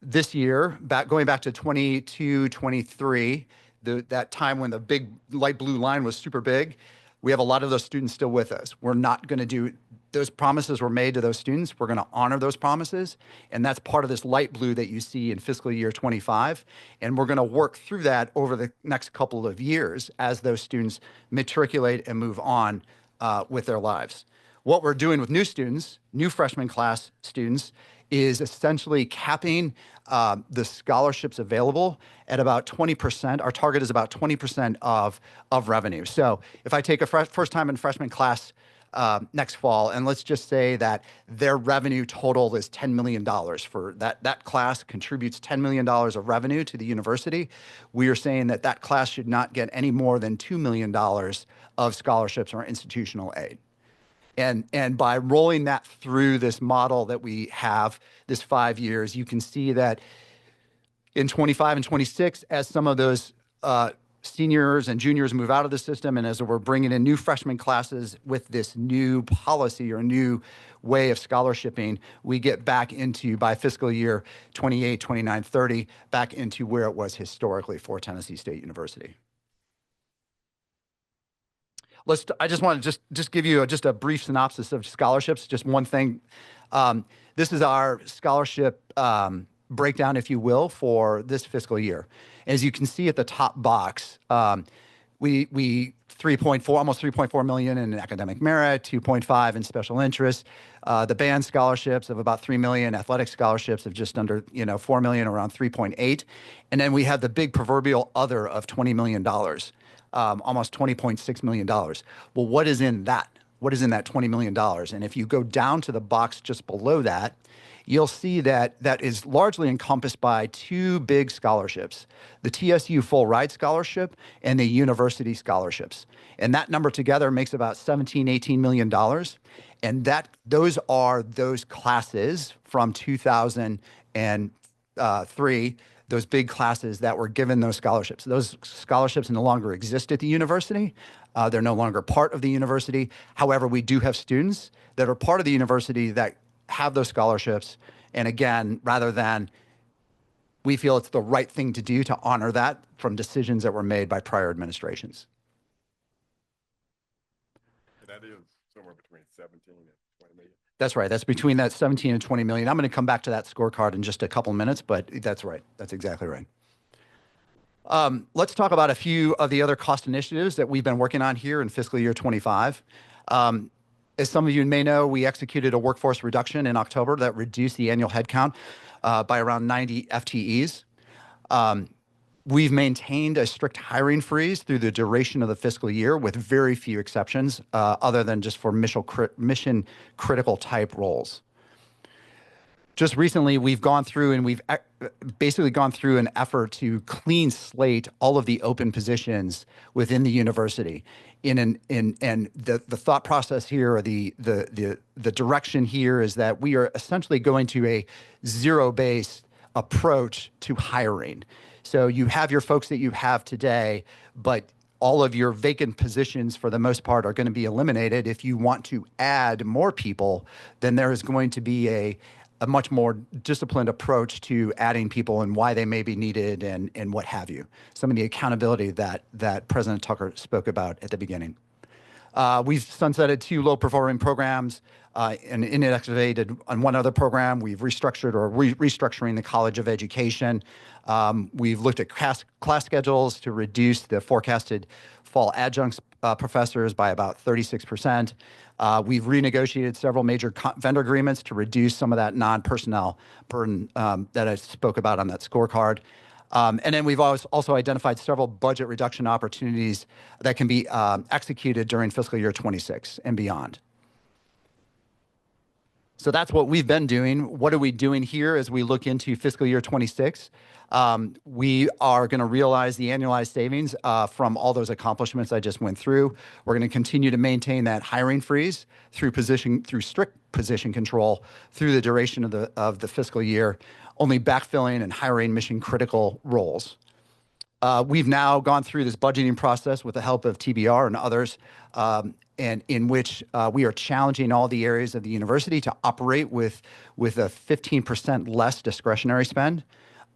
this year, going back to 22, 23, that time when the big light blue line was super big, we have a lot of those students still with us. We're not going to do, those promises were made to those students. We're going to honor those promises. And that's part of this light blue that you see in fiscal year 25. And we're going to work through that over the next couple of years as those students matriculate and move on with their lives. What we're doing with new students, new freshman class students, is essentially capping the scholarships available at about 20%. Our target is about 20% of revenue. So if I take a first time in freshman class next fall, and let's just say that their revenue total is $10 million for that class contributes $10 million of revenue to the university. We are saying that class should not get any more than $2 million of scholarships or institutional aid. And by rolling that through this model that we have, this 5 years, you can see that in 25 and 26, as some of those seniors and juniors move out of the system, and as we're bringing in new freshman classes with this new policy or new way of scholarshiping, we get back into, by fiscal year 28, 29, 30, back into where it was historically for Tennessee State University. I just want to just give you just a brief synopsis of scholarships. Just one thing. This is our scholarship breakdown, if you will, for this fiscal year. As you can see at the top box, we 3.4, almost 3.4 million in academic merit, 2.5 in special interest. The band scholarships of about 3 million, athletic scholarships of just under 4 million, around 3.8, and then we have the big proverbial other of $20 million. Almost $20.6 million. Well, what is in that? What is in that $20 million? And if you go down to the box just below that, you'll see that that is largely encompassed by two big scholarships, the TSU Full Ride Scholarship and the university scholarships. And that number together makes about $17, $18 million. And those are those classes from 2003, those big classes that were given those scholarships. Those scholarships no longer exist at the university. They're no longer part of the university. However, we do have students that are part of the university that have those scholarships. And again, rather than, we feel it's the right thing to do to honor that from decisions that were made by prior administrations. That is somewhere between 17 and 20 million. That's right. That's between that 17 and 20 million. I'm going to come back to that scorecard in just a couple minutes, but that's right. That's exactly right. Let's talk about a few of the other cost initiatives that we've been working on here in fiscal year 25. As some of you may know, we executed a workforce reduction in October that reduced the annual headcount by around 90 FTEs. We've maintained a strict hiring freeze through the duration of the fiscal year with very few exceptions, other than just for mission critical type roles. Just recently, we've gone through and we've basically gone through an effort to clean slate all of the open positions within the university. And the thought process here, or the direction here, is that we are essentially going to a zero-based approach to hiring. So you have your folks that you have today, but all of your vacant positions for the most part are going to be eliminated. If you want to add more people, then there is going to be a much more disciplined approach to adding people and why they may be needed and what have you. Some of the accountability that President Tucker spoke about at the beginning. We've sunsetted 2 low-performing programs and inactivated on one other program. We've restructured or restructuring the College of Education. We've looked at class schedules to reduce the forecasted fall adjuncts professors by about 36%. We've renegotiated several major vendor agreements to reduce some of that non-personnel burden that I spoke about on that scorecard. And then we've also identified several budget reduction opportunities that can be executed during fiscal year 26 and beyond. So that's what we've been doing. What are we doing here as we look into fiscal year 26? We are going to realize the annualized savings from all those accomplishments I just went through. We're going to continue to maintain that hiring freeze through strict position control through the duration of the fiscal year, only backfilling and hiring mission critical roles. We've now gone through this budgeting process with the help of TBR and others, and in which we are challenging all the areas of the university to operate with a 15% less discretionary spend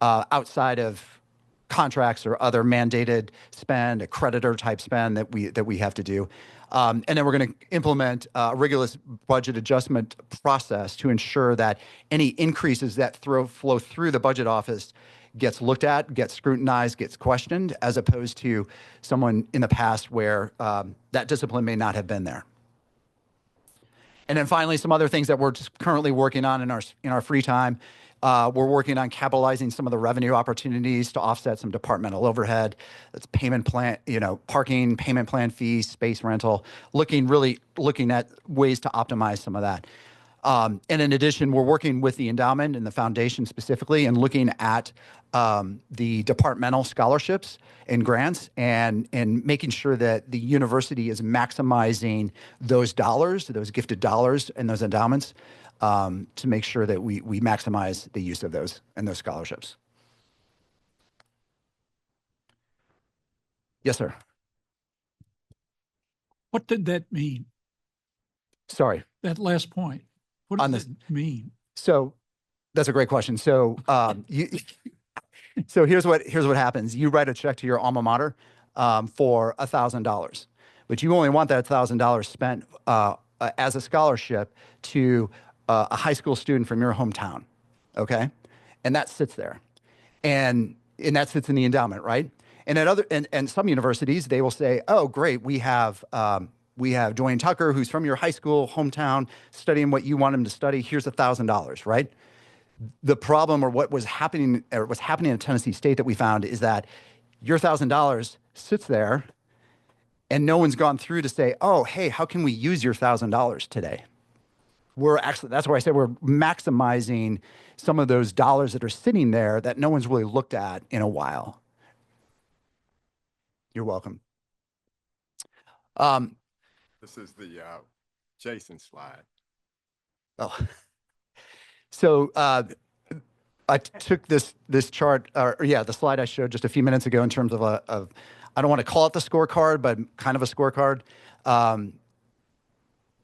outside of contracts or other mandated spend, accreditor type spend that we have to do. And then we're going to implement a rigorous budget adjustment process to ensure that any increases that flow through the budget office gets looked at, gets scrutinized, gets questioned, as opposed to someone in the past where that discipline may not have been there. And then finally, some other things that we're just currently working on in our free time. We're working on capitalizing some of the revenue opportunities to offset some departmental overhead. That's payment plan, parking, payment plan fees, space rental, looking at ways to optimize some of that. And in addition, we're working with the endowment and the foundation specifically and looking at the departmental scholarships and grants and making sure that the university is maximizing those dollars, those gifted dollars and those endowments to make sure that we maximize the use of those and those scholarships. Yes, sir. What did that mean? Sorry. That last point. What does it mean? So that's a great question. So so here's what happens. You write a check to your alma mater for $1,000, but you only want that $1,000 spent as a scholarship to a high school student from your hometown, okay? And that sits there, and that sits in the endowment, right? And at some universities, they will say, "Oh, great, we have Dwayne Tucker, who's from your high school hometown, studying what you want him to study. Here's $1,000, right?" The problem, or what's happening at Tennessee State that we found, is that your $1,000 sits there, and no one's gone through to say, "Oh, hey, how can we use your $1,000 today?" That's where I said we're maximizing some of those dollars that are sitting there that no one's really looked at in a while. You're welcome. This is the Jason slide. Oh, so I took this chart, the slide I showed just a few minutes ago in terms of I don't want to call it the scorecard, but kind of a scorecard.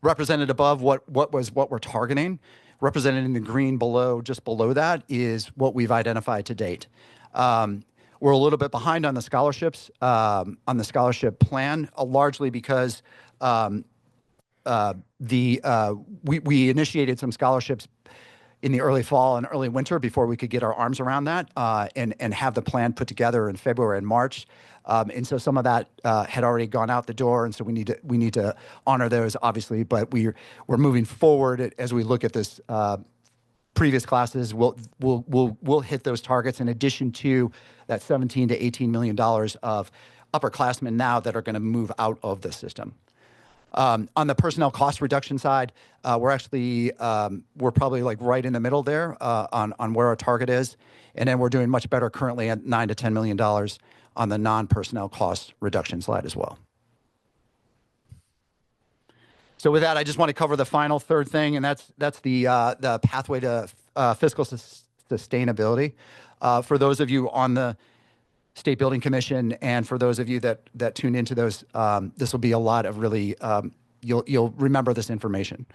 Represented above what we're targeting, represented in the green below, just below that is what we've identified to date. We're a little bit behind on the scholarships, on the scholarship plan, largely because we initiated some scholarships in the early fall and early winter before we could get our arms around that and have the plan put together in February and March. And so some of that had already gone out the door, and so we need to honor those, obviously. But we're moving forward as we look at this. Previous classes, we'll hit those targets in addition to that $17 to $18 million of upperclassmen now that are going to move out of the system. On the personnel cost reduction side, we're probably like right in the middle there on where our target is, and then we're doing much better currently at $9 to $10 million on the non-personnel cost reduction slide as well. So with that, I just want to cover the final third thing, and that's the pathway to fiscal sustainability. For those of you on the State Building Commission, and for those of you that tune into those, this will be a lot of really, you'll remember this information.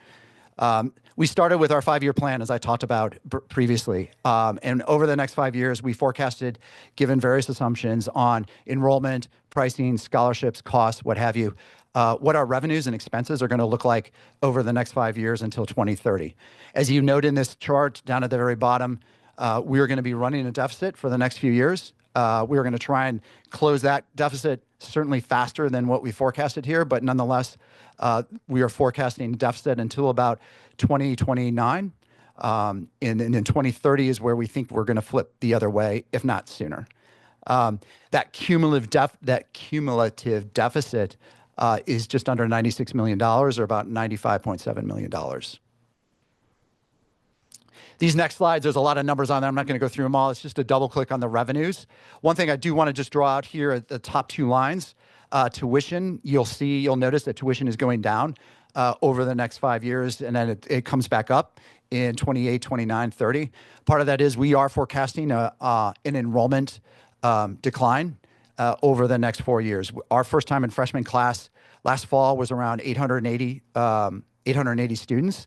We started with our 5-year plan, as I talked about previously. And over the next 5 years, we forecasted, given various assumptions on enrollment, pricing, scholarships, costs, what have you, what our revenues and expenses are going to look like over the next 5 years until 2030. As you note in this chart down at the very bottom, we are going to be running a deficit for the next few years. We are going to try and close that deficit certainly faster than what we forecasted here, but nonetheless, we are forecasting deficit until about 2029. And in 2030 is where we think we're going to flip the other way, if not sooner. That cumulative deficit is just under $96 million, or about $95.7 million. These next slides, there's a lot of numbers on there. I'm not going to go through them all. It's just a double click on the revenues. One thing I do want to just draw out here at the top two lines, tuition, you'll notice that tuition is going down over the next 5 years, and then it comes back up in 28, 29, 30. Part of that is we are forecasting an enrollment decline over the next 4 years. Our first time in freshman class last fall was around 880 students.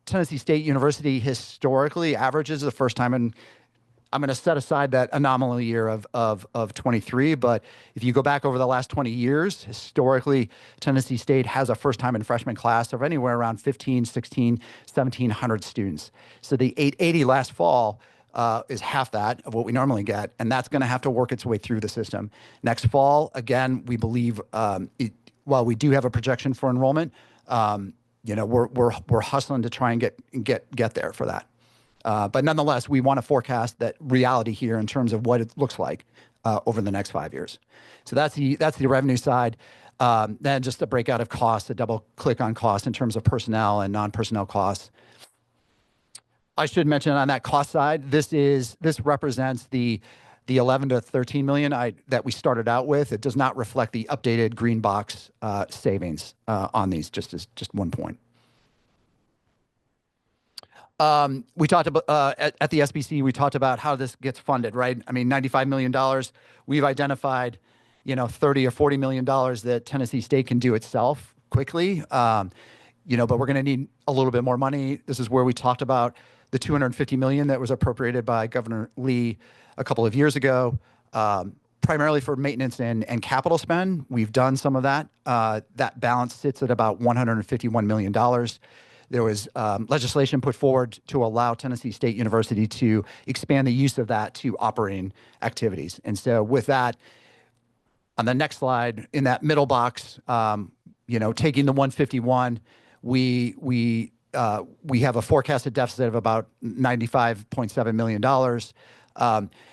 Tennessee State University historically averages the first time, and I'm going to set aside that anomaly year of 23, but if you go back over the last 20 years, historically, Tennessee State has a first time in freshman class of anywhere around 15, 16, 1,700 students. So the 880 last fall is half that of what we normally get, and that's going to have to work its way through the system. Next fall, again, we believe, while we do have a projection for enrollment, we're hustling to try and get there for that. But nonetheless, we want to forecast that reality here in terms of what it looks like over the next 5 years. So that's the revenue side. Then just a breakout of costs, a double click on cost in terms of personnel and non-personnel costs. I should mention on that cost side, this represents the 11 to 13 million that we started out with. It does not reflect the updated green box savings on these, just one point. We talked about at the SBC, we talked about how this gets funded, right? I mean, $95 million. We've identified, $30 or $40 million that Tennessee State can do itself quickly. But we're going to need a little bit more money. This is where we talked about the $250 million that was appropriated by Governor Lee a couple of years ago, primarily for maintenance and capital spend. We've done some of that. That balance sits at about $151 million. There was legislation put forward to allow Tennessee State University to expand the use of that to operating activities. And so with that, on the next slide, in that middle box, taking the 151, we have a forecasted deficit of about $95.7 million.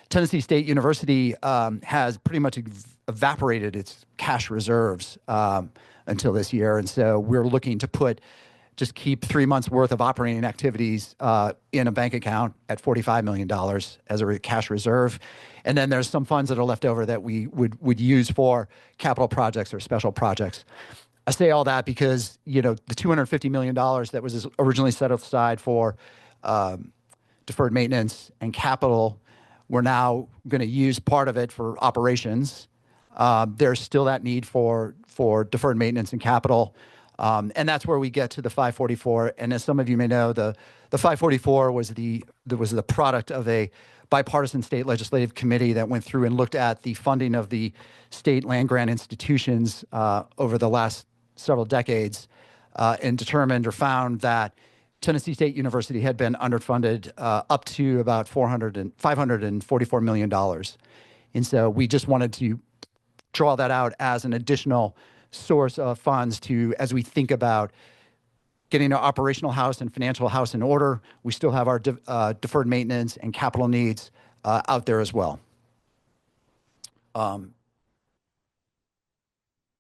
Tennessee State University has pretty much evaporated its cash reserves until this year. And so we're looking to just keep 3 months worth of operating activities in a bank account at $45 million as a cash reserve. And then there's some funds that are left over that we would use for capital projects or special projects. I say all that because, the $250 million that was originally set aside for deferred maintenance and capital, we're now going to use part of it for operations. There's still that need for deferred maintenance and capital. And that's where we get to the 544. And as some of you may know, the 544 was the product of a bipartisan state legislative committee that went through and looked at the funding of the state land grant institutions over the last several decades and determined or found that Tennessee State University had been underfunded up to about $544 million. And so we just wanted to draw that out as an additional source of funds as we think about getting our operational house and financial house in order. We still have our deferred maintenance and capital needs out there as well. And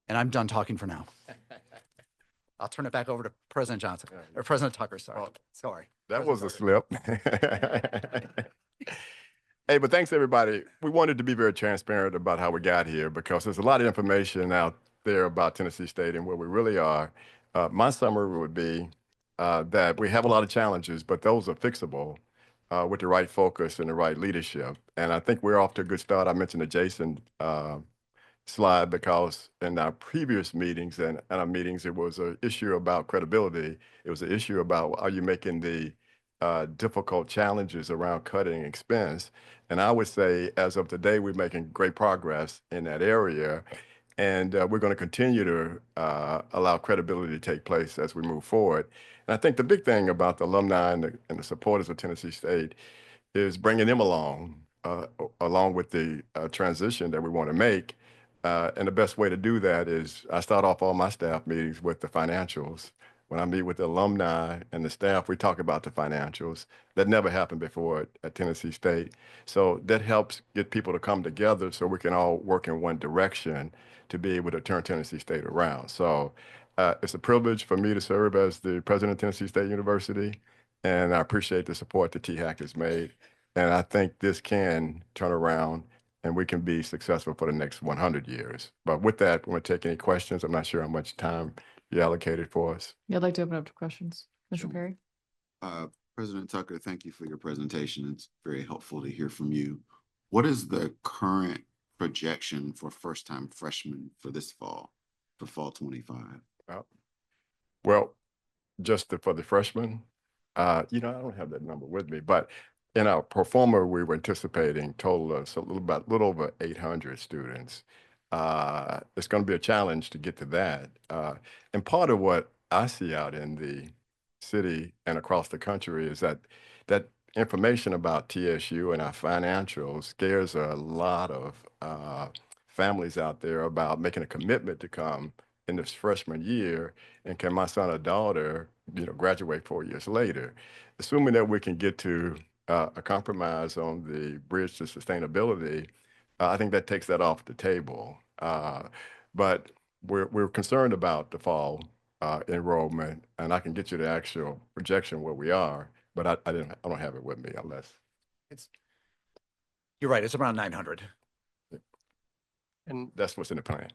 I'm done talking for now. I'll turn it back over to President Johnson, or President Tucker, sorry. That was a slip. Hey, but thanks everybody. We wanted to be very transparent about how we got here because there's a lot of information out there about Tennessee State and where we really are. My summary would be that we have a lot of challenges, but those are fixable with the right focus and the right leadership. And I think we're off to a good start. I mentioned the Jason slide because in our previous meetings and our meetings, it was an issue about credibility. It was an issue about, are you making the difficult challenges around cutting expense? And I would say, as of today, we're making great progress in that area. And we're going to continue to allow credibility to take place as we move forward. And I think the big thing about the alumni and the supporters of Tennessee State is bringing them along with the transition that we want to make. And the best way to do that is I start off all my staff meetings with the financials. When I meet with the alumni and the staff, we talk about the financials. That never happened before at Tennessee State. So that helps get people to come together so we can all work in one direction to be able to turn Tennessee State around. So it's a privilege for me to serve as the president of Tennessee State University. and I appreciate the support that THEC has made. And I think this can turn around and we can be successful for the next 100 years. But with that, we're going to take any questions. I'm not sure how much time you allocated for us. Yeah, I'd like to open up to questions. Mr. Sure. Perry? President Tucker, thank you for your presentation. It's very helpful to hear from you. What is the current projection for first-time freshmen for this fall, for fall 25? Well, just for the freshmen, I don't have that number with me, but in our pro forma, we were anticipating total of a little over 800 students. It's going to be a challenge to get to that. And part of what I see out in the city and across the country is that information about TSU and our financials scares a lot of families out there about making a commitment to come in this freshman year, and can my son or daughter, graduate 4 years later? Assuming that we can get to a compromise on the bridge to sustainability, I think that takes that off the table. But we're concerned about the fall enrollment, and I can get you the actual projection where we are, but I don't have it with me unless. You're right, it's around 900. And that's what's in the plan.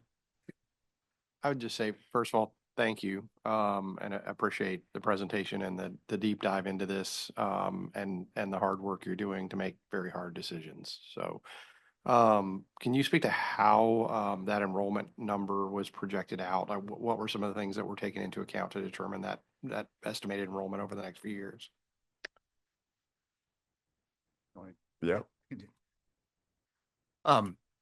I would just say, first of all, thank you. And I appreciate the presentation and the deep dive into this, and the hard work you're doing to make very hard decisions. So, can you speak to how that enrollment number was projected out? What were some of the things that were taken into account to determine that estimated enrollment over the next few years? Yeah.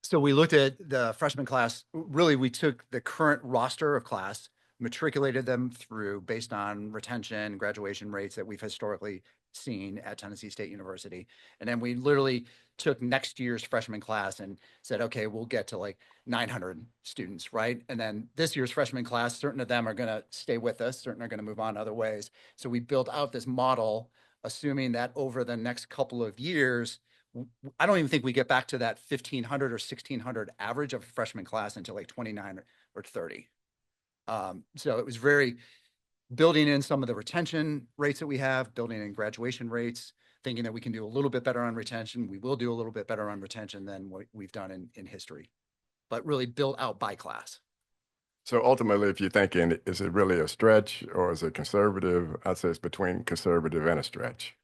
So we looked at the freshman class. Really, we took the current roster of class, matriculated them through based on retention, graduation rates that we've historically seen at Tennessee State University. And then we literally took next year's freshman class and said, okay, we'll get to like 900 students, right? And then this year's freshman class, certain of them are going to stay with us, certain are going to move on other ways. So we built out this model, assuming that over the next couple of years, I don't even think we get back to that 1,500 or 1,600 average of a freshman class until like 29 or 30. So it was very building in some of the retention rates that we have, building in graduation rates, thinking that we can do a little bit better on retention. We will do a little bit better on retention than what we've done in history, but really built out by class. So ultimately, if you're thinking, is it really a stretch or is it conservative? I'd say it's between conservative and a stretch.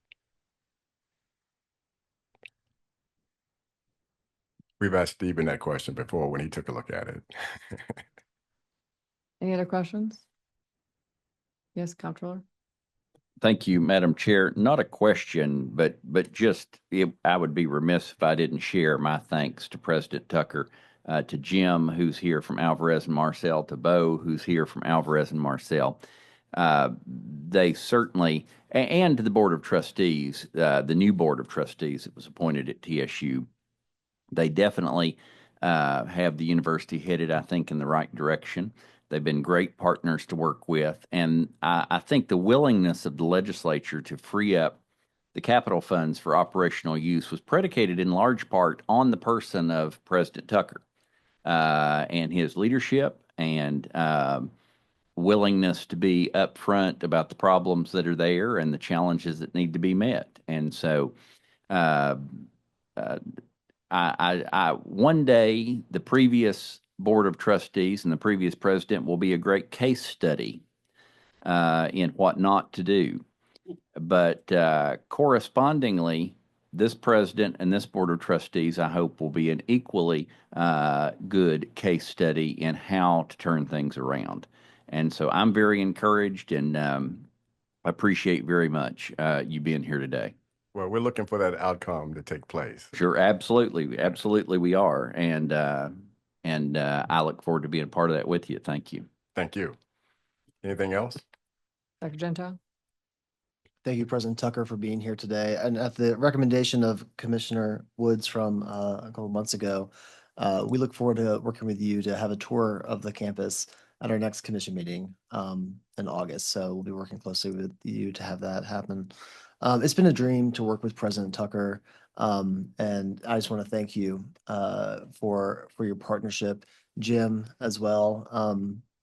We've asked Stephen that question before when he took a look at it. Any other questions? Yes, Comptroller. Thank you, Madam Chair. Not a question, but just I would be remiss if I didn't share my thanks to President Tucker, to Jim, who's here from Alvarez and Marcel, to Bo, who's here from Alvarez and Marcel. They certainly, and to the Board of Trustees, the new Board of Trustees that was appointed at TSU. They definitely have the university headed, I think, in the right direction. They've been great partners to work with. And I think the willingness of the legislature to free up the capital funds for operational use was predicated in large part on the person of President Tucker and his leadership and willingness to be upfront about the problems that are there and the challenges that need to be met. And so one day, the previous Board of Trustees and the previous president will be a great case study in what not to do. But correspondingly, this president and this Board of Trustees, I hope, will be an equally good case study in how to turn things around. And so I'm very encouraged and appreciate very much you being here today. Well, we're looking for that outcome to take place. Sure, absolutely. Absolutely we are. And I look forward to being a part of that with you. Thank you. Thank you. Anything else? Dr. Gentile. Thank you, President Tucker, for being here today. And at the recommendation of Commissioner Woods from a couple of months ago, we look forward to working with you to have a tour of the campus at our next commission meeting in August. So we'll be working closely with you to have that happen. It's been a dream to work with President Tucker, and I just want to thank you for your partnership, Jim, as well.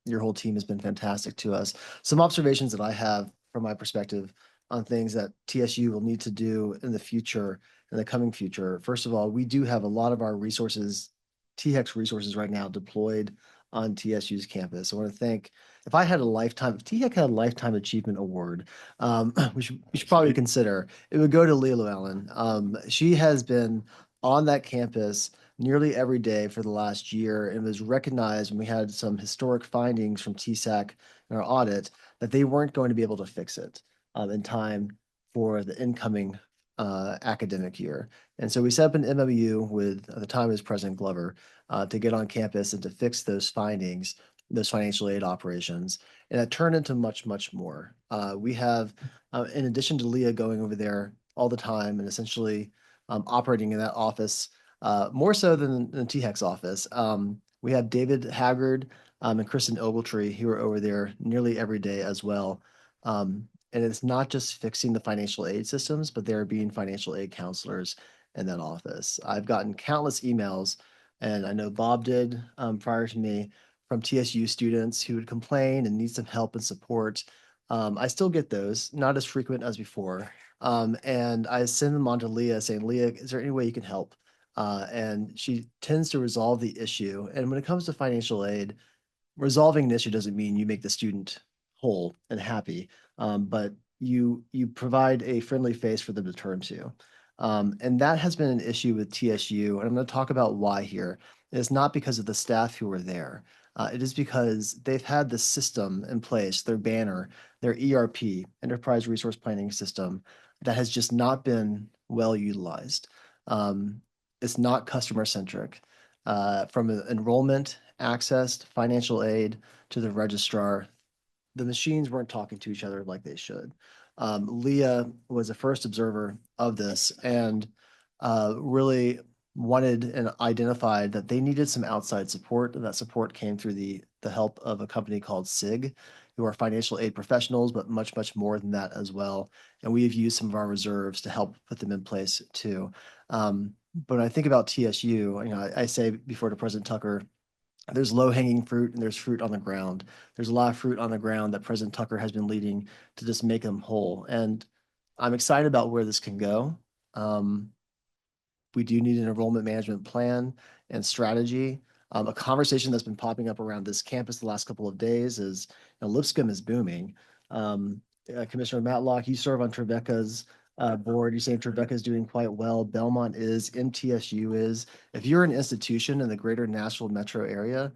Your whole team has been fantastic to us. Some observations that I have from my perspective, on things that TSU will need to do in the future, in the coming future. First of all, we do have a lot of our resources, THEC resources right now deployed on TSU's campus. I want to thank, if THEC had a lifetime achievement award, which we should probably consider, it would go to Leah Llewellyn. She has been on that campus nearly every day for the last year and was recognized when we had some historic findings from TSAC in our audit that they weren't going to be able to fix it in time for the incoming academic year. And so we set up an MOU with, at the time it was President Glover, to get on campus and to fix those findings, those financial aid operations. And it turned into much, much more. We have, in addition to Leah going over there all the time and essentially operating in that office, more so than THEC's office, we have David Haggard and Kristen Ogletree who are over there nearly every day as well. And it's not just fixing the financial aid systems, but they're being financial aid counselors in that office. I've gotten countless emails, and I know Bob did prior to me, from TSU students who would complain and need some help and support. I still get those, not as frequent as before. And I send them on to Leah saying, Leah, is there any way you can help? And she tends to resolve the issue. And when it comes to financial aid, resolving an issue doesn't mean you make the student whole and happy, but you provide a friendly face for them to turn to. And that has been an issue with TSU, and I'm going to talk about why here. It's not because of the staff who were there. It is because they've had the system in place, their banner, their ERP, Enterprise Resource Planning System, that has just not been well utilized. It's not customer centric. From enrollment, access, financial aid to the registrar, the machines weren't talking to each other like they should. Leah was the first observer of this and really wanted and identified that they needed some outside support. And that support came through the help of a company called SIG, who are financial aid professionals, but much, much more than that as well. And we have used some of our reserves to help put them in place too. But when I think about TSU, I say before to President Tucker, there's low-hanging fruit and there's fruit on the ground. There's a lot of fruit on the ground that President Tucker has been leading to just make them whole. And I'm excited about where this can go. We do need an enrollment management plan and strategy. A conversation that's been popping up around this campus the last couple of days is, Lipscomb is booming. Commissioner Matlock, you serve on THEC's board. You're saying THEC is doing quite well. Belmont is, MTSU is. If you're an institution in the greater Nashville metro area,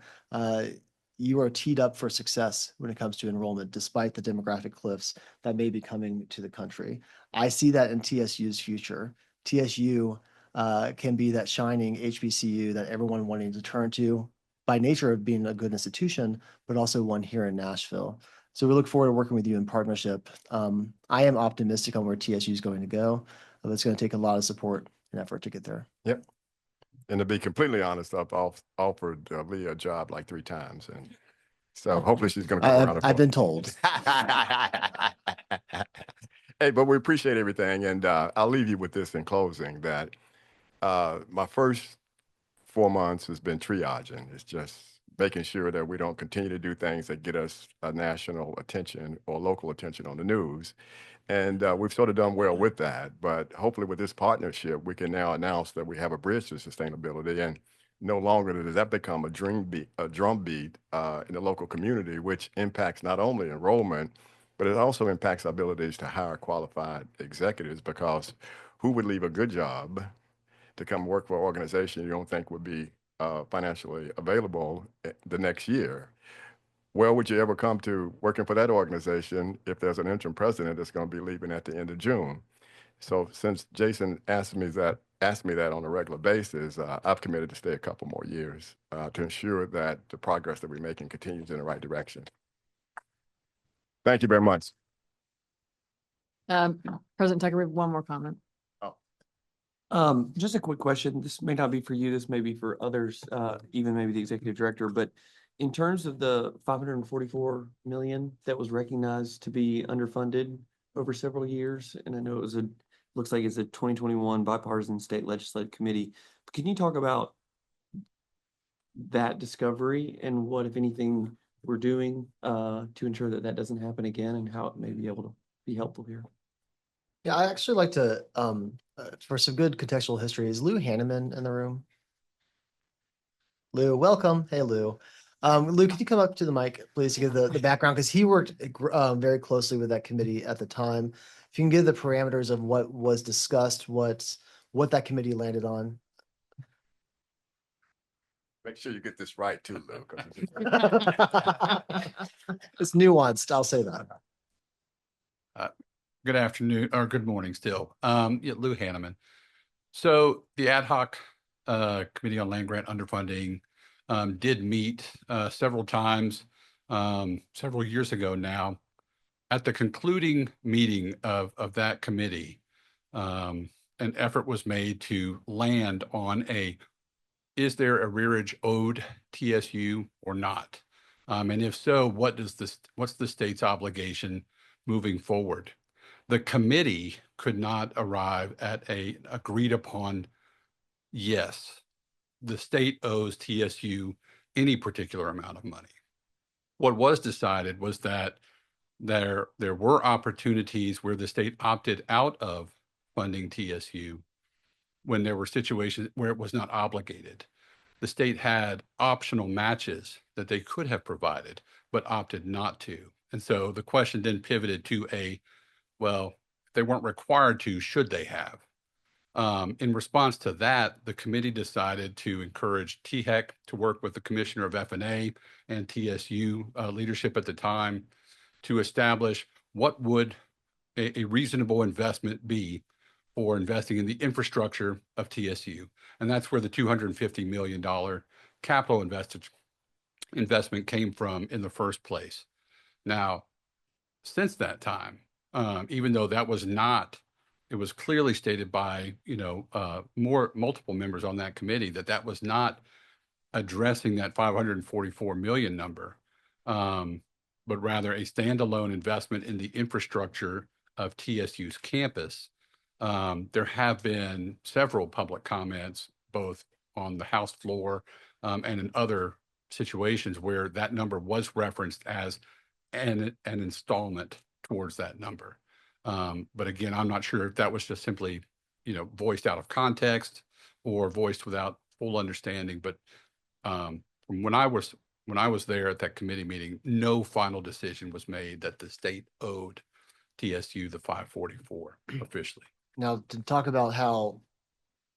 you are teed up for success when it comes to enrollment, despite the demographic cliffs that may be coming to the country. I see that in TSU's future. TSU can be that shining HBCU that everyone wanting to turn to by nature of being a good institution, but also one here in Nashville. So we look forward to working with you in partnership. I am optimistic on where TSU is going to go, but it's going to take a lot of support and effort to get there. Yep. And to be completely honest, I've offered Leah a job like 3 times. And so hopefully she's going to come around. I've been told. Hey, but we appreciate everything. And I'll leave you with this in closing, that my first 4 months has been triaging. It's just making sure that we don't continue to do things that get us national attention or local attention on the news. And we've sort of done well with that. But hopefully with this partnership, we can now announce that we have a bridge to sustainability. And no longer does that become a drumbeat in the local community, which impacts not only enrollment, but it also impacts our abilities to hire qualified executives, because who would leave a good job to come work for an organization you don't think would be financially available the next year? Where would you ever come to working for that organization if there's an interim president that's going to be leaving at the end of June? So since Jason asked me that on a regular basis, I've committed to stay a couple more years to ensure that the progress that we're making continues in the right direction. Thank you very much. President Tucker, we have one more comment. Just a quick question. This may not be for you, this may be for others, even maybe the executive director, but in terms of the 544 million that was recognized to be underfunded over several years, and I know it was looks like it's a 2021 bipartisan state legislative committee. Can you talk about that discovery and what, if anything, we're doing to ensure that that doesn't happen again, and how it may be able to be helpful here? Yeah, I actually like to, for some good contextual history, is Lou Hanneman in the room? Lou, welcome. Hey, Lou. Lou, could you come up to the mic, please, to give the background? Because he worked very closely with that committee at the time. If you can give the parameters of what was discussed, what that committee landed on. Make sure you get this right too, Lou. It's nuanced, I'll say that. Good afternoon, or good morning still. Yeah, Lou Hanneman. So the ad hoc Committee on Land Grant Underfunding did meet several times several years ago now. At the concluding meeting of that committee, an effort was made to land on is there arrearage owed TSU or not? And if so, what's the state's obligation moving forward? The committee could not arrive at a agreed upon, yes, the state owes TSU any particular amount of money. What was decided was that there were opportunities where the state opted out of funding TSU when there were situations where it was not obligated. The state had optional matches that they could have provided, but opted not to. And so the question then pivoted to well, if they weren't required to, should they have? In response to that, the committee decided to encourage THEC to work with the Commissioner of F&A and TSU leadership at the time to establish what would a reasonable investment be for investing in the infrastructure of TSU. And that's where the $250 million capital investment came from in the first place. Now, since that time, even though that was not, it was clearly stated by, multiple members on that committee that was not addressing that 544 million number, but rather a standalone investment in the infrastructure of TSU's campus. There have been several public comments, both on the House floor and in other situations where that number was referenced as an installment towards that number. But again, I'm not sure if that was just simply, voiced out of context or voiced without full understanding. But from when I was there at that committee meeting, no final decision was made that the state owed TSU the 544 officially. Now, to talk about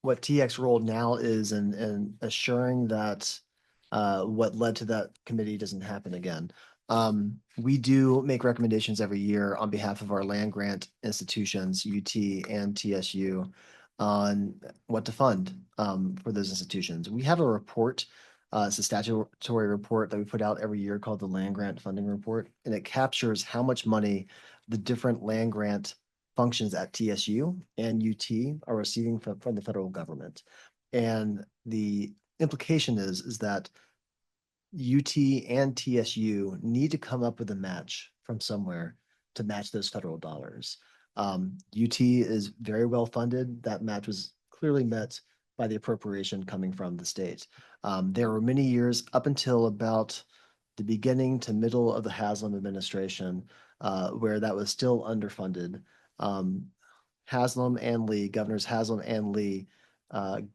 what TX role now is in assuring that what led to that committee doesn't happen again. We do make recommendations every year on behalf of our land grant institutions, UT and TSU, on what to fund for those institutions. We have a report, it's a statutory report that we put out every year called the Land Grant Funding Report, and it captures how much money the different land grant functions at TSU and UT are receiving from the federal government. And the implication is that UT and TSU need to come up with a match from somewhere to match those federal dollars. UT is very well funded. That match was clearly met by the appropriation coming from the state. There were many years up until about the beginning to middle of the Haslam administration where that was still underfunded. Haslam and Lee, Governors Haslam and Lee,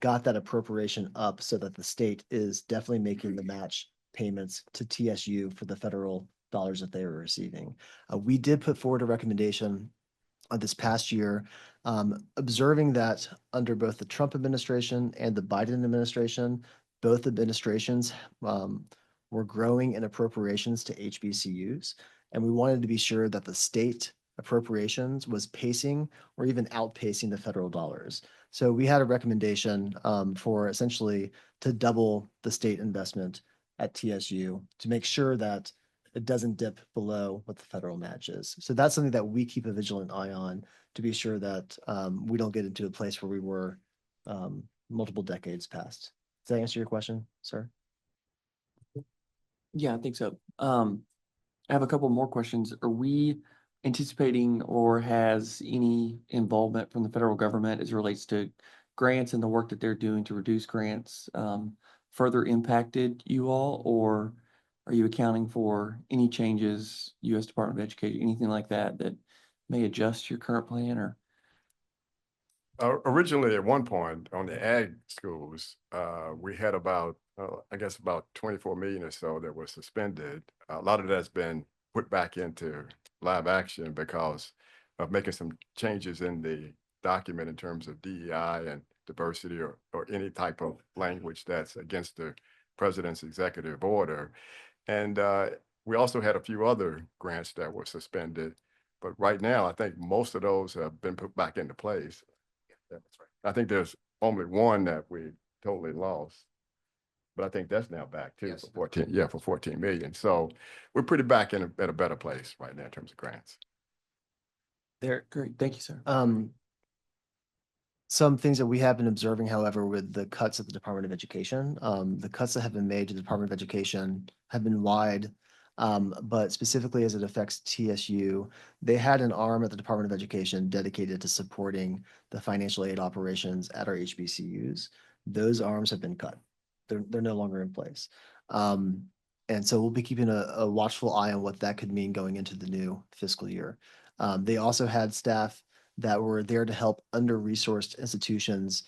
got that appropriation up so that the state is definitely making the match payments to TSU for the federal dollars that they were receiving. We did put forward a recommendation this past year, observing that under both the Trump administration and the Biden administration, both administrations were growing in appropriations to HBCUs. And we wanted to be sure that the state appropriations was pacing or even outpacing the federal dollars. So we had a recommendation for essentially to double the state investment at TSU to make sure that it doesn't dip below what the federal match is. So that's something that we keep a vigilant eye on to be sure that we don't get into a place where we were multiple decades past. Does that answer your question, sir? Yeah, I think so. I have a couple more questions. Are we anticipating or has any involvement from the federal government as it relates to grants and the work that they're doing to reduce grants further impacted you all, or are you accounting for any changes, U.S. Department of Education, anything like that that may adjust your current plan? Or Originally, at one point on the ag schools, we had about, I guess about 24 million or so that was suspended. A lot of that's been put back into live action because of making some changes in the document in terms of DEI and diversity or any type of language that's against the president's executive order. And we also had a few other grants that were suspended. But right now, I think most of those have been put back into place. That's right. I think there's only one that we totally lost, but I think that's now back too. Yes. For 14, yeah, for 14 million. So we're pretty back in at a better place right now in terms of grants. There, great. Thank you, sir. Some things that we have been observing, however, with the cuts at the Department of Education, the cuts that have been made to the Department of Education have been wide, but specifically as it affects TSU, they had an arm at the Department of Education dedicated to supporting the financial aid operations at our HBCUs. Those arms have been cut. They're no longer in place. And so we'll be keeping a watchful eye on what that could mean going into the new fiscal year. They also had staff that were there to help under-resourced institutions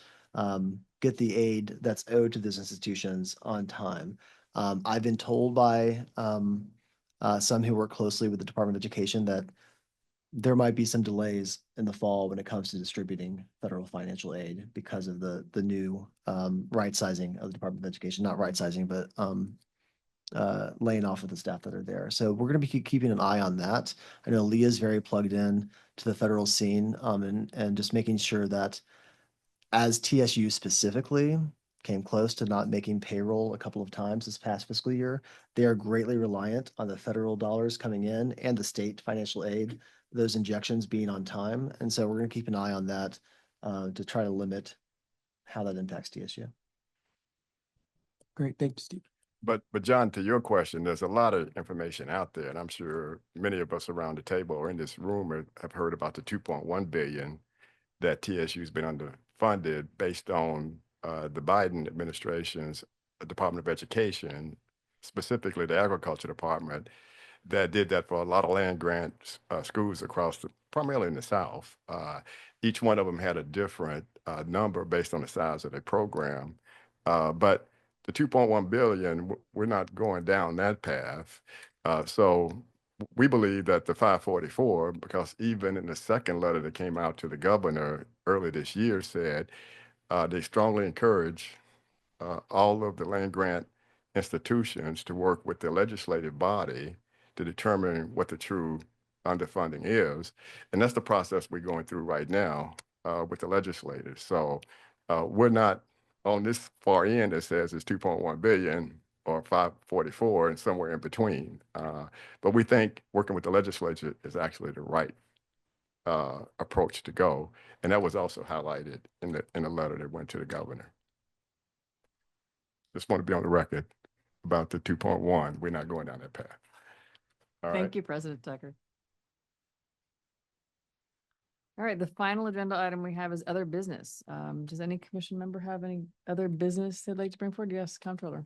get the aid that's owed to those institutions on time. I've been told by some who work closely with the Department of Education that there might be some delays in the fall when it comes to distributing federal financial aid because of the new right sizing of the Department of Education, not right sizing, but laying off of the staff that are there. So we're going to be keeping an eye on that. I know Leah's very plugged in to the federal scene and just making sure that as TSU specifically came close to not making payroll a couple of times this past fiscal year, they are greatly reliant on the federal dollars coming in and the state financial aid, those injections being on time. And so we're going to keep an eye on that to try to limit how that impacts TSU. Great. Thank you, Steve. But John, to your question, there's a lot of information out there, and I'm sure many of us around the table or in this room have heard about the 2.1 billion that TSU's been underfunded based on the Biden administration's Department of Education, specifically the Agriculture Department, that did that for a lot of land grant schools across primarily in the South. Each one of them had a different number based on the size of their program, but the 2.1 billion, we're not going down that path. So we believe that the 544, because even in the second letter that came out to the governor early this year said they strongly encourage all of the land grant institutions to work with the legislative body to determine what the true underfunding is. And that's the process we're going through right now with the legislators. So we're not on this far end that says it's 2.1 billion or 544 and somewhere in between. But we think working with the legislature is actually the right approach to go. And that was also highlighted in the letter that went to the governor. Just want to be on the record about the 2.1. We're not going down that path. Thank you, President Tucker. All right, the final agenda item we have is other business. Does any commission member have any other business they'd like to bring forward? Yes, Comptroller.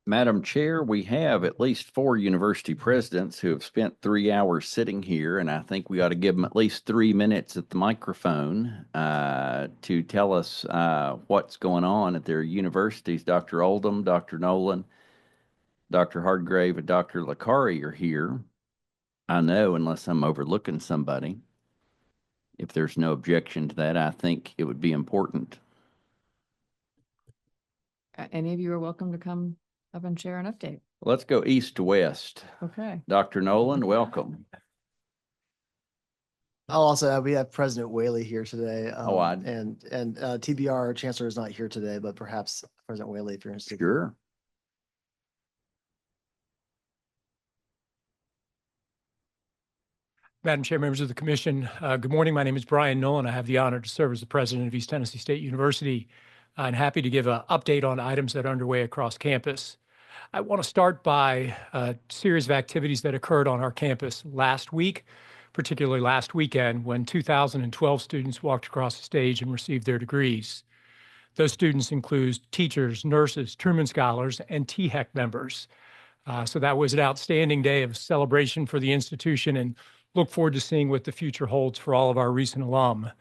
Madam Chair, we have at least 4 university presidents who have spent 3 hours sitting here, and I think we ought to give them at least 3 minutes at the microphone to tell us what's going on at their universities. Dr. Oldham, Dr. Nolan, Dr. Hardgrave, and Dr. Licari are here. I know, unless I'm overlooking somebody. If there's no objection to that, I think it would be important. Any of you are welcome to come up and share an update. Let's go east to west. Okay. Dr. Nolan, welcome. I'll also add, we have President Whaley here today. And TBR Chancellor is not here today, but perhaps President Whaley, if you're interested. Sure. Madam Chair, members of the Commission, good morning. My name is Brian Nolan. I have the honor to serve as the president of East Tennessee State University and happy to give an update on items that are underway across campus. I want to start by a series of activities that occurred on our campus last week, particularly last weekend when 2,012 students walked across the stage and received their degrees. Those students include teachers, nurses, Truman Scholars, and THEC members. So that was an outstanding day of celebration for the institution and look forward to seeing what the future holds for all of our recent alum.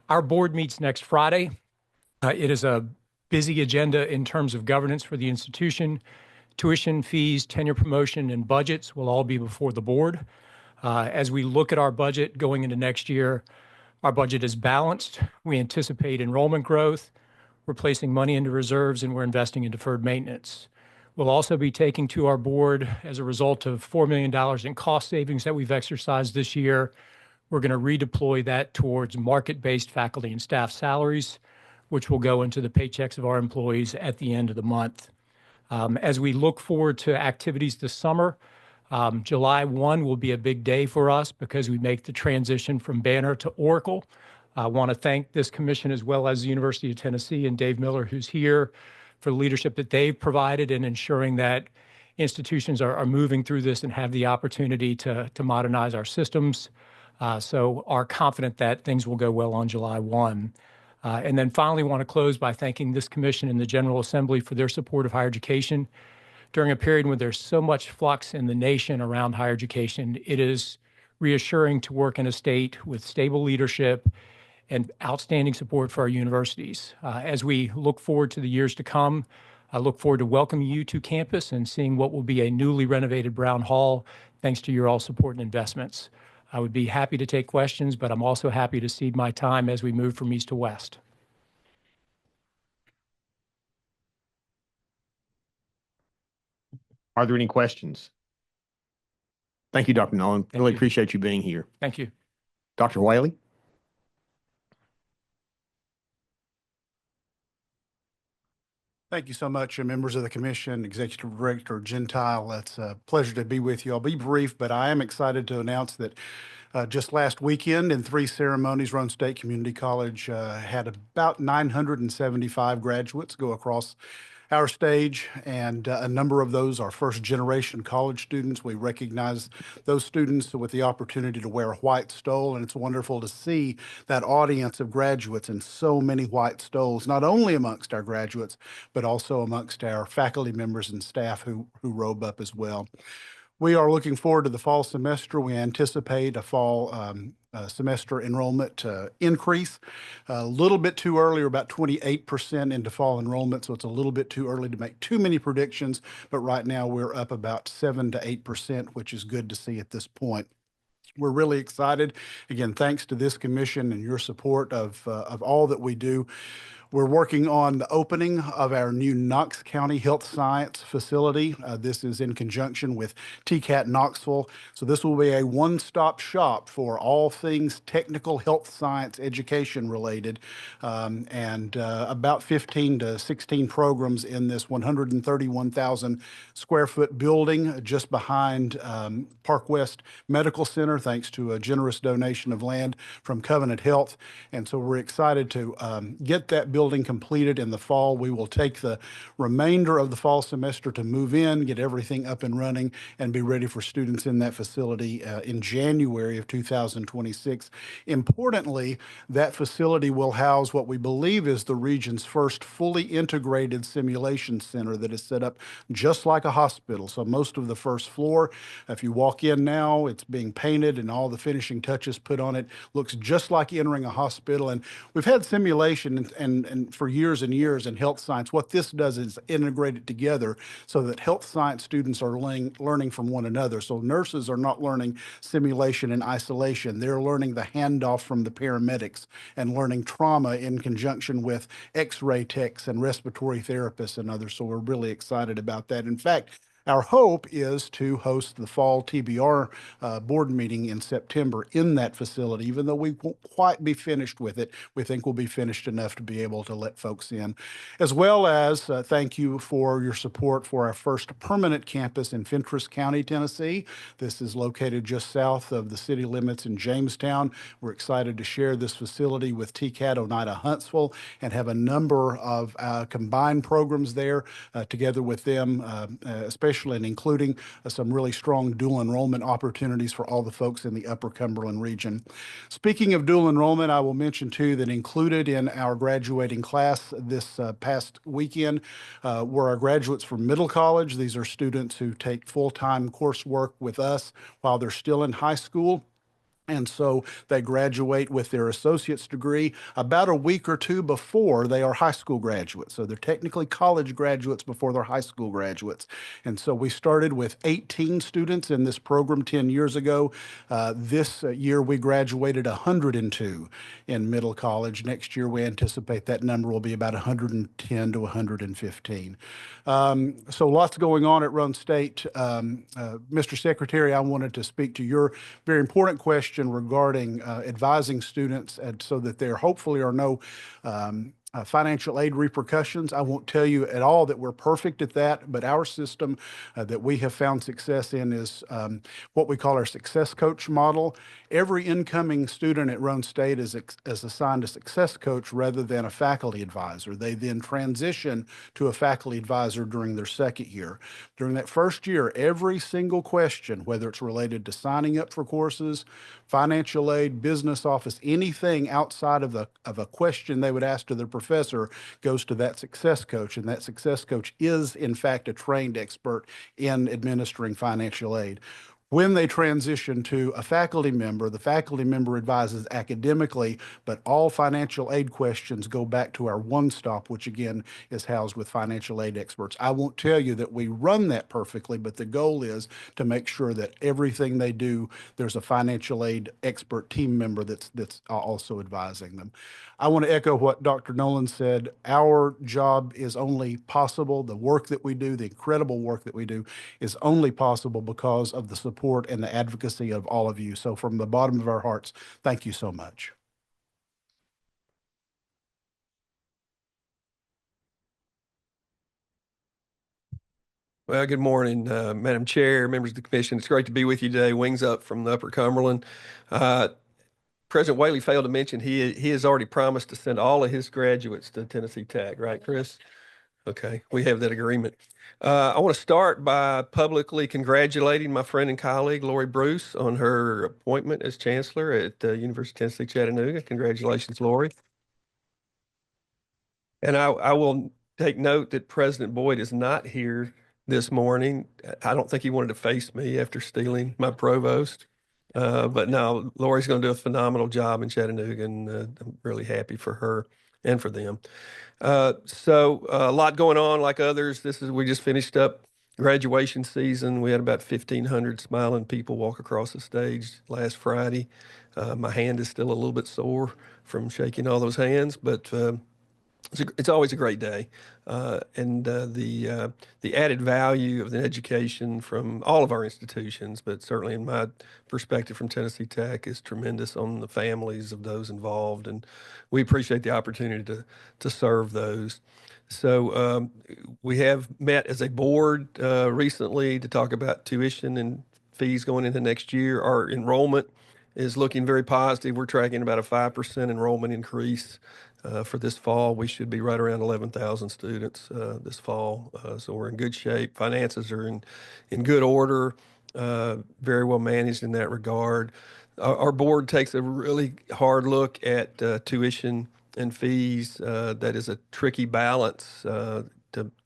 Our board meets next Friday. It is a busy agenda in terms of governance for the institution. Tuition, fees, tenure promotion, and budgets will all be before the board. As we look at our budget going into next year, our budget is balanced. We anticipate enrollment growth. We're placing money into reserves, and we're investing in deferred maintenance. We'll also be taking to our board, as a result of $4 million in cost savings that we've exercised this year, we're going to redeploy that towards market-based faculty and staff salaries, which will go into the paychecks of our employees at the end of the month. As we look forward to activities this summer, July 1 will be a big day for us because we make the transition from Banner to Oracle. I want to thank this commission as well as the University of Tennessee and Dave Miller, who's here, for the leadership that they've provided in ensuring that institutions are moving through this and have the opportunity to modernize our systems. So are confident that things will go well on July 1. And then finally, want to close by thanking this commission and the General Assembly for their support of higher education. During a period when there's so much flux in the nation around higher education, it is reassuring to work in a state with stable leadership and outstanding support for our universities. As we look forward to the years to come, I look forward to welcoming you to campus and seeing what will be a newly renovated Brown Hall, thanks to your all support and investments. I would be happy to take questions, but I'm also happy to cede my time as we move from east to west. Are there any questions? Thank you, Dr. Nolan. Really appreciate you being here. Thank you. Dr. Whaley? Thank you so much, members of the commission, Executive Director Gentile. It's a pleasure to be with you. I'll be brief, but I am excited to announce that just last weekend in 3 ceremonies, Roane State Community College had about 975 graduates go across our stage, and a number of those are first-generation college students. We recognize those students with the opportunity to wear a white stole, and it's wonderful to see that audience of graduates and so many white stoles, not only amongst our graduates, but also amongst our faculty members and staff who robe up as well. We are looking forward to the fall semester. We anticipate a fall semester enrollment increase. A little bit too early, or about 28% into fall enrollment, so it's a little bit too early to make too many predictions, but right now we're up about 7 to 8%, which is good to see at this point. We're really excited. Again, thanks to this commission and your support of all that we do. We're working on the opening of our new Knox County Health Science facility. This is in conjunction with TCAT Knoxville. So this will be a one-stop shop for all things technical health science education related, and about 15 to 16 programs in this 131,000 square foot building just behind Park West Medical Center, thanks to a generous donation of land from Covenant Health. And so we're excited to get that building completed in the fall. We will take the remainder of the fall semester to move in, get everything up and running, and be ready for students in that facility in January of 2026. Importantly, that facility will house what we believe is the region's first fully integrated simulation center that is set up just like a hospital. So most of the first floor, if you walk in now, it's being painted and all the finishing touches put on it. Looks just like entering a hospital. And we've had simulation and for years and years in health science. What this does is integrate it together so that health science students are learning from one another. So nurses are not learning simulation in isolation. They're learning the handoff from the paramedics and learning trauma in conjunction with x-ray techs and respiratory therapists and others. So we're really excited about that. In fact, our hope is to host the fall TBR board meeting in September in that facility. Even though we won't quite be finished with it, we think we'll be finished enough to be able to let folks in. As well as thank you for your support for our first permanent campus in Fentress County, Tennessee. This is located just south of the city limits in Jamestown. We're excited to share this facility with TCAT Oneida Huntsville and have a number of combined programs there together with them, especially and including some really strong dual enrollment opportunities for all the folks in the Upper Cumberland region. Speaking of dual enrollment, I will mention too that included in our graduating class this past weekend were our graduates from middle college. These are students who take full-time coursework with us while they're still in high school. And so they graduate with their associate's degree about a week or two before they are high school graduates. So they're technically college graduates before they're high school graduates. And so we started with 18 students in this program 10 years ago. This year we graduated 102 in middle college. Next year we anticipate that number will be about 110 to 115. So lots going on at Roan State. Mr. Secretary, I wanted to speak to your very important question regarding advising students, and so that there hopefully are no financial aid repercussions. I won't tell you at all that we're perfect at that, but our system that we have found success in is what we call our success coach model. Every incoming student at Roan State is assigned a success coach rather than a faculty advisor. They then transition to a faculty advisor during their second year. During that first year, every single question, whether it's related to signing up for courses, financial aid, business office, anything outside of a question they would ask to their professor, goes to that success coach. And that success coach is, in fact, a trained expert in administering financial aid. When they transition to a faculty member, the faculty member advises academically, but all financial aid questions go back to our one-stop, which again is housed with financial aid experts. I won't tell you that we run that perfectly, but the goal is to make sure that everything they do, there's a financial aid expert team member that's also advising them. I want to echo what Dr. Nolan said. Our job is only possible. The work that we do, the incredible work that we do, is only possible because of the support and the advocacy of all of you. So from the bottom of our hearts, thank you so much. Well, good morning, Madam Chair, members of the commission. It's great to be with you today. Wings up from the Upper Cumberland. President Whaley failed to mention he has already promised to send all of his graduates to Tennessee Tech, right, Chris? Okay, we have that agreement. I want to start by publicly congratulating my friend and colleague, Lori Bruce, on her appointment as chancellor at the University of Tennessee, Chattanooga. Congratulations, Lori. And I will take note that President Boyd is not here this morning. I don't think he wanted to face me after stealing my provost. But no, Lori's going to do a phenomenal job in Chattanooga, and I'm really happy for her and for them. So a lot going on like others. We just finished up graduation season. We had about 1,500 smiling people walk across the stage last Friday. My hand is still a little bit sore from shaking all those hands, but it's always a great day. And the added value of the education from all of our institutions, but certainly in my perspective from Tennessee Tech, is tremendous on the families of those involved. And we appreciate the opportunity to serve those. So we have met as a board recently to talk about tuition and fees going into next year. Our enrollment is looking very positive. We're tracking about a 5% enrollment increase for this fall. We should be right around 11,000 students this fall. So we're in good shape. Finances are in good order, very well managed in that regard. Our board takes a really hard look at tuition and fees. That is a tricky balance to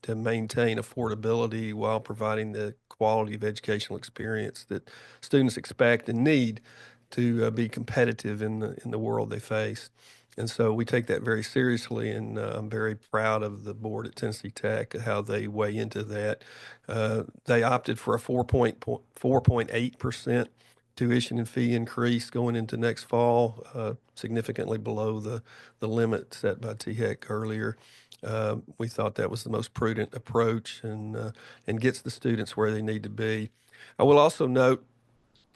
maintain affordability while providing the quality of educational experience that students expect and need to be competitive in the world they face. And so we take that very seriously, and I'm very proud of the board at Tennessee Tech, how they weigh into that. They opted for a 4.8% tuition and fee increase going into next fall, significantly below the limit set by THEC earlier. We thought that was the most prudent approach and gets the students where they need to be. I will also note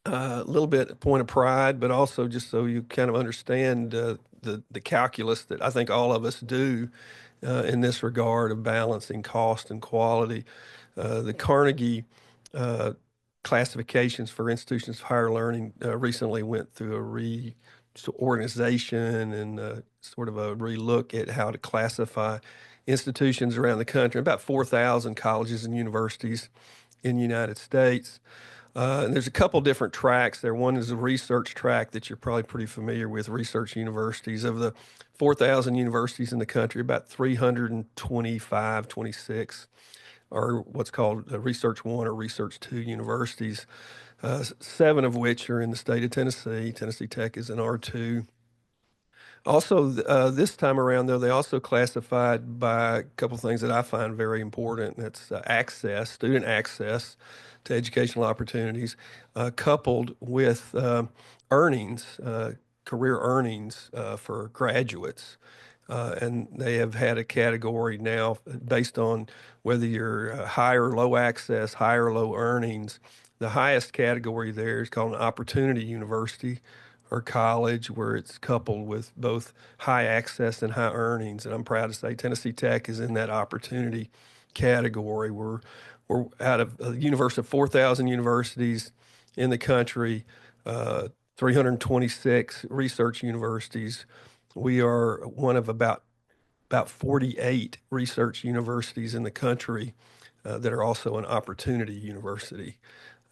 a little bit a point of pride, but also just so you kind of understand the calculus that I think all of us do in this regard of balancing cost and quality. The Carnegie classifications for institutions of higher learning recently went through a reorganization and sort of a relook at how to classify institutions around the country, about 4,000 colleges and universities in the United States. And there's a couple different tracks there. One is a research track that you're probably pretty familiar with, research universities. Of the 4,000 universities in the country, about 325, 26 are what's called Research 1 or Research 2 universities. 7 of which are in the state of Tennessee. Tennessee Tech is an R2. Also, this time around, though, they also classified by a couple of things that I find very important. That's access, student access to educational opportunities, coupled with earnings, career earnings for graduates. And they have had a category now based on whether you're high or low access, high or low earnings. The highest category there is called an opportunity university or college, where it's coupled with both high access and high earnings. And I'm proud to say Tennessee Tech is in that opportunity category. We're out of a universe of 4,000 universities in the country, 326 research universities. We are one of about 48 research universities in the country that are also an opportunity university,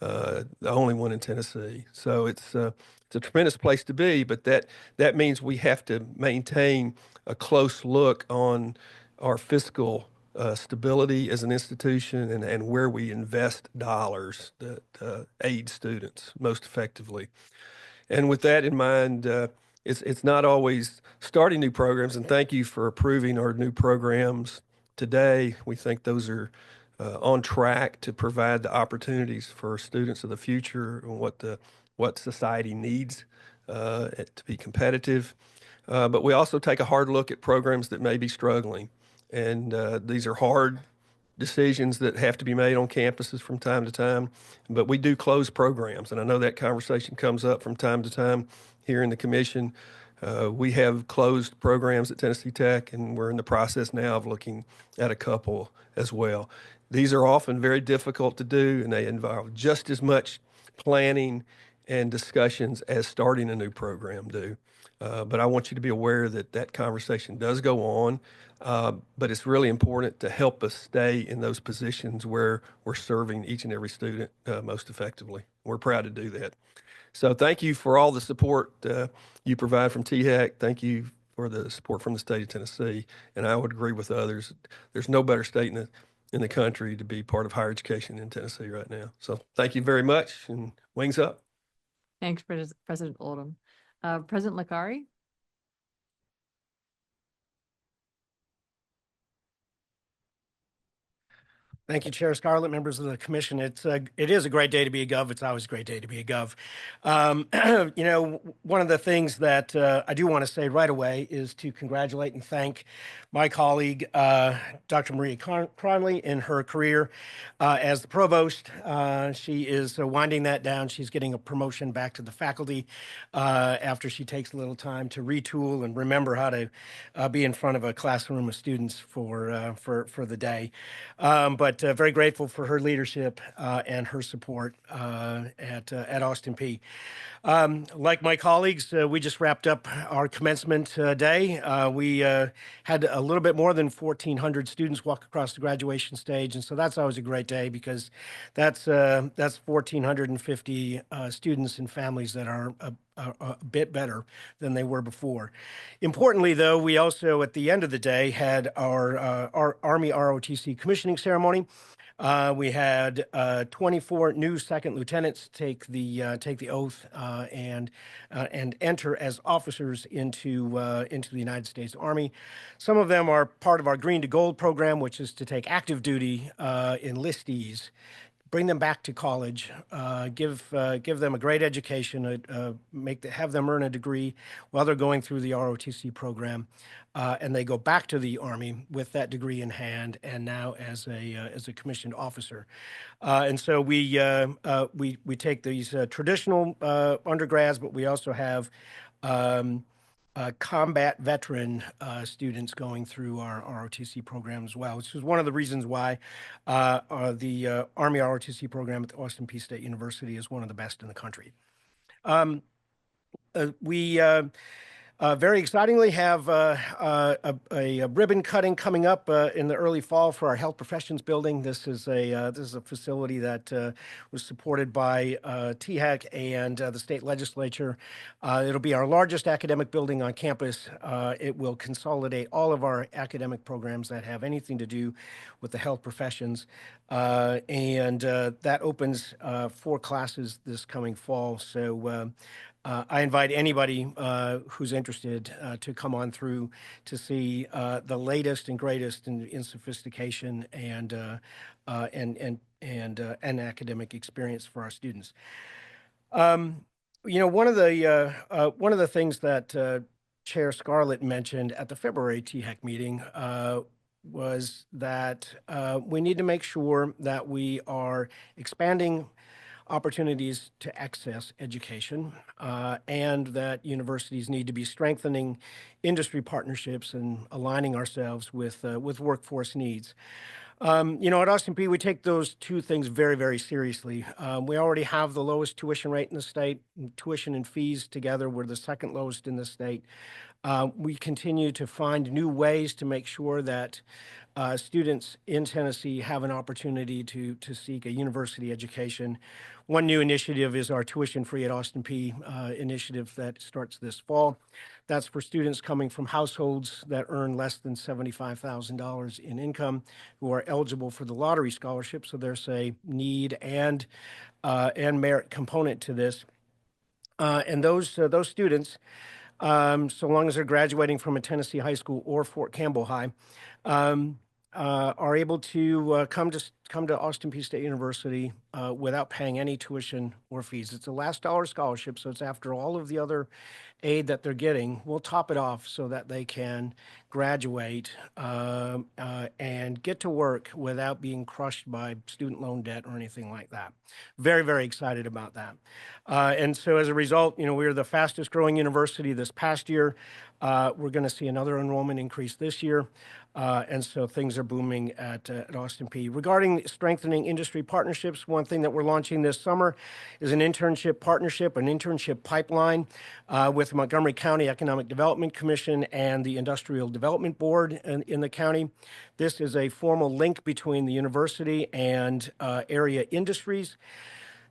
the only one in Tennessee. So it's a tremendous place to be, but that means we have to maintain a close look on our fiscal stability as an institution and where we invest dollars that aid students most effectively. And with that in mind, it's not always starting new programs, and thank you for approving our new programs today. We think those are on track to provide the opportunities for students of the future and what society needs to be competitive. But we also take a hard look at programs that may be struggling, and these are hard decisions that have to be made on campuses from time to time, but we do close programs. And I know that conversation comes up from time to time here in the commission. We have closed programs at Tennessee Tech, and we're in the process now of looking at a couple as well. These are often very difficult to do, and they involve just as much planning and discussions as starting a new program do. But I want you to be aware that that conversation does go on. But it's really important to help us stay in those positions where we're serving each and every student most effectively. We're proud to do that. So thank you for all the support you provide from THEC. Thank you for the support from the state of Tennessee. And I would agree with others. There's no better state in the country to be part of higher education in Tennessee right now. So thank you very much, and wings up. Thanks, President Oldham. President Licari? Thank you, Chair Scarlett, members of the commission. It is a great day to be a Gov. It's always a great day to be a Gov. One of the things that I do want to say right away is to congratulate and thank my colleague, Dr. Maria Cronley, in her career as the provost. She is winding that down. She's getting a promotion back to the faculty after she takes a little time to retool and remember how to be in front of a classroom of students for the day. But very grateful for her leadership and her support at Austin Peay. Like my colleagues, we just wrapped up our commencement day. We had a little bit more than 1,400 students walk across the graduation stage, and so that's always a great day because that's 1,450 students and families that are a bit better than they were before. Importantly, though, we also at the end of the day had our Army ROTC commissioning ceremony. We had 24 new second lieutenants take the oath and enter as officers into the United States Army. Some of them are part of our Green to Gold program, which is to take active duty enlistees, bring them back to college, give them a great education, have them earn a degree while they're going through the ROTC program, and they go back to the Army with that degree in hand, and now as a commissioned officer. And so we take these traditional undergrads, but we also have combat veteran students going through our ROTC program as well, which is one of the reasons why the Army ROTC program at Austin Peay State University is one of the best in the country. We very excitingly have a ribbon cutting coming up in the early fall for our Health Professions building. This is a facility that was supported by THEC and the state legislature. It'll be our largest academic building on campus. It will consolidate all of our academic programs that have anything to do with the health professions. and that opens 4 classes this coming fall. So I invite anybody who's interested to come on through to see the latest and greatest in sophistication and an academic experience for our students. One of the things that Chair Scarlett mentioned at the February THEC meeting was that we need to make sure that we are expanding opportunities to access education, and that universities need to be strengthening industry partnerships and aligning ourselves with workforce needs. At Austin P, we take those 2 things very, very seriously. We already have the lowest tuition rate in the state. Tuition and fees together, we're the 2nd lowest in the state. We continue to find new ways to make sure that students in Tennessee have an opportunity to seek a university education. One new initiative is our Tuition Free at Austin P initiative that starts this fall. That's for students coming from households that earn less than $75,000 in income who are eligible for the lottery scholarship. So there's a need and merit component to this. And those students, so long as they're graduating from a Tennessee high school or Fort Campbell High, are able to come to Austin Peay State University without paying any tuition or fees. It's a last dollar scholarship, so it's after all of the other aid that they're getting. We'll top it off so that they can graduate and get to work without being crushed by student loan debt or anything like that. Very, very excited about that. And so as a result, we are the fastest growing university this past year. We're going to see another enrollment increase this year. And so things are booming at Austin Peay. Regarding strengthening industry partnerships, one thing that we're launching this summer is an internship partnership, an internship pipeline with the Montgomery County Economic Development Commission and the Industrial Development Board in the county. This is a formal link between the university and area industries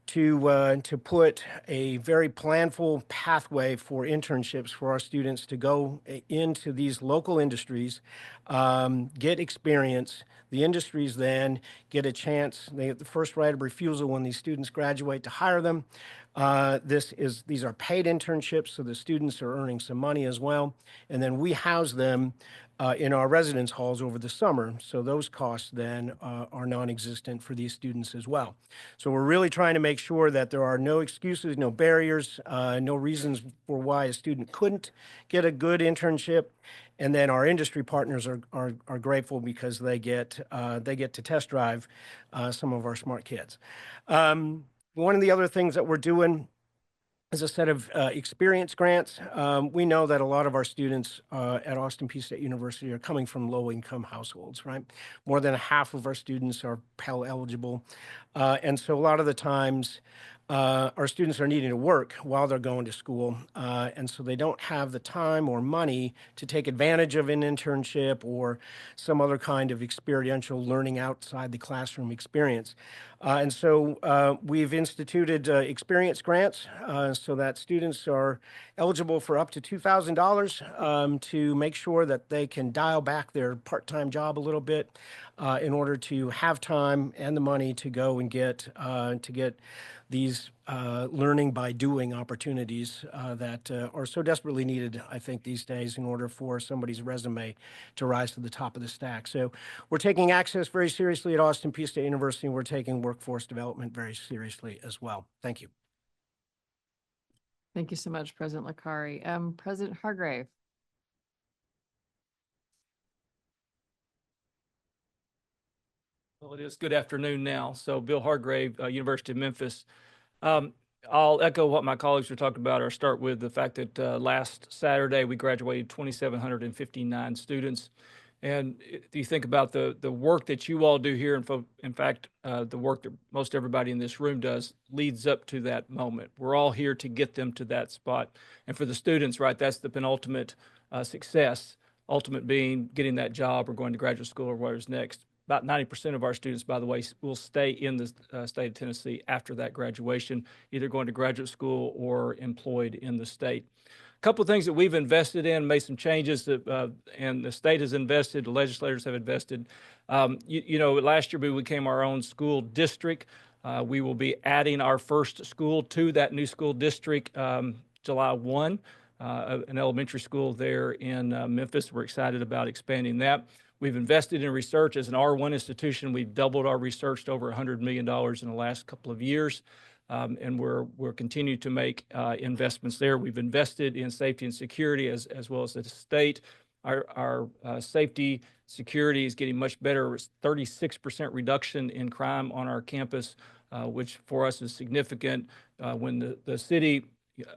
to put a very planful pathway for internships for our students to go into these local industries, get experience. The industries then get a chance. They have the first right of refusal when these students graduate to hire them. These are paid internships, so the students are earning some money as well. And then we house them in our residence halls over the summer. So those costs then are non-existent for these students as well. So we're really trying to make sure that there are no excuses, no barriers, no reasons for why a student couldn't get a good internship. And then our industry partners are grateful because they get to test drive some of our smart kids. One of the other things that we're doing is a set of experience grants. We know that a lot of our students at Austin Peay State University are coming from low-income households, right? More than half of our students are Pell eligible. And so a lot of the times, our students are needing to work while they're going to school, and so they don't have the time or money to take advantage of an internship or some other kind of experiential learning outside the classroom experience. And so we've instituted experience grants so that students are eligible for up to $2,000 to make sure that they can dial back their part-time job a little bit in order to have time and the money to go and get these learning by doing opportunities that are so desperately needed, I think, these days in order for somebody's resume to rise to the top of the stack. So we're taking access very seriously at Austin Peay State University. We're taking workforce development very seriously as well. Thank you. Thank you so much, President Licari. President Hargrave. Well, it is good afternoon now. So Bill Hargrave, University of Memphis. I'll echo what my colleagues were talking about, or start with the fact that last Saturday we graduated 2,759 students. And if you think about the work that you all do here, and in fact, the work that most everybody in this room does leads up to that moment. We're all here to get them to that spot. And for the students, right, that's the penultimate success, ultimate being getting that job or going to graduate school or whatever's next. About 90% of our students, by the way, will stay in the state of Tennessee after that graduation, either going to graduate school or employed in the state. couple of things that we've invested in, made some changes that, and the state has invested, the legislators have invested. You know, last year we became our own school district. We will be adding our first school to that new school district July 1, an elementary school there in Memphis. We're excited about expanding that. We've invested in research as an R1 institution. We've doubled our research to over $100 million in the last couple of years. And we're continuing to make investments there. We've invested in safety and security as well as the state. Our safety security is getting much better. It's 36% reduction in crime on our campus, which for us is significant. When the city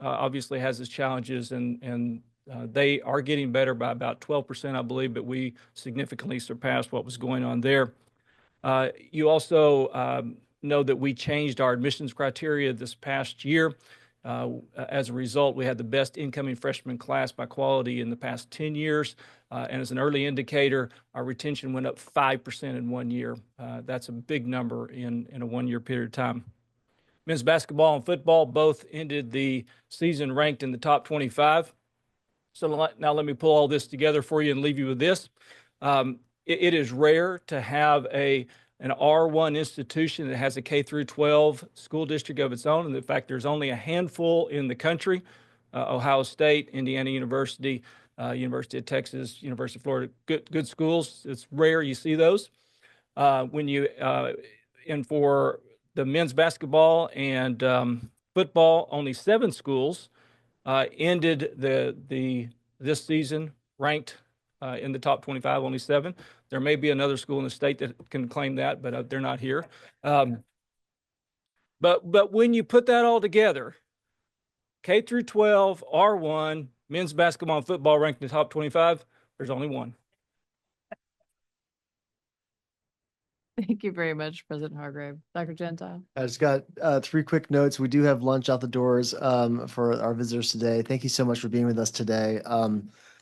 obviously has its challenges, and they are getting better by about 12%, I believe, but we significantly surpassed what was going on there. You also know that we changed our admissions criteria this past year. As a result, we had the best incoming freshman class by quality in the past 10 years. And as an early indicator, our retention went up 5% in 1 year. That's a big number in a 1 year period of time. Men's basketball and football both ended the season ranked in the top 25. So now let me pull all this together for you and leave you with this. It is rare to have an R1 institution that has a K through 12 school district of its own. And in fact, there's only a handful in the country: Ohio State, Indiana University, University of Texas, University of Florida. Good schools. It's rare you see those. And for the men's basketball and football, only 7 schools ended this season ranked in the top 25, only 7. There may be another school in the state that can claim that, but they're not here. But when you put that all together, K through 12, R1, men's basketball and football ranked in the top 25, there's only one. Thank you very much, President Hargrave. Dr. Gentile. I just got 3 quick notes. We do have lunch out the doors for our visitors today. Thank you so much for being with us today.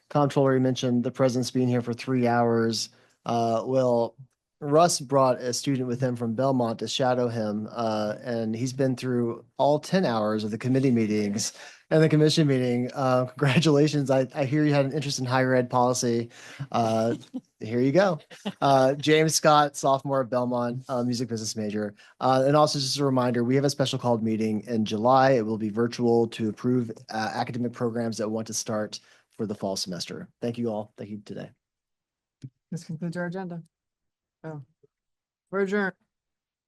Comptroller, you mentioned the president's being here for 3 hours. Well, Russ brought a student with him from Belmont to shadow him, and he's been through all 10 hours of the committee meetings and the commission meeting. Congratulations. I hear you had an interest in higher ed policy. Here you go. James Scott, sophomore at Belmont, music business major. And also just a reminder, we have a special called meeting in July. It will be virtual to approve academic programs that want to start for the fall semester. Thank you all. Thank you today. This concludes our agenda. Oh, we're adjourned.